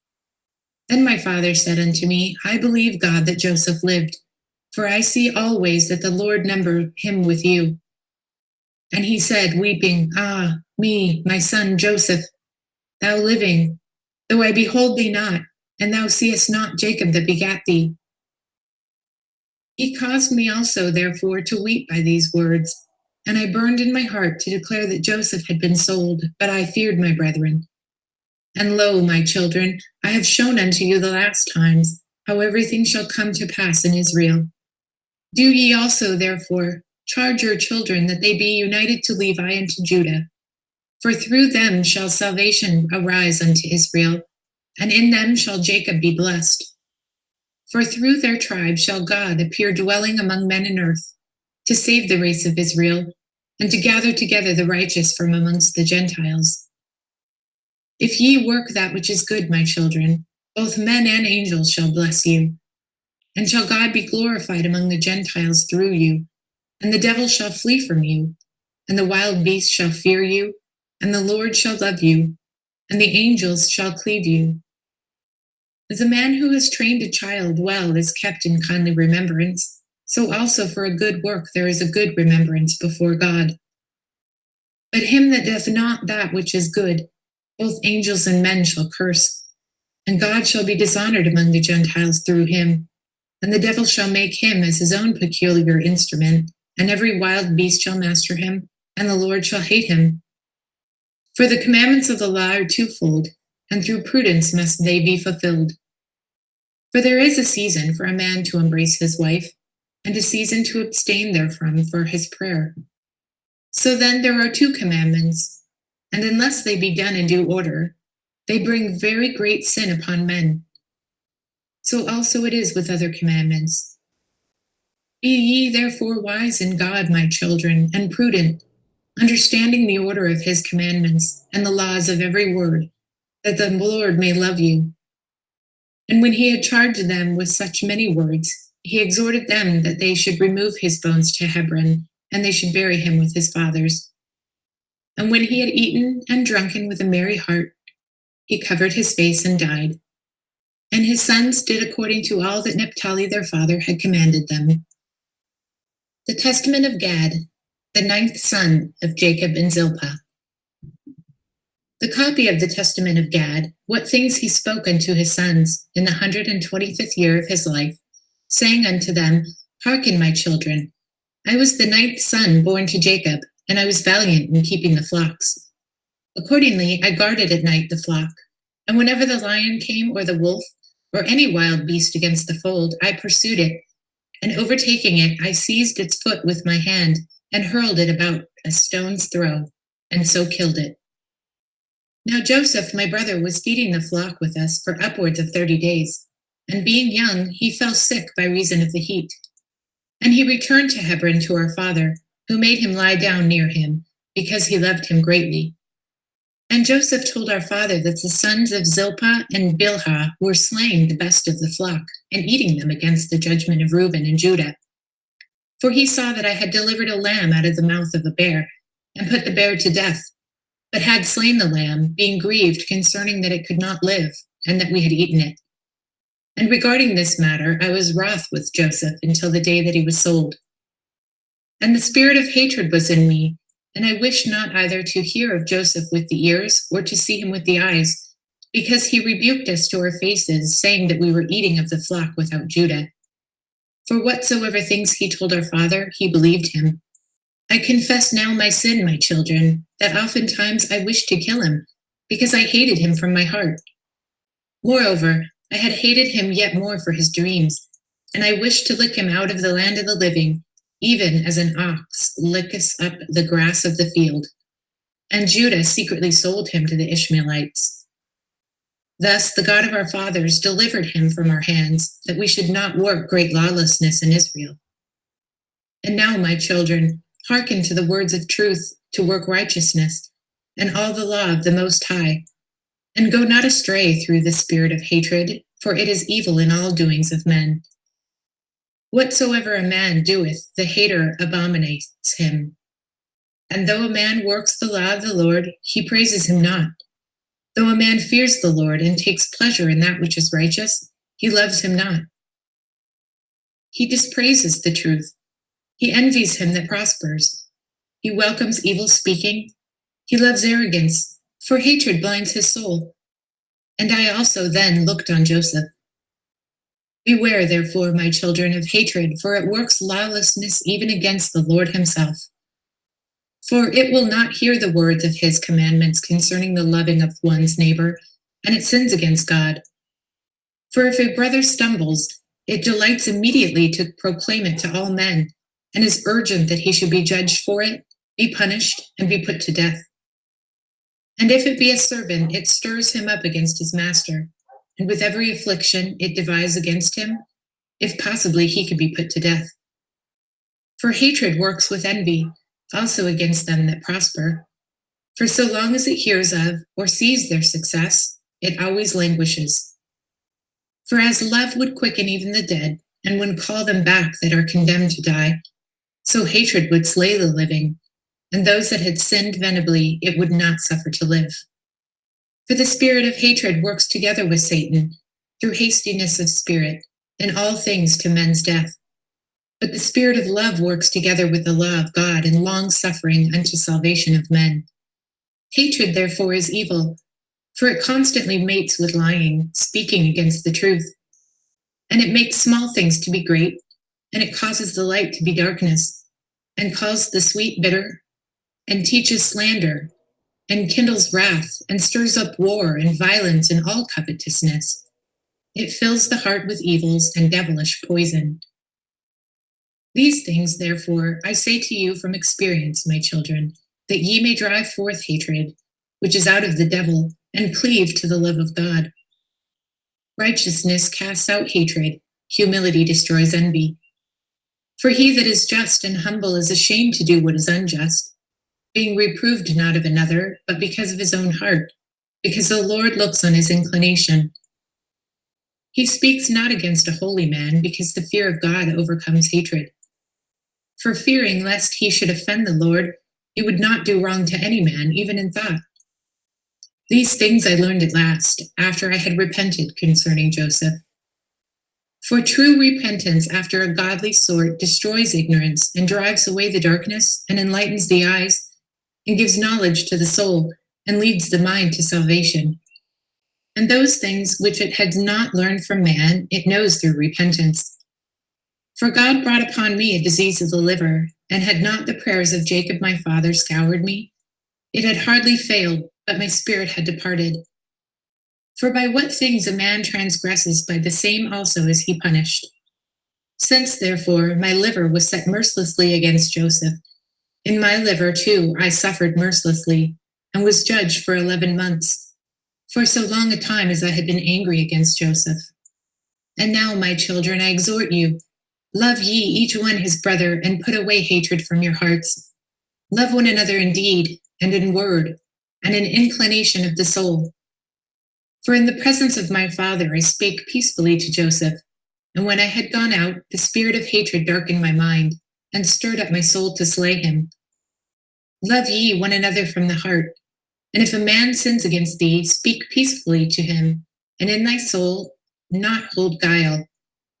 Then my father said unto me, I believe God that Joseph lived, for I see always that the Lord numbered him with you. And he said, weeping, Ah, me, my son Joseph, thou living, though I behold thee not, and thou seest not Jacob that begat thee. He caused me also, therefore, to weep by these words. And I burned in my heart to declare that Joseph had been sold, but I feared my brethren. And lo, my children, I have shown unto you the last times how everything shall come to pass in Israel. Do ye also, therefore, charge your children that they be united to Levi and to Judah. For through them shall salvation arise unto Israel, and in them shall Jacob be blessed. For through their tribe shall God appear dwelling among men and earth, to save the race of Israel, and to gather together the righteous from amongst the Gentiles. If ye work that which is good, my children, both men and angels shall bless you. And shall God be glorified among the Gentiles through you, and the devil shall flee from you, and the wild beast shall fear you, and the Lord shall love you, and the angels shall cleave you. As a man who has trained a child well is kept in kindly remembrance, so also for a good work there is a good remembrance before God. But him that doth not that which is good, both angels and men shall curse, and God shall be dishonored among the Gentiles through him, and the devil shall make him as his own peculiar instrument, and every wild beast shall master him, and the Lord shall hate him. For the commandments of the law are twofold, and through prudence must they be fulfilled. For there is a season for a man to embrace his wife, and a season to abstain therefrom for his prayer. So then there are two commandments, and unless they be done in due order, they bring very great sin upon men. So also it is with other commandments. Be ye therefore wise in God, my children, and prudent, understanding the order of his commandments and the laws of every word, that the Lord may love you. And when he had charged them with such many words, he exhorted them that they should remove his bones to Hebron, and they should bury him with his fathers. And when he had eaten and drunken with a merry heart, he covered his face and died. And his sons did according to all that Naphtali their father had commanded them. The Testament of Gad, the ninth son of Jacob and Zilpah. The copy of the Testament of Gad, what things he spoke unto his sons in the 125th year of his life, saying unto them, Hearken, my children, I was the ninth son born to Jacob, and I was valiant in keeping the flocks. Accordingly, I guarded at night the flock, and whenever the lion came, or the wolf, or any wild beast against the fold, I pursued it, and overtaking it, I seized its foot with my hand, and hurled it about a stone's throw, and so killed it. Now Joseph, my brother, was feeding the flock with us for upwards of 30 days, and being young, he fell sick by reason of the heat. And he returned to Hebron to our father, who made him lie down near him, because he loved him greatly. And Joseph told our father that the sons of Zilpah and Bilhah were slaying the best of the flock, and eating them against the judgment of Reuben and Judah. For he saw that I had delivered a lamb out of the mouth of a bear, and put the bear to death, but had slain the lamb, being grieved concerning that it could not live, and that we had eaten it. And regarding this matter, I was wroth with Joseph until the day that he was sold. And the spirit of hatred was in me, and I wished not either to hear of Joseph with the ears, or to see him with the eyes, because he rebuked us to our faces, saying that we were eating of the flock without Judah. For whatsoever things he told our father, he believed him. I confess now my sin, my children, that oftentimes I wished to kill him, because I hated him from my heart. Moreover, I had hated him yet more for his dreams, and I wished to lick him out of the land of the living, even as an ox licketh up the grass of the field. And Judah secretly sold him to the Ishmaelites. Thus the God of our fathers delivered him from our hands, that we should not work great lawlessness in Israel. And now, my children, hearken to the words of truth, to work righteousness, and all the law of the Most High. And go not astray through the spirit of hatred, for it is evil in all doings of men. Whatsoever a man doeth, the hater abominates him. And though a man works the law of the Lord, he praises him not. Though a man fears the Lord and takes pleasure in that which is righteous, he loves him not. He dispraises the truth. He envies him that prospers. He welcomes evil speaking. He loves arrogance, for hatred blinds his soul. And I also then looked on Joseph. Beware, therefore, my children, of hatred, for it works lawlessness even against the Lord himself. For it will not hear the words of his commandments concerning the loving of one's neighbor, and it sins against God. For if a brother stumbles, it delights immediately to proclaim it to all men, and is urgent that he should be judged for it, be punished, and be put to death. And if it be a servant, it stirs him up against his master, and with every affliction it devises against him, if possibly he could be put to death. For hatred works with envy, also against them that prosper. For so long as it hears of or sees their success, it always languishes. For as love would quicken even the dead, and would call them back that are condemned to die, so hatred would slay the living, and those that had sinned venably it would not suffer to live. For the spirit of hatred works together with Satan, through hastiness of spirit, in all things to men's death. But the spirit of love works together with the law of God in long suffering unto salvation of men. Hatred, therefore, is evil, for it constantly mates with lying, speaking against the truth. And it makes small things to be great, and it causes the light to be darkness, and calls the sweet bitter, and teaches slander, and kindles wrath, and stirs up war and violence and all covetousness. It fills the heart with evils and devilish poison. These things, therefore, I say to you from experience, my children, that ye may drive forth hatred, which is out of the devil, and cleave to the love of God. Righteousness casts out hatred, humility destroys envy. For he that is just and humble is ashamed to do what is unjust, being reproved not of another, but because of his own heart, because the Lord looks on his inclination. He speaks not against a holy man, because the fear of God overcomes hatred. For fearing lest he should offend the Lord, he would not do wrong to any man, even in thought. These things I learned at last, after I had repented concerning Joseph. For true repentance after a godly sort destroys ignorance, and drives away the darkness, and enlightens the eyes, and gives knowledge to the soul, and leads the mind to salvation. And those things which it had not learned from man, it knows through repentance. For God brought upon me a disease of the liver, and had not the prayers of Jacob my father scoured me, it had hardly failed, but my spirit had departed. For by what things a man transgresses, by the same also is he punished. Since, therefore, my liver was set mercilessly against Joseph, in my liver too I suffered mercilessly, and was judged for 11 months, for so long a time as I had been angry against Joseph. And now, my children, I exhort you, love ye each one his brother, and put away hatred from your hearts. Love one another in deed, and in word, and in inclination of the soul. For in the presence of my father I spake peacefully to Joseph, and when I had gone out, the spirit of hatred darkened my mind, and stirred up my soul to slay him. Love ye one another from the heart, and if a man sins against thee, speak peacefully to him, and in thy soul not hold guile.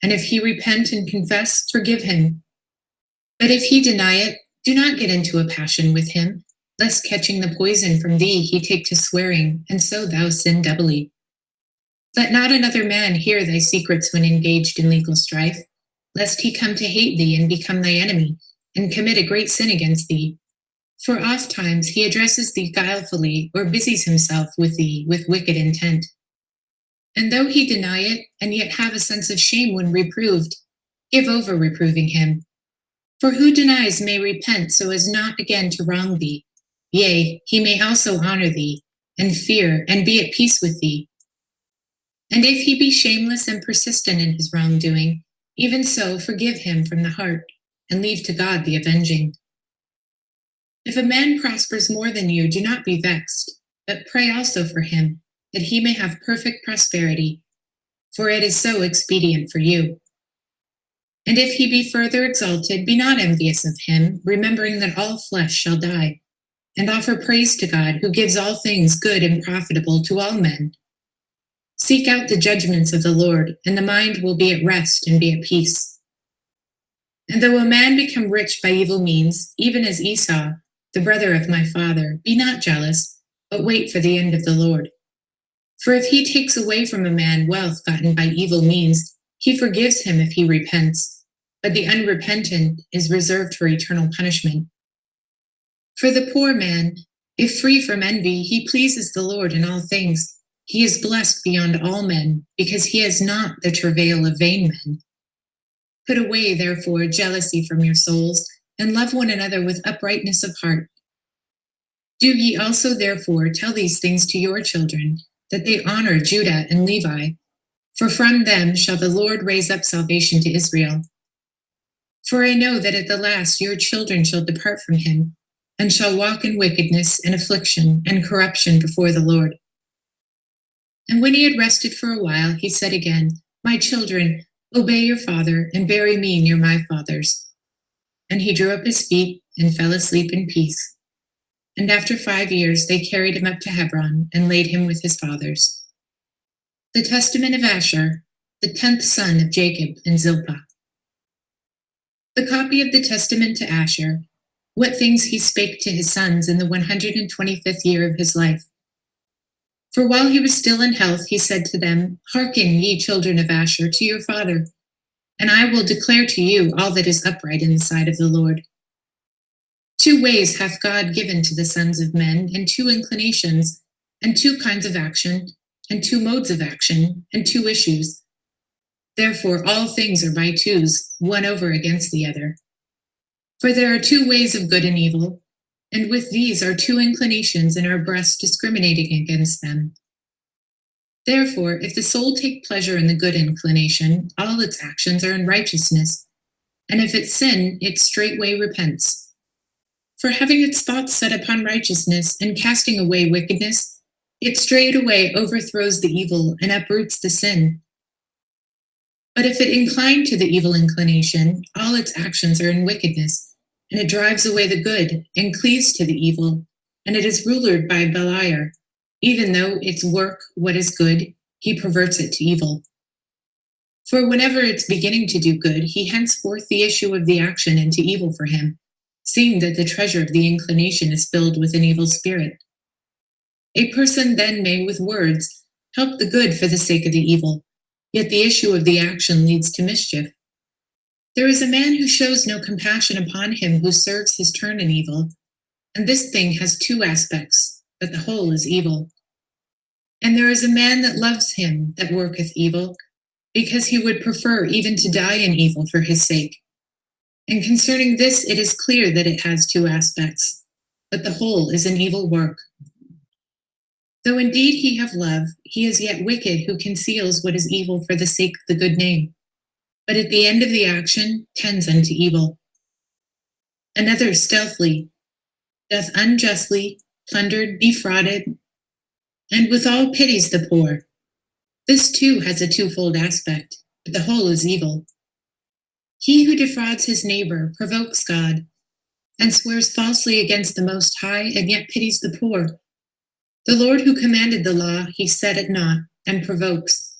And if he repent and confess, forgive him. But if he deny it, do not get into a passion with him, lest catching the poison from thee he take to swearing, and so thou sin doubly. Let not another man hear thy secrets when engaged in legal strife, lest he come to hate thee and become thy enemy, and commit a great sin against thee. For ofttimes he addresses thee guilefully, or busies himself with thee with wicked intent. And though he deny it, and yet have a sense of shame when reproved, give over reproving him. For who denies may repent so as not again to wrong thee. Yea, he may also honor thee, and fear, and be at peace with thee. And if he be shameless and persistent in his wrongdoing, even so forgive him from the heart, and leave to God the avenging. If a man prospers more than you, do not be vexed, but pray also for him, that he may have perfect prosperity, for it is so expedient for you. And if he be further exalted, be not envious of him, remembering that all flesh shall die. and offer praise to God, who gives all things good and profitable to all men. Seek out the judgments of the Lord, and the mind will be at rest and be at peace. And though a man become rich by evil means, even as Esau, the brother of my father, be not jealous, but wait for the end of the Lord. For if he takes away from a man wealth gotten by evil means, he forgives him if he repents, but the unrepentant is reserved for eternal punishment. For the poor man, if free from envy, he pleases the Lord in all things. He is blessed beyond all men, because he has not the travail of vain men. Put away, therefore, jealousy from your souls, and love one another with uprightness of heart. Do ye also, therefore, tell these things to your children, that they honor Judah and Levi, for from them shall the Lord raise up salvation to Israel. For I know that at the last your children shall depart from him, and shall walk in wickedness and affliction and corruption before the Lord. And when he had rested for a while, he said again, My children, obey your father, and bury me near my fathers. And he drew up his feet and fell asleep in peace. And after 5 years they carried him up to Hebron and laid him with his fathers. The testament of Asher, the 10th son of Jacob and Zilpah. The copy of the testament to Asher, what things he spake to his sons in the 125th year of his life. For while he was still in health, he said to them, Hearken, ye children of Asher, to your father, and I will declare to you all that is upright in the sight of the Lord. 2 ways hath God given to the sons of men, and 2 inclinations, and 2 kinds of action, and 2 modes of action, and 2 issues. Therefore all things are by twos, one over against the other. For there are 2 ways of good and evil, and with these are 2 inclinations in our breast discriminating against them. Therefore, if the soul take pleasure in the good inclination, all its actions are in righteousness, and if it sin, it straightway repents. For having its thoughts set upon righteousness and casting away wickedness, it straightway overthrows the evil and uproots the sin. But if it incline to the evil inclination, all its actions are in wickedness, and it drives away the good and cleaves to the evil, and it is rulered by Beliar. Even though its work what is good, he perverts it to evil. For whenever it's beginning to do good, he henceforth the issue of the action into evil for him, seeing that the treasure of the inclination is filled with an evil spirit. A person then may with words help the good for the sake of the evil, yet the issue of the action leads to mischief. There is a man who shows no compassion upon him who serves his turn in evil, and this thing has 2 aspects, but the whole is evil. And there is a man that loves him that worketh evil, because he would prefer even to die in evil for his sake. And concerning this it is clear that it has 2 aspects, but the whole is an evil work. Though indeed he have love, he is yet wicked who conceals what is evil for the sake of the good name, but at the end of the action tends unto evil. Another stealthily, doth unjustly, plundered, defrauded, and withal pities the poor. This too has a 2-fold aspect, but the whole is evil. He who defrauds his neighbor provokes God, and swears falsely against the Most High, and yet pities the poor. The Lord who commanded the law, he set at naught, and provokes,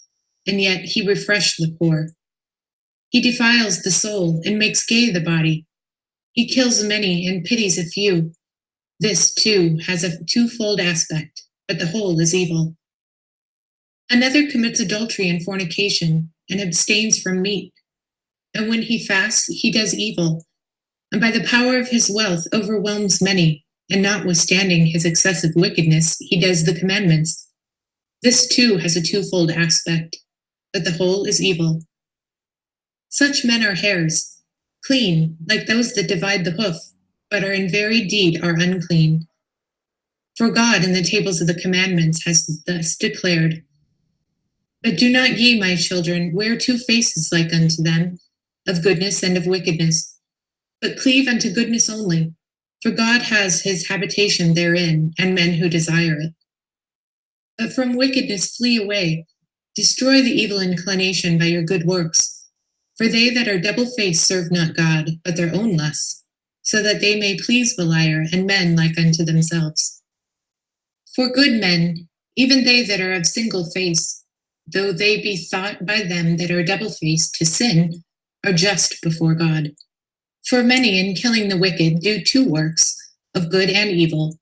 and yet he refreshed the poor. He defiles the soul, and makes gay the body. He kills many, and pities a few. This, too, has a 2-fold aspect, but the whole is evil. Another commits adultery and fornication, and abstains from meat. And when he fasts, he does evil, and by the power of his wealth overwhelms many, and notwithstanding his excessive wickedness, he does the commandments. This too has a 2-fold aspect, but the whole is evil. Such men are hares, clean, like those that divide the hoof, but are in very deed are unclean. For God in the tables of the commandments has thus declared, But do not ye, my children, wear 2 faces like unto them, of goodness and of wickedness, but cleave unto goodness only, for God has his habitation therein, and men who desire it. But from wickedness flee away, destroy the evil inclination by your good works, for they that are double-faced serve not God, but their own lusts. so that they may please Beliar and men like unto themselves. For good men, even they that are of single face, though they be thought by them that are double-faced to sin, are just before God. For many in killing the wicked do two works, of good and evil,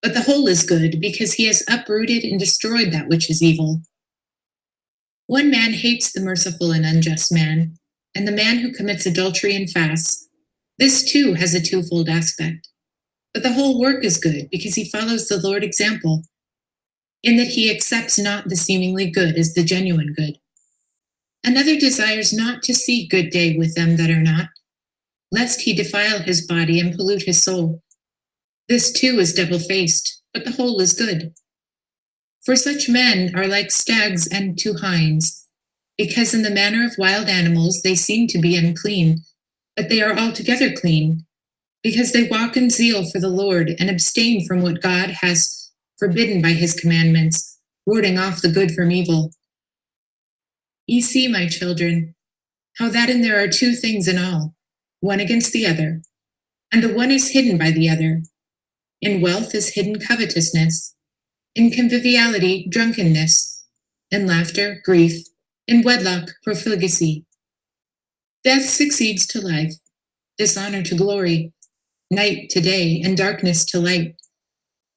but the whole is good, because he has uprooted and destroyed that which is evil. One man hates the merciful and unjust man, and the man who commits adultery and fasts. This too has a twofold aspect. But the whole work is good, because he follows the Lord's example, in that he accepts not the seemingly good as the genuine good. Another desires not to see good day with them that are not, lest he defile his body and pollute his soul. This too is double-faced, but the whole is good. For such men are like stags and two hinds, because in the manner of wild animals they seem to be unclean, but they are altogether clean, because they walk in zeal for the Lord and abstain from what God has forbidden by his commandments, warding off the good from evil. Ye see, my children, how that in there are two things in all, one against the other, and the one is hidden by the other. In wealth is hidden covetousness, in conviviality drunkenness, in laughter grief, in wedlock profligacy. Death succeeds to life, dishonor to glory, night to day, and darkness to light.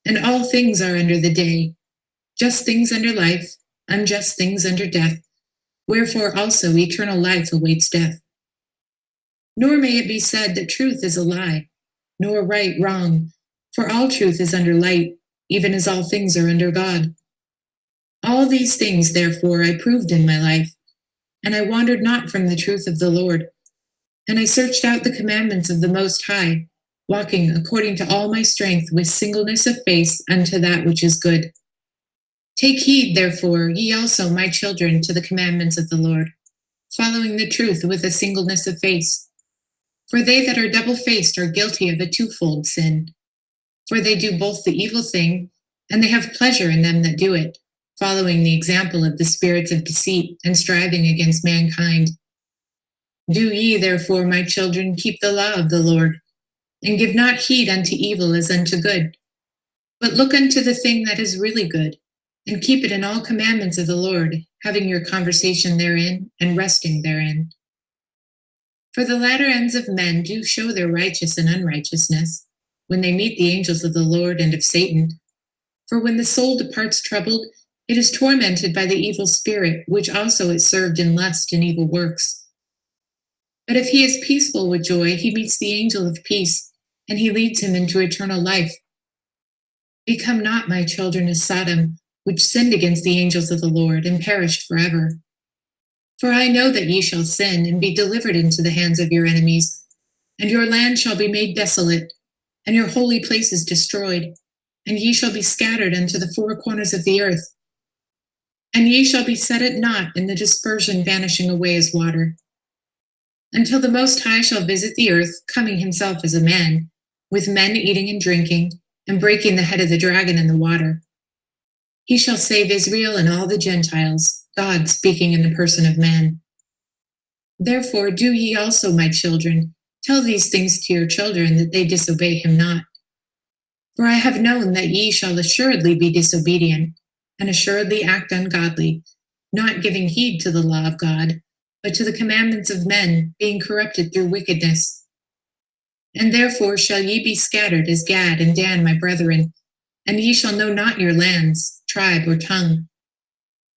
And all things are under the day, just things under life, unjust things under death. Wherefore also eternal life awaits death. Nor may it be said that truth is a lie, nor right wrong, for all truth is under light, even as all things are under God. All these things, therefore, I proved in my life, and I wandered not from the truth of the Lord. And I searched out the commandments of the Most High, walking according to all my strength with singleness of face unto that which is good. Take heed, therefore, ye also, my children, to the commandments of the Lord, following the truth with a singleness of face. For they that are double-faced are guilty of a twofold sin. For they do both the evil thing, and they have pleasure in them that do it, following the example of the spirits of deceit and striving against mankind. Do ye, therefore, my children, keep the law of the Lord, and give not heed unto evil as unto good, but look unto the thing that is really good, and keep it in all commandments of the Lord, having your conversation therein, and resting therein. For the latter ends of men do show their righteous and unrighteousness, when they meet the angels of the Lord and of Satan. For when the soul departs troubled, it is tormented by the evil spirit, which also it served in lust and evil works. But if he is peaceful with joy, he meets the angel of peace, and he leads him into eternal life. Become not, my children, as Sodom, which sinned against the angels of the Lord, and perished forever. For I know that ye shall sin, and be delivered into the hands of your enemies, and your land shall be made desolate, and your holy places destroyed, and ye shall be scattered unto the four corners of the earth. And ye shall be set at naught in the dispersion vanishing away as water, until the Most High shall visit the earth, coming himself as a man, with men eating and drinking, and breaking the head of the dragon in the water. He shall save Israel and all the Gentiles, God speaking in the person of man. Therefore do ye also, my children, tell these things to your children, that they disobey him not. For I have known that ye shall assuredly be disobedient, and assuredly act ungodly, not giving heed to the law of God, but to the commandments of men, being corrupted through wickedness. And therefore shall ye be scattered as Gad and Dan, my brethren, and ye shall know not your lands, tribe, or tongue.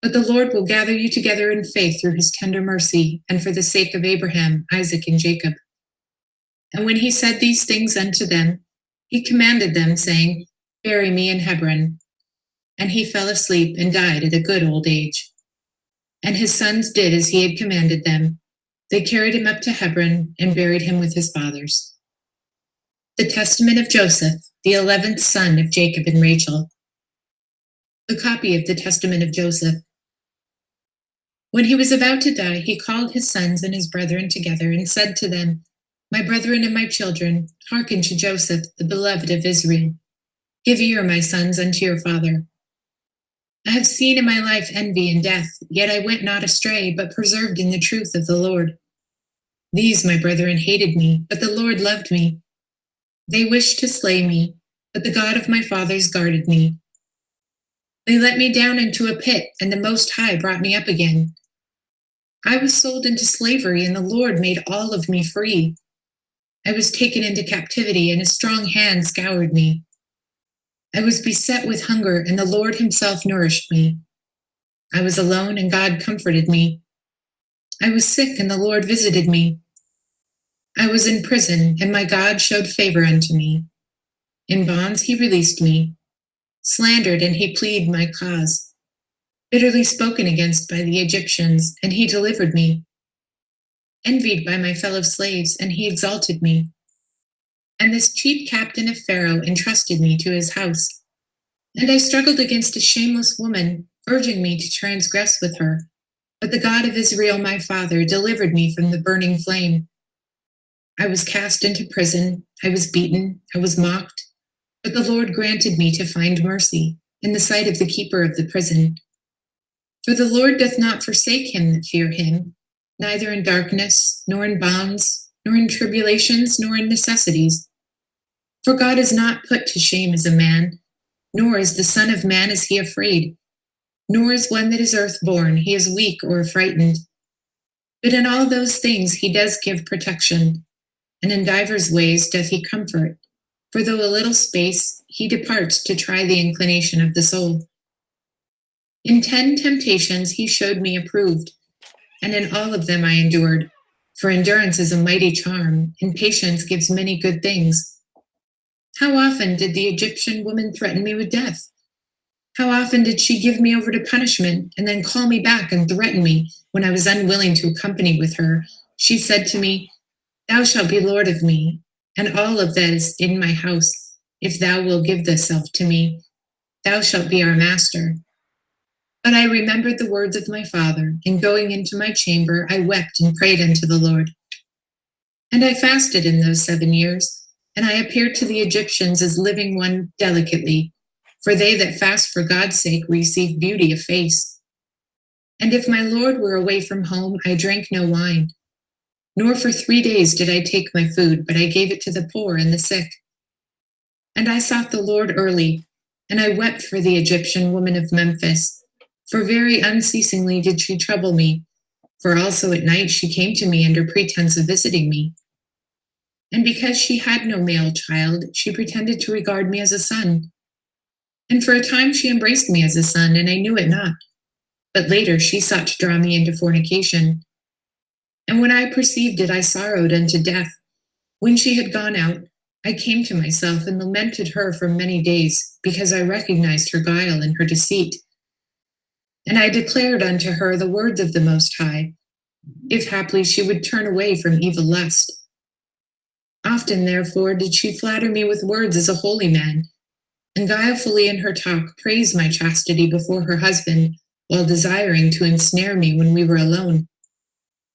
But the Lord will gather you together in faith through his tender mercy, and for the sake of Abraham, Isaac, and Jacob. And when he said these things unto them, he commanded them, saying, Bury me in Hebron. And he fell asleep and died at a good old age. And his sons did as he had commanded them. They carried him up to Hebron and buried him with his fathers. The Testament of Joseph, the 11th son of Jacob and Rachel. A copy of the Testament of Joseph. When he was about to die, he called his sons and his brethren together and said to them, My brethren and my children, hearken to Joseph, the beloved of Israel. Give ear, my sons, unto your father. I have seen in my life envy and death, yet I went not astray, but preserved in the truth of the Lord. These, my brethren, hated me, but the Lord loved me, They wished to slay me, but the God of my fathers guarded me. They let me down into a pit, and the Most High brought me up again. I was sold into slavery, and the Lord made all of me free. I was taken into captivity, and a strong hand scoured me. I was beset with hunger, and the Lord himself nourished me. I was alone, and God comforted me. I was sick, and the Lord visited me. I was in prison, and my God showed favor unto me. In bonds he released me. Slandered, and he pleaded my cause. Bitterly spoken against by the Egyptians, and he delivered me. Envied by my fellow slaves, and he exalted me. And this chief captain of Pharaoh entrusted me to his house. And I struggled against a shameless woman, urging me to transgress with her. But the God of Israel, my father, delivered me from the burning flame. I was cast into prison, I was beaten, I was mocked. But the Lord granted me to find mercy in the sight of the keeper of the prison. For the Lord doth not forsake him that fear him, neither in darkness, nor in bonds, nor in tribulations, nor in necessities. For God is not put to shame as a man, nor is the Son of Man is he afraid, nor is one that is earthborn, he is weak or frightened. But in all those things he does give protection, and in divers ways doth he comfort. For though a little space, he departs to try the inclination of the soul. In 10 temptations he showed me approved, and in all of them I endured. For endurance is a mighty charm, and patience gives many good things. How often did the Egyptian woman threaten me with death? How often did she give me over to punishment, and then call me back and threaten me when I was unwilling to accompany with her? She said to me, Thou shalt be lord of me, and all of that is in my house. If thou wilt give thyself to me, thou shalt be our master. But I remembered the words of my father, and going into my chamber, I wept and prayed unto the Lord. And I fasted in those 7 years, and I appeared to the Egyptians as living one delicately, for they that fast for God's sake receive beauty of face. And if my Lord were away from home, I drank no wine, nor for 3 days did I take my food, but I gave it to the poor and the sick. And I sought the Lord early, and I wept for the Egyptian woman of Memphis, for very unceasingly did she trouble me, for also at night she came to me under pretense of visiting me. And because she had no male child, she pretended to regard me as a son. And for a time she embraced me as a son, and I knew it not. But later she sought to draw me into fornication. And when I perceived it, I sorrowed unto death. When she had gone out, I came to myself and lamented her for many days, because I recognized her guile and her deceit. And I declared unto her the words of the Most High, if haply she would turn away from evil lust. Often, therefore, did she flatter me with words as a holy man, and guilefully in her talk praise my chastity before her husband, while desiring to ensnare me when we were alone.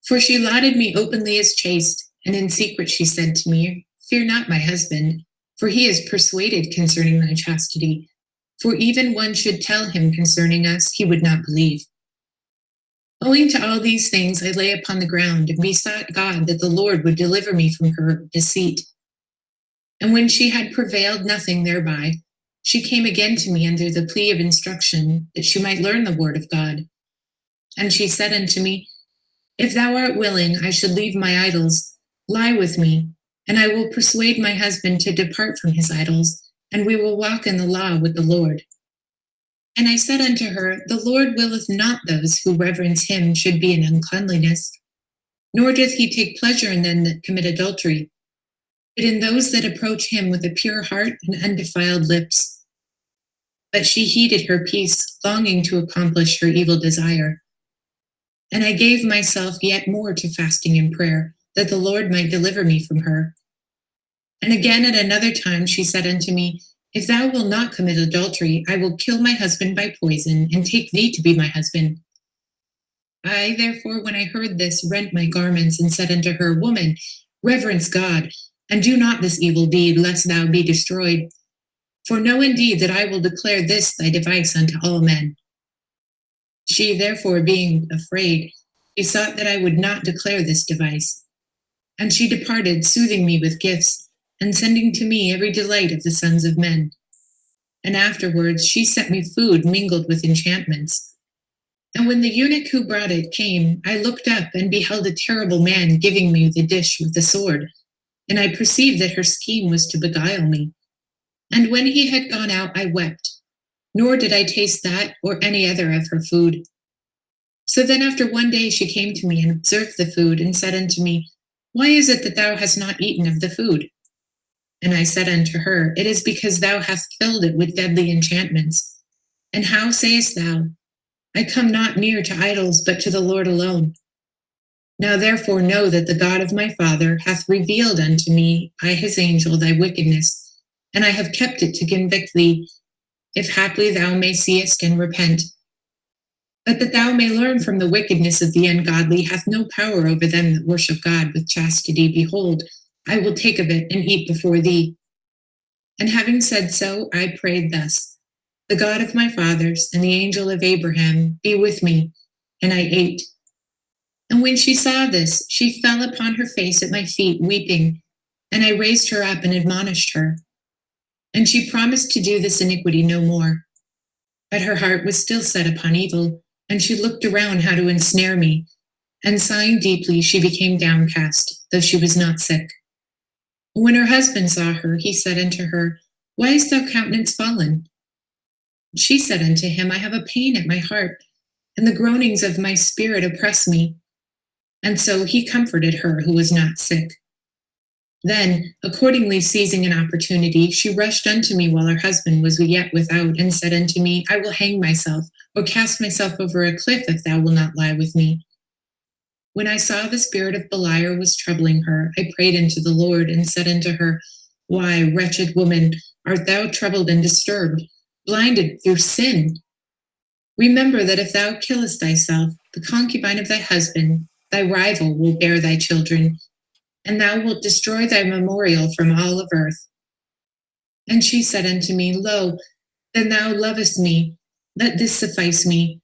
For she lauded me openly as chaste, and in secret she said to me, Fear not my husband, for he is persuaded concerning thy chastity. For even one should tell him concerning us, he would not believe. Owing to all these things, I lay upon the ground and besought God that the Lord would deliver me from her deceit. And when she had prevailed nothing thereby, she came again to me under the plea of instruction, that she might learn the word of God. And she said unto me, If thou art willing, I should leave my idols. Lie with me, and I will persuade my husband to depart from his idols, and we will walk in the law with the Lord. And I said unto her, The Lord willeth not those who reverence him should be in uncleanliness, nor doth he take pleasure in them that commit adultery, but in those that approach him with a pure heart and undefiled lips. But she heeded her peace, longing to accomplish her evil desire. And I gave myself yet more to fasting and prayer, that the Lord might deliver me from her. And again at another time she said unto me, If thou wilt not commit adultery, I will kill my husband by poison, and take thee to be my husband. I, therefore, when I heard this, rent my garments, and said unto her, Woman, reverence God, and do not this evil deed, lest thou be destroyed. For know indeed that I will declare this thy device unto all men. She, therefore, being afraid, besought that I would not declare this device. And she departed, soothing me with gifts, and sending to me every delight of the sons of men. And afterwards she sent me food mingled with enchantments. And when the eunuch who brought it came, I looked up and beheld a terrible man giving me the dish with the sword, and I perceived that her scheme was to beguile me. And when he had gone out, I wept, nor did I taste that or any other of her food. So then after one day she came to me and observed the food, and said unto me, Why is it that thou hast not eaten of the food? And I said unto her, It is because thou hast filled it with deadly enchantments. And how sayest thou, I come not near to idols, but to the Lord alone? Now therefore know that the God of my father hath revealed unto me by his angel thy wickedness, and I have kept it to convict thee, if haply thou may seest and repent. But that thou may learn from the wickedness of the ungodly hath no power over them that worship God with chastity. Behold, I will take of it and eat before thee. And having said so, I prayed thus, The God of my fathers and the angel of Abraham be with me, and I ate. And when she saw this, she fell upon her face at my feet, weeping, and I raised her up and admonished her. And she promised to do this iniquity no more. But her heart was still set upon evil, and she looked around how to ensnare me. And sighing deeply, she became downcast, though she was not sick. When her husband saw her, he said unto her, Why is thy countenance fallen? She said unto him, I have a pain at my heart, and the groanings of my spirit oppress me. And so he comforted her who was not sick. Then, accordingly seizing an opportunity, she rushed unto me while her husband was yet without, and said unto me, I will hang myself, or cast myself over a cliff, if thou wilt not lie with me. When I saw the spirit of Beliar was troubling her, I prayed unto the Lord, and said unto her, Why, wretched woman, art thou troubled and disturbed, blinded through sin? Remember that if thou killest thyself, the concubine of thy husband, thy rival, will bear thy children, and thou wilt destroy thy memorial from all of earth. And she said unto me, Lo, then thou lovest me, let this suffice me.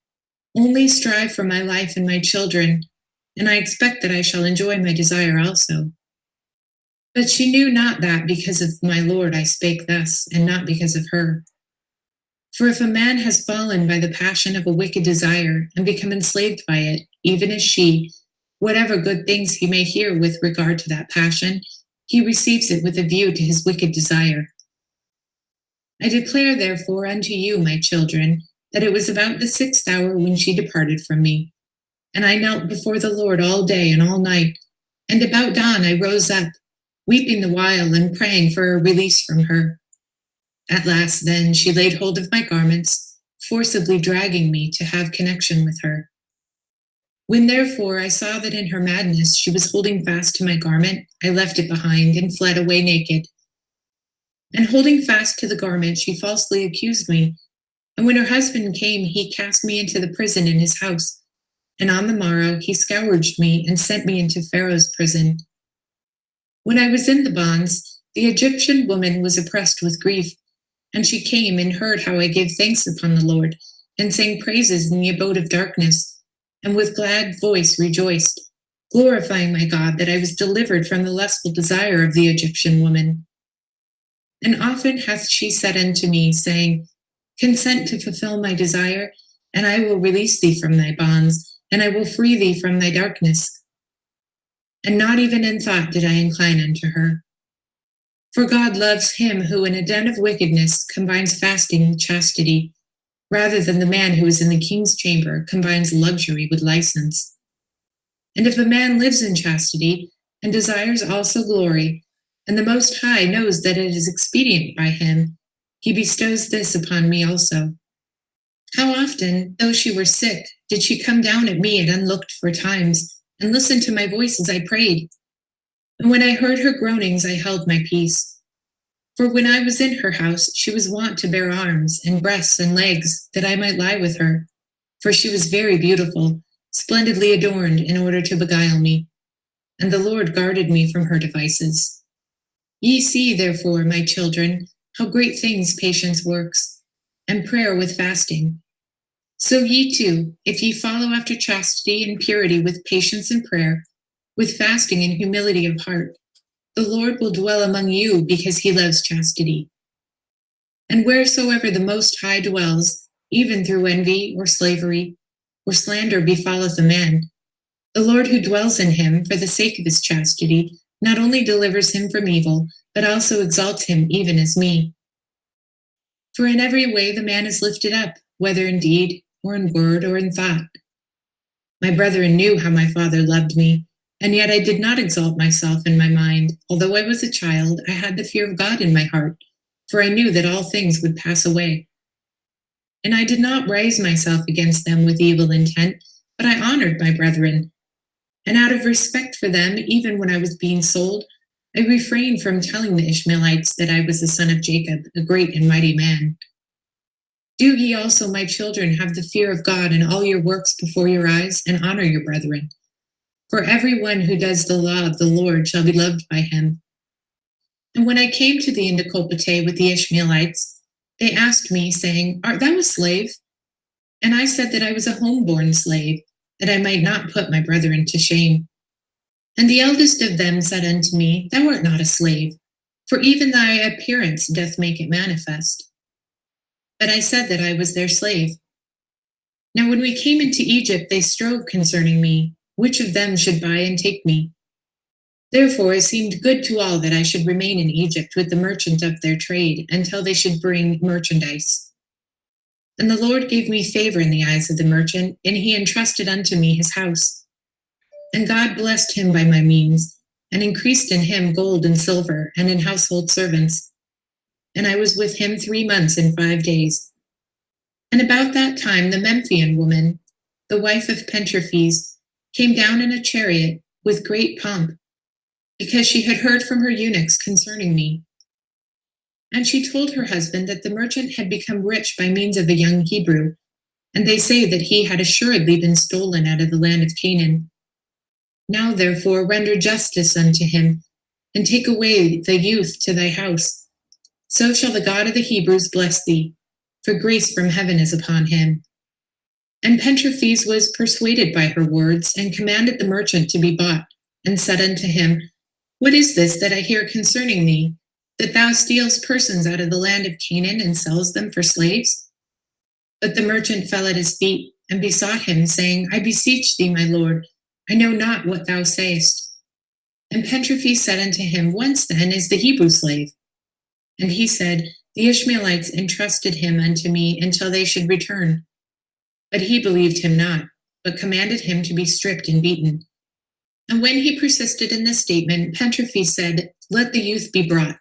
Only strive for my life and my children, and I expect that I shall enjoy my desire also. But she knew not that because of my Lord I spake thus, and not because of her. For if a man has fallen by the passion of a wicked desire, and become enslaved by it, even as she, whatever good things he may hear with regard to that passion, he receives it with a view to his wicked desire. I declare therefore unto you, my children, that it was about the 6th hour when she departed from me. And I knelt before the Lord all day and all night, and about dawn I rose up, weeping the while and praying for a release from her. At last then she laid hold of my garments, forcibly dragging me to have connection with her. When therefore I saw that in her madness she was holding fast to my garment, I left it behind and fled away naked. And holding fast to the garment, she falsely accused me. And when her husband came, he cast me into the prison in his house. And on the morrow he scourged me and sent me into Pharaoh's prison. When I was in the bonds, the Egyptian woman was oppressed with grief, and she came and heard how I gave thanks upon the Lord, and sang praises in the abode of darkness, and with glad voice rejoiced, glorifying my God that I was delivered from the lustful desire of the Egyptian woman. And often hath she said unto me, saying, Consent to fulfill my desire, and I will release thee from thy bonds, and I will free thee from thy darkness. And not even in thought did I incline unto her. For God loves him who in a den of wickedness combines fasting with chastity, rather than the man who is in the king's chamber combines luxury with license. And if a man lives in chastity, and desires also glory, and the Most High knows that it is expedient by him, he bestows this upon me also. How often, though she were sick, did she come down at me at unlooked for times, and listen to my voice as I prayed? And when I heard her groanings, I held my peace. For when I was in her house, she was wont to bear arms, and breasts, and legs, that I might lie with her. For she was very beautiful, splendidly adorned, in order to beguile me. And the Lord guarded me from her devices. Ye see, therefore, my children, how great things patience works, and prayer with fasting. So ye too, if ye follow after chastity and purity with patience and prayer, with fasting and humility of heart, The Lord will dwell among you because he loves chastity. And wheresoever the Most High dwells, even through envy or slavery or slander befalleth a man, the Lord who dwells in him for the sake of his chastity not only delivers him from evil, but also exalts him even as me. For in every way the man is lifted up, whether in deed or in word or in thought. My brethren knew how my father loved me, and yet I did not exalt myself in my mind. Although I was a child, I had the fear of God in my heart, for I knew that all things would pass away. And I did not raise myself against them with evil intent, but I honored my brethren. And out of respect for them, even when I was being sold, I refrained from telling the Ishmaelites that I was the son of Jacob, a great and mighty man. Do ye also, my children, have the fear of God in all your works before your eyes, and honor your brethren. For every one who does the law of the Lord shall be loved by him. And when I came to the Indicopate with the Ishmaelites, they asked me, saying, Art thou a slave? And I said that I was a homeborn slave, that I might not put my brethren to shame. And the eldest of them said unto me, Thou art not a slave, for even thy appearance doth make it manifest. But I said that I was their slave. Now when we came into Egypt, they strove concerning me, which of them should buy and take me. Therefore it seemed good to all that I should remain in Egypt with the merchant of their trade, until they should bring merchandise. And the Lord gave me favor in the eyes of the merchant, and he entrusted unto me his house. And God blessed him by my means, and increased in him gold and silver, and in household servants. And I was with him 3 months and 5 days. And about that time the Memphian woman, the wife of Pentraphis, came down in a chariot with great pomp, because she had heard from her eunuchs concerning me. And she told her husband that the merchant had become rich by means of a young Hebrew, and they say that he had assuredly been stolen out of the land of Canaan. Now therefore render justice unto him, and take away the youth to thy house. So shall the God of the Hebrews bless thee, for grace from heaven is upon him. And Pentraphis was persuaded by her words, and commanded the merchant to be bought, and said unto him, What is this that I hear concerning thee, that thou stealest persons out of the land of Canaan, and sells them for slaves? But the merchant fell at his feet, and besought him, saying, I beseech thee, my lord, I know not what thou sayest. And Pentraphis said unto him, Whence then is the Hebrew slave? And he said, The Ishmaelites entrusted him unto me until they should return. But he believed him not, but commanded him to be stripped and beaten. And when he persisted in this statement, Pentraphis said, Let the youth be brought.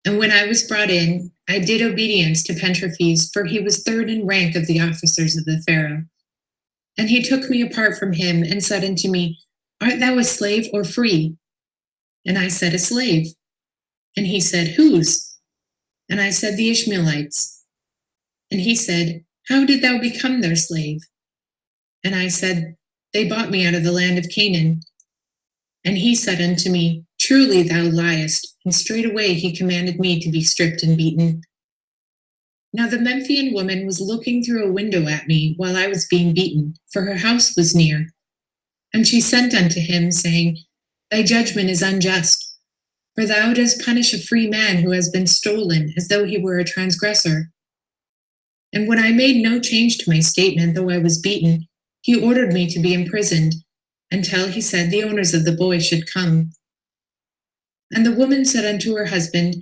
And when I was brought in, I did obedience to Pentraphis, for he was third in rank of the officers of the Pharaoh. And he took me apart from him, and said unto me, Art thou a slave or free? And I said, A slave. And he said, Whose? And I said, The Ishmaelites. And he said, How did thou become their slave? And I said, They bought me out of the land of Canaan. And he said unto me, Truly thou liest. And straightway he commanded me to be stripped and beaten. Now the Memphian woman was looking through a window at me while I was being beaten, for her house was near. And she sent unto him, saying, Thy judgment is unjust, for thou dost punish a free man who has been stolen, as though he were a transgressor. And when I made no change to my statement, though I was beaten, he ordered me to be imprisoned, until he said the owners of the boy should come. And the woman said unto her husband,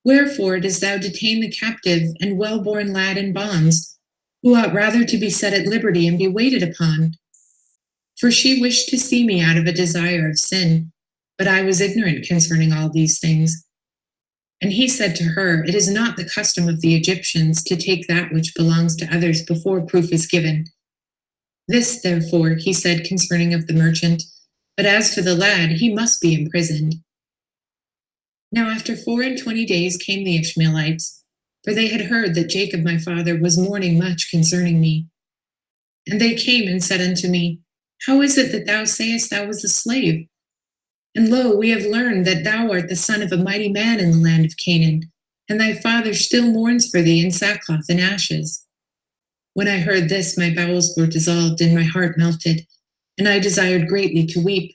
Wherefore dost thou detain the captive and well-born lad in bonds, who ought rather to be set at liberty and be waited upon? For she wished to see me out of a desire of sin, but I was ignorant concerning all these things. And he said to her, It is not the custom of the Egyptians to take that which belongs to others before proof is given. This, therefore, he said concerning of the merchant, but as for the lad, he must be imprisoned. Now after 24 days came the Ishmaelites, for they had heard that Jacob my father was mourning much concerning me. And they came and said unto me, How is it that thou sayest thou was a slave? And lo, we have learned that thou art the son of a mighty man in the land of Canaan, and thy father still mourns for thee in sackcloth and ashes. When I heard this, my bowels were dissolved, and my heart melted, and I desired greatly to weep.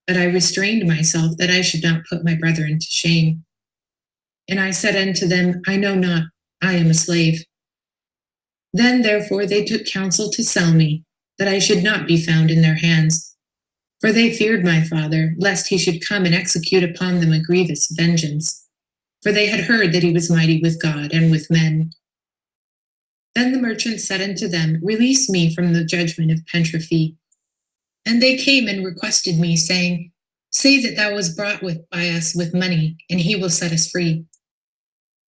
But I restrained myself that I should not put my brethren to shame. And I said unto them, I know not, I am a slave. Then therefore they took counsel to sell me, that I should not be found in their hands. For they feared my father, lest he should come and execute upon them a grievous vengeance. For they had heard that he was mighty with God and with men. Then the merchants said unto them, Release me from the judgment of Pentrophy. And they came and requested me, saying, Say that thou was brought by us with money, and he will set us free.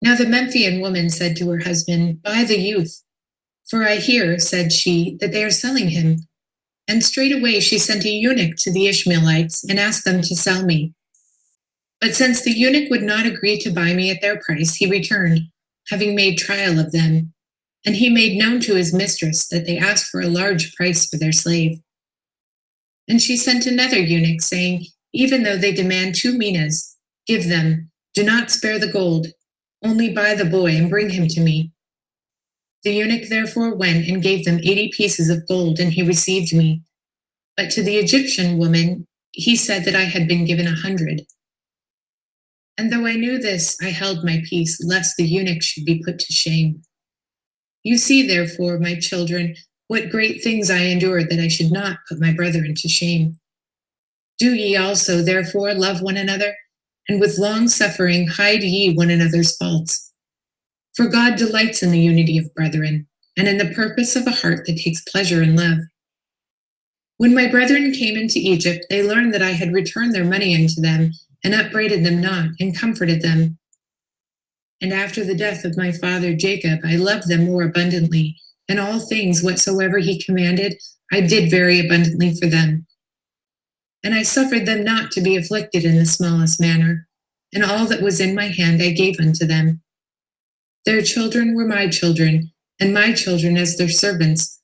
Now the Memphian woman said to her husband, Buy the youth. For I hear, said she, that they are selling him. And straightway she sent a eunuch to the Ishmaelites, and asked them to sell me. But since the eunuch would not agree to buy me at their price, he returned, having made trial of them. And he made known to his mistress that they asked for a large price for their slave. And she sent another eunuch, saying, Even though they demand 2 minas, give them, do not spare the gold, only buy the boy and bring him to me. The eunuch therefore went and gave them 80 pieces of gold, and he received me. But to the Egyptian woman he said that I had been given 100. And though I knew this, I held my peace, lest the eunuch should be put to shame. You see, therefore, my children, what great things I endured, that I should not put my brethren to shame. Do ye also, therefore, love one another, and with long suffering hide ye one another's faults. For God delights in the unity of brethren, and in the purpose of a heart that takes pleasure in love. When my brethren came into Egypt, they learned that I had returned their money unto them, and upbraided them not, and comforted them. And after the death of my father Jacob, I loved them more abundantly, and all things whatsoever he commanded, I did very abundantly for them. And I suffered them not to be afflicted in the smallest manner, and all that was in my hand I gave unto them. Their children were my children, and my children as their servants.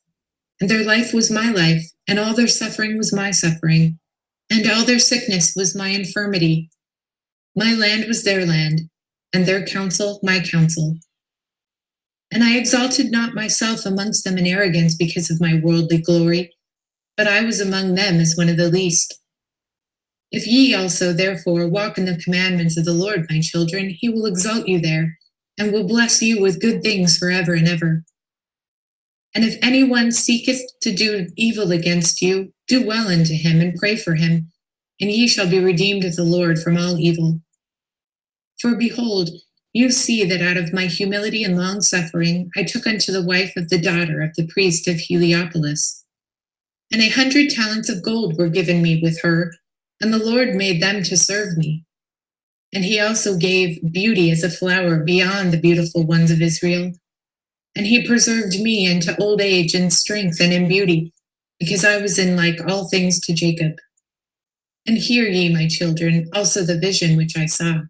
And their life was my life, and all their suffering was my suffering, and all their sickness was my infirmity. My land was their land, and their counsel my counsel. And I exalted not myself amongst them in arrogance because of my worldly glory, but I was among them as one of the least. If ye also therefore walk in the commandments of the Lord, my children, he will exalt you there, and will bless you with good things forever and ever. And if anyone seeketh to do evil against you, do well unto him, and pray for him, and ye shall be redeemed of the Lord from all evil. For behold, you see that out of my humility and long suffering I took unto the wife of the daughter of the priest of Heliopolis. And 100 talents of gold were given me with her, and the Lord made them to serve me. And he also gave beauty as a flower beyond the beautiful ones of Israel. And he preserved me into old age in strength and in beauty, because I was in like all things to Jacob. And hear ye, my children, also the vision which I saw.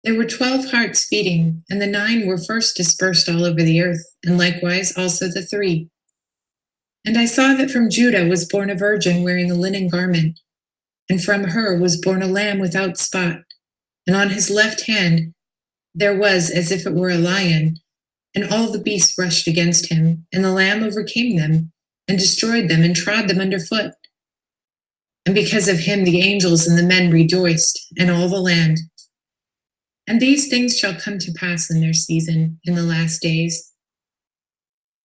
There were 12 harts feeding, and the 9 were first dispersed all over the earth, and likewise also the 3. And I saw that from Judah was born a virgin wearing a linen garment, and from her was born a lamb without spot, and on his left hand there was as if it were a lion, and all the beasts rushed against him, and the lamb overcame them, and destroyed them, and trod them under foot. And because of him the angels and the men rejoiced, and all the land. And these things shall come to pass in their season, in the last days.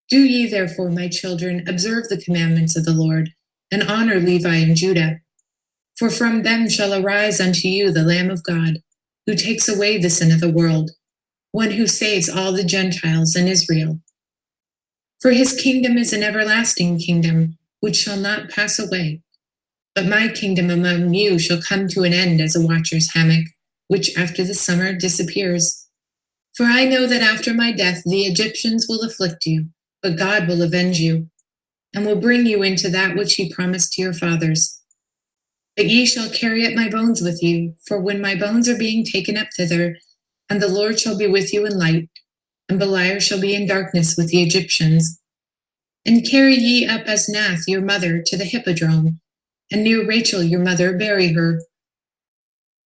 Do ye therefore, my children, observe the commandments of the Lord, and honor Levi and Judah. For from them shall arise unto you the Lamb of God, who takes away the sin of the world, one who saves all the Gentiles in Israel. For his kingdom is an everlasting kingdom, which shall not pass away. But my kingdom among you shall come to an end as a watcher's hammock, which after the summer disappears. For I know that after my death the Egyptians will afflict you, but God will avenge you, and will bring you into that which he promised to your fathers. But ye shall carry up my bones with you, for when my bones are being taken up thither, and the Lord shall be with you in light, and Beliar shall be in darkness with the Egyptians. And carry ye up Asnath your mother to the hippodrome, and near Rachel your mother bury her.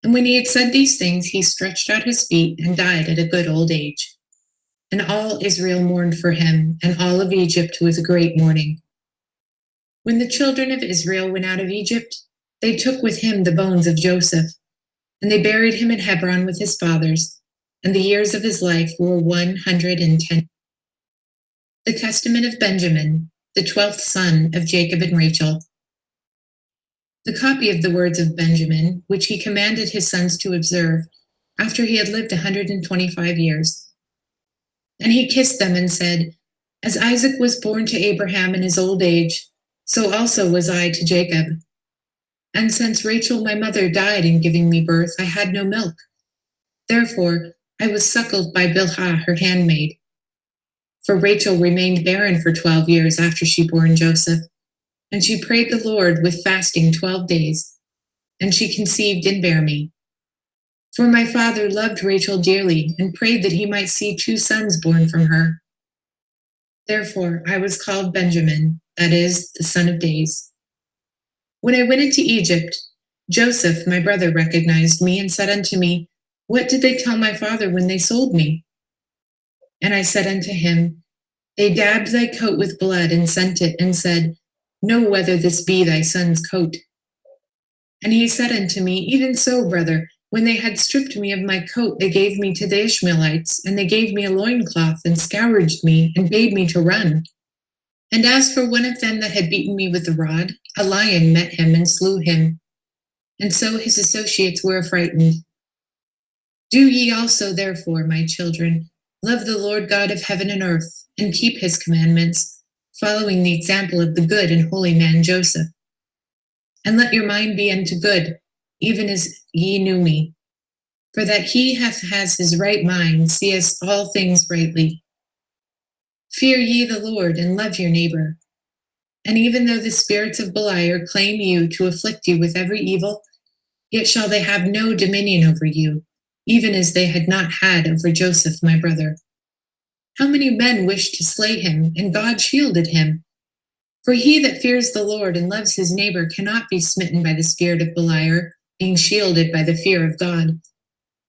And when he had said these things, he stretched out his feet and died at a good old age. And all Israel mourned for him, and all of Egypt with a great mourning. When the children of Israel went out of Egypt, They took with him the bones of Joseph, and they buried him in Hebron with his fathers, and the years of his life were 110. The testament of Benjamin, the 12th son of Jacob and Rachel. The copy of the words of Benjamin, which he commanded his sons to observe, after he had lived 125 years. And he kissed them and said, As Isaac was born to Abraham in his old age, so also was I to Jacob. And since Rachel my mother died in giving me birth, I had no milk. Therefore I was suckled by Bilhah, her handmaid. For Rachel remained barren for 12 years after she bore Joseph, and she prayed the Lord with fasting 12 days, and she conceived and bare me. For my father loved Rachel dearly, and prayed that he might see 2 sons born from her. Therefore I was called Benjamin, that is, the son of days. When I went into Egypt, Joseph, my brother, recognized me and said unto me, What did they tell my father when they sold me? And I said unto him, They dabbed thy coat with blood and sent it, and said, Know whether this be thy son's coat. And he said unto me, Even so, brother, when they had stripped me of my coat, they gave me to the Ishmaelites, and they gave me a loincloth, and scourged me, and bade me to run. And as for one of them that had beaten me with the rod, a lion met him and slew him. And so his associates were affrighted. Do ye also, therefore, my children, love the Lord God of heaven and earth, and keep his commandments, following the example of the good and holy man Joseph. And let your mind be unto good, even as ye knew me. For that he has his right mind, seeth all things rightly. Fear ye the Lord, and love your neighbor. And even though the spirits of Beliar claim you to afflict you with every evil, yet shall they have no dominion over you, even as they had not had over Joseph my brother. How many men wished to slay him, and God shielded him? For he that fears the Lord and loves his neighbor cannot be smitten by the spirit of Beliar, being shielded by the fear of God.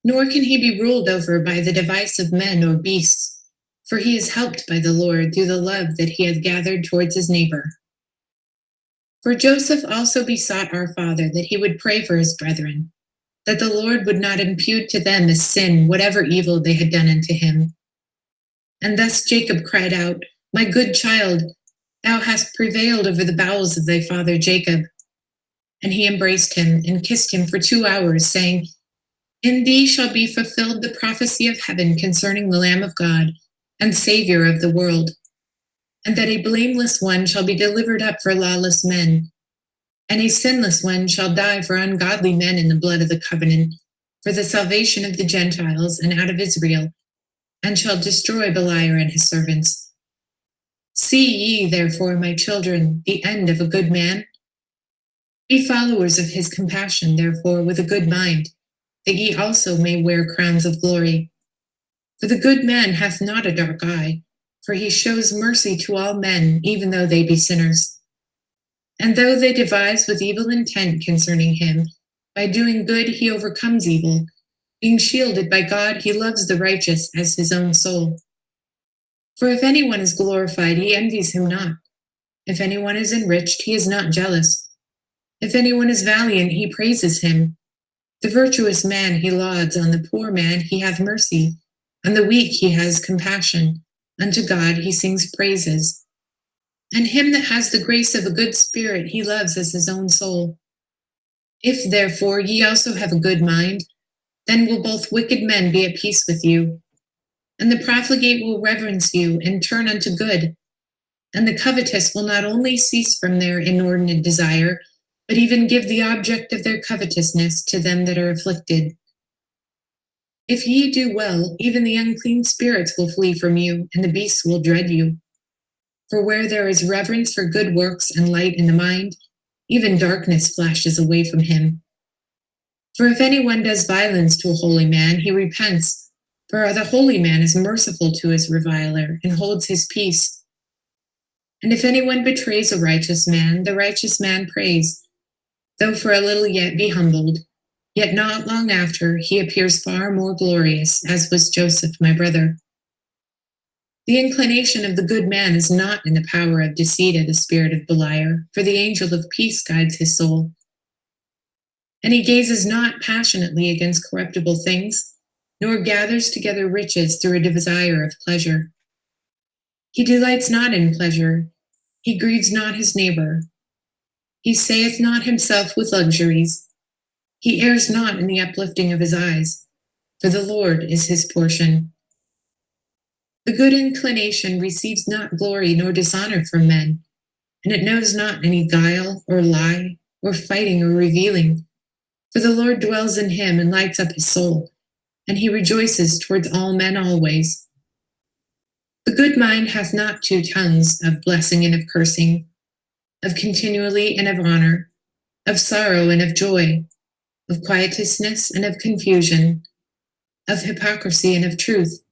Nor can he be ruled over by the device of men or beasts, for he is helped by the Lord through the love that he hath gathered towards his neighbor. For Joseph also besought our father that he would pray for his brethren, that the Lord would not impute to them as sin whatever evil they had done unto him. And thus Jacob cried out, My good child, thou hast prevailed over the bowels of thy father Jacob. And he embraced him and kissed him for 2 hours, saying, In thee shall be fulfilled the prophecy of heaven concerning the Lamb of God and Savior of the world, and that a blameless one shall be delivered up for lawless men, and a sinless one shall die for ungodly men in the blood of the covenant, for the salvation of the Gentiles and out of Israel, and shall destroy Beliar and his servants. See ye, therefore, my children, the end of a good man. Be followers of his compassion, therefore, with a good mind, that ye also may wear crowns of glory. For the good man hath not a dark eye, for he shows mercy to all men, even though they be sinners. And though they devise with evil intent concerning him, by doing good he overcomes evil. Being shielded by God, he loves the righteous as his own soul. For if anyone is glorified, he envies him not. If anyone is enriched, he is not jealous. If anyone is valiant, he praises him. The virtuous man he lauds, on the poor man he hath mercy. On the weak he has compassion. Unto God he sings praises. And him that has the grace of a good spirit he loves as his own soul. If therefore ye also have a good mind, then will both wicked men be at peace with you. And the profligate will reverence you and turn unto good. And the covetous will not only cease from their inordinate desire, but even give the object of their covetousness to them that are afflicted. If ye do well, even the unclean spirits will flee from you, and the beasts will dread you. For where there is reverence for good works and light in the mind, even darkness flashes away from him. For if anyone does violence to a holy man, he repents, for the holy man is merciful to his reviler, and holds his peace. And if anyone betrays a righteous man, the righteous man prays, though for a little yet be humbled, yet not long after he appears far more glorious, as was Joseph my brother. The inclination of the good man is not in the power of deceit of the spirit of Beliar, for the angel of peace guides his soul. And he gazes not passionately against corruptible things, nor gathers together riches through a desire of pleasure. He delights not in pleasure, he grieves not his neighbor. He saith not himself with luxuries, he errs not in the uplifting of his eyes, for the Lord is his portion. The good inclination receives not glory nor dishonor from men, and it knows not any guile or lie or fighting or revealing. For the Lord dwells in him and lights up his soul, and he rejoices towards all men always. The good mind hath not two tongues, of blessing and of cursing, of continually and of honor, of sorrow and of joy, of quietude and of confusion, of hypocrisy and of truth,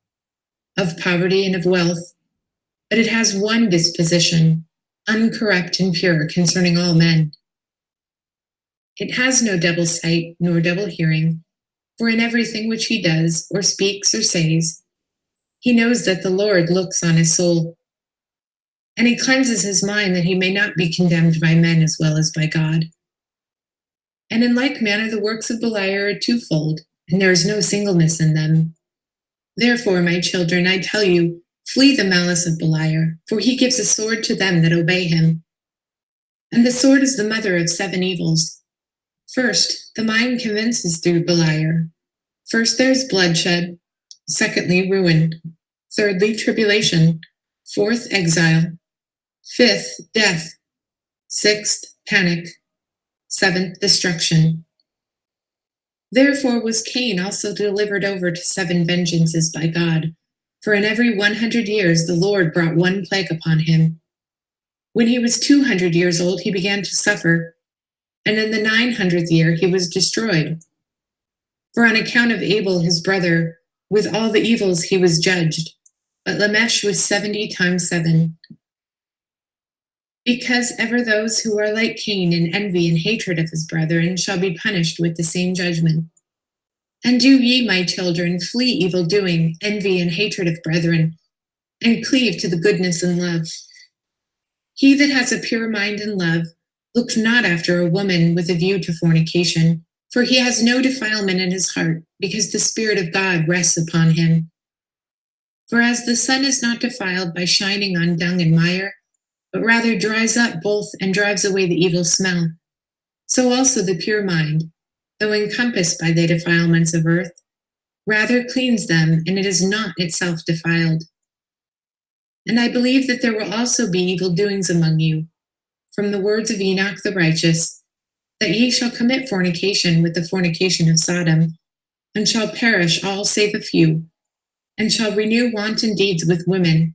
of poverty and of wealth. But it has one disposition, uncorrupt and pure concerning all men. It has no double sight nor double hearing, for in everything which he does, or speaks, or says, he knows that the Lord looks on his soul. And he cleanses his mind that he may not be condemned by men as well as by God. And in like manner the works of Beliar are twofold, and there is no singleness in them. Therefore, my children, I tell you, flee the malice of Beliar, for he gives a sword to them that obey him. And the sword is the mother of 7 evils. First, the mind convinces through Beliar. First there is bloodshed, secondly ruin, thirdly tribulation, fourth exile, fifth death, sixth panic, seventh destruction. Therefore was Cain also delivered over to 7 vengeances by God, for in every 100 years the Lord brought one plague upon him. When he was 200 years old he began to suffer, and in the 900th year he was destroyed. For on account of Abel his brother, with all the evils he was judged, but Lamech was 70 times 7. Because ever those who are like Cain in envy and hatred of his brethren shall be punished with the same judgment. And do ye, my children, flee evil doing, envy and hatred of brethren, and cleave to the goodness and love. He that has a pure mind and love, looks not after a woman with a view to fornication, for he has no defilement in his heart, because the Spirit of God rests upon him. For as the sun is not defiled by shining on dung and mire, but rather dries up both and drives away the evil smell, so also the pure mind, though encompassed by the defilements of earth, rather cleans them, and it is not itself defiled. And I believe that there will also be evil doings among you, from the words of Enoch the righteous, that ye shall commit fornication with the fornication of Sodom, and shall perish all save a few, and shall renew wanton deeds with women.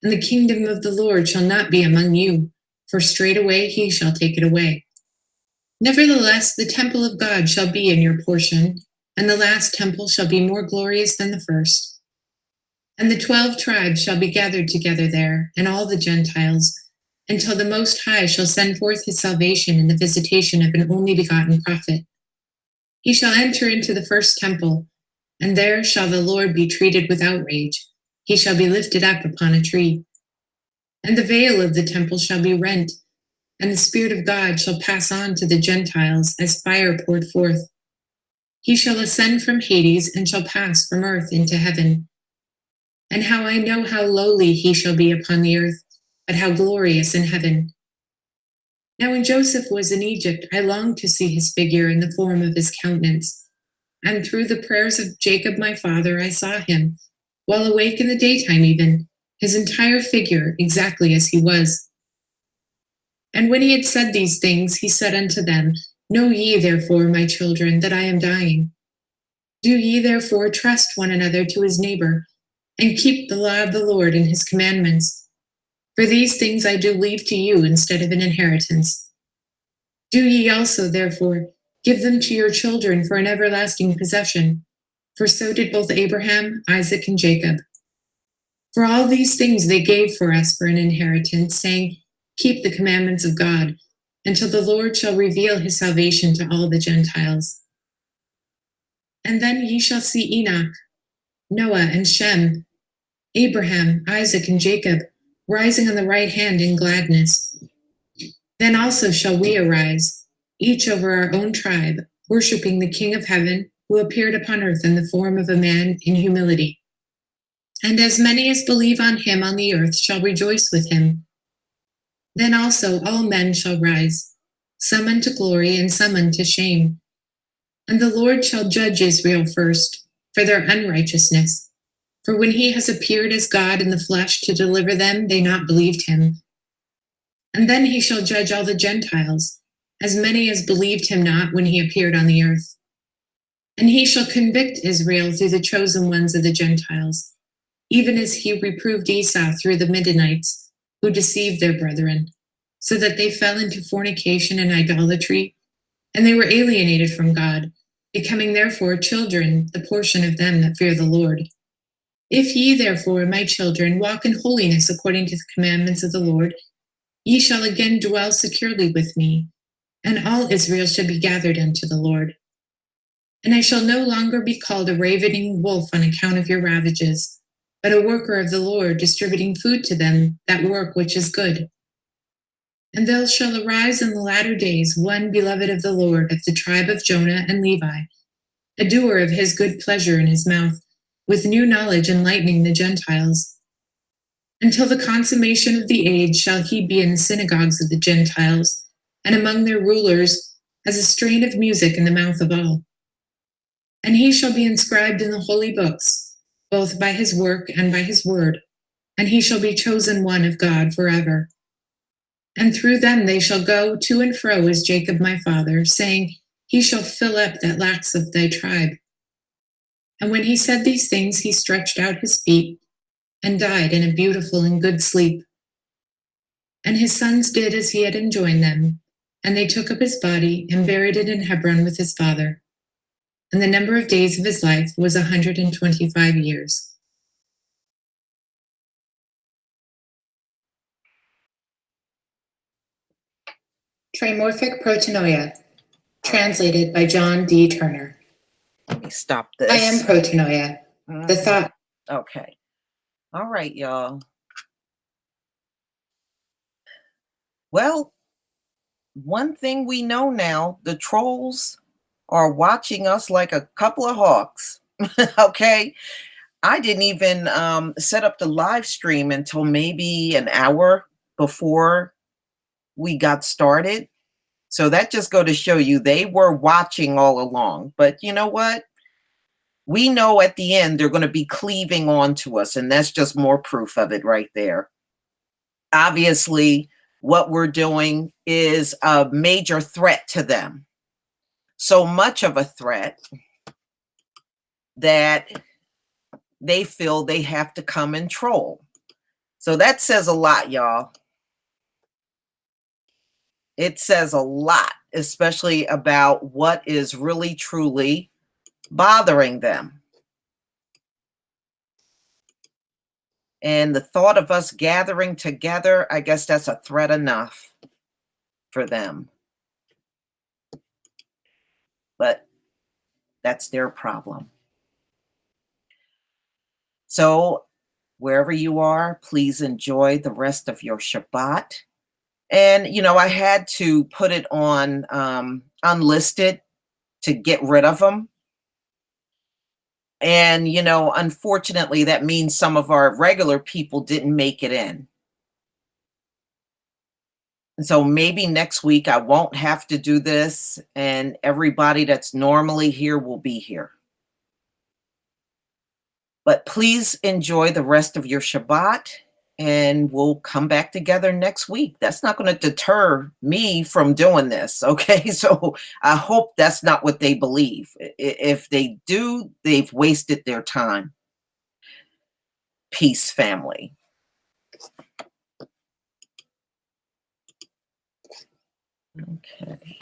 And the kingdom of the Lord shall not be among you, for straightway he shall take it away. Nevertheless, the temple of God shall be in your portion, and the last temple shall be more glorious than the first. And the 12 tribes shall be gathered together there, and all the Gentiles, until the Most High shall send forth his salvation in the visitation of an only begotten prophet. He shall enter into the first temple, and there shall the Lord be treated with outrage. He shall be lifted up upon a tree. And the veil of the temple shall be rent, and the Spirit of God shall pass on to the Gentiles as fire poured forth. He shall ascend from Hades, and shall pass from earth into heaven. And how I know how lowly he shall be upon the earth, but how glorious in heaven. Now when Joseph was in Egypt, I longed to see his figure in the form of his countenance. And through the prayers of Jacob my father I saw him, while awake in the daytime even, his entire figure exactly as he was. And when he had said these things, he said unto them, Know ye therefore, my children, that I am dying. Do ye therefore trust one another to his neighbor, and keep the law of the Lord and his commandments. For these things I do leave to you instead of an inheritance. Do ye also, therefore, give them to your children for an everlasting possession, for so did both Abraham, Isaac, and Jacob. For all these things they gave for us for an inheritance, saying, Keep the commandments of God, until the Lord shall reveal his salvation to all the Gentiles. And then ye shall see Enoch, Noah, and Shem, Abraham, Isaac, and Jacob, rising on the right hand in gladness. Then also shall we arise, each over our own tribe, worshiping the King of heaven, who appeared upon earth in the form of a man in humility. And as many as believe on him on the earth shall rejoice with him. Then also all men shall rise, some unto glory and some unto shame. And the Lord shall judge Israel first for their unrighteousness. For when he has appeared as God in the flesh to deliver them, they not believed him. And then he shall judge all the Gentiles, as many as believed him not when he appeared on the earth. And he shall convict Israel through the chosen ones of the Gentiles, even as he reproved Esau through the Midianites, who deceived their brethren, so that they fell into fornication and idolatry, and they were alienated from God, becoming therefore children, the portion of them that fear the Lord. If ye therefore, my children, walk in holiness according to the commandments of the Lord, ye shall again dwell securely with me, and all Israel shall be gathered unto the Lord. And I shall no longer be called a ravening wolf on account of your ravages, but a worker of the Lord, distributing food to them that work which is good. And there shall arise in the latter days one beloved of the Lord of the tribe of Jonah and Levi, a doer of his good pleasure in his mouth, with new knowledge enlightening the Gentiles. Until the consummation of the age shall he be in the synagogues of the Gentiles, and among their rulers, as a strain of music in the mouth of all. And he shall be inscribed in the holy books, both by his work and by his word, and he shall be chosen one of God forever. And through them they shall go to and fro as Jacob my father, saying, he shall fill up that lacks of thy tribe. And when he said these things, he stretched out his feet and died in a beautiful and good sleep. And his sons did as he had enjoined them, and they took up his body and buried it in Hebron with his father. And the number of days of his life was 125 years. Trimorphic protenoia, translated by John D. Turner. Let me stop this. I am protenoia, the thought. Okay. All right, y'all. Well, one thing we know now, the trolls are watching us like a couple of hawks. Okay. I didn't even set up the live stream until maybe an hour before we got started. So that just go to show you they were watching all along. But you know what? We know at the end they're going to be cleaving onto us, and that's just more proof of it right there. Obviously, what we're doing is a major threat to them. So much of a threat that they feel they have to come and troll. So that says a lot, y'all. It says a lot, especially about what is really, truly bothering them. And the thought of us gathering together, I guess that's a threat enough for them. But that's their problem. So wherever you are, please enjoy the rest of your Shabbat. And, you know, I had to put it on unlisted to get rid of them. And, you know, unfortunately, that means some of our regular people didn't make it in. And so maybe next week I won't have to do this, and everybody that's normally here will be here. But please enjoy the rest of your Shabbat, and we'll come back together next week. That's not going to deter me from doing this, okay? So I hope that's not what they believe. If they do, they've wasted their time. Peace, family. Okay.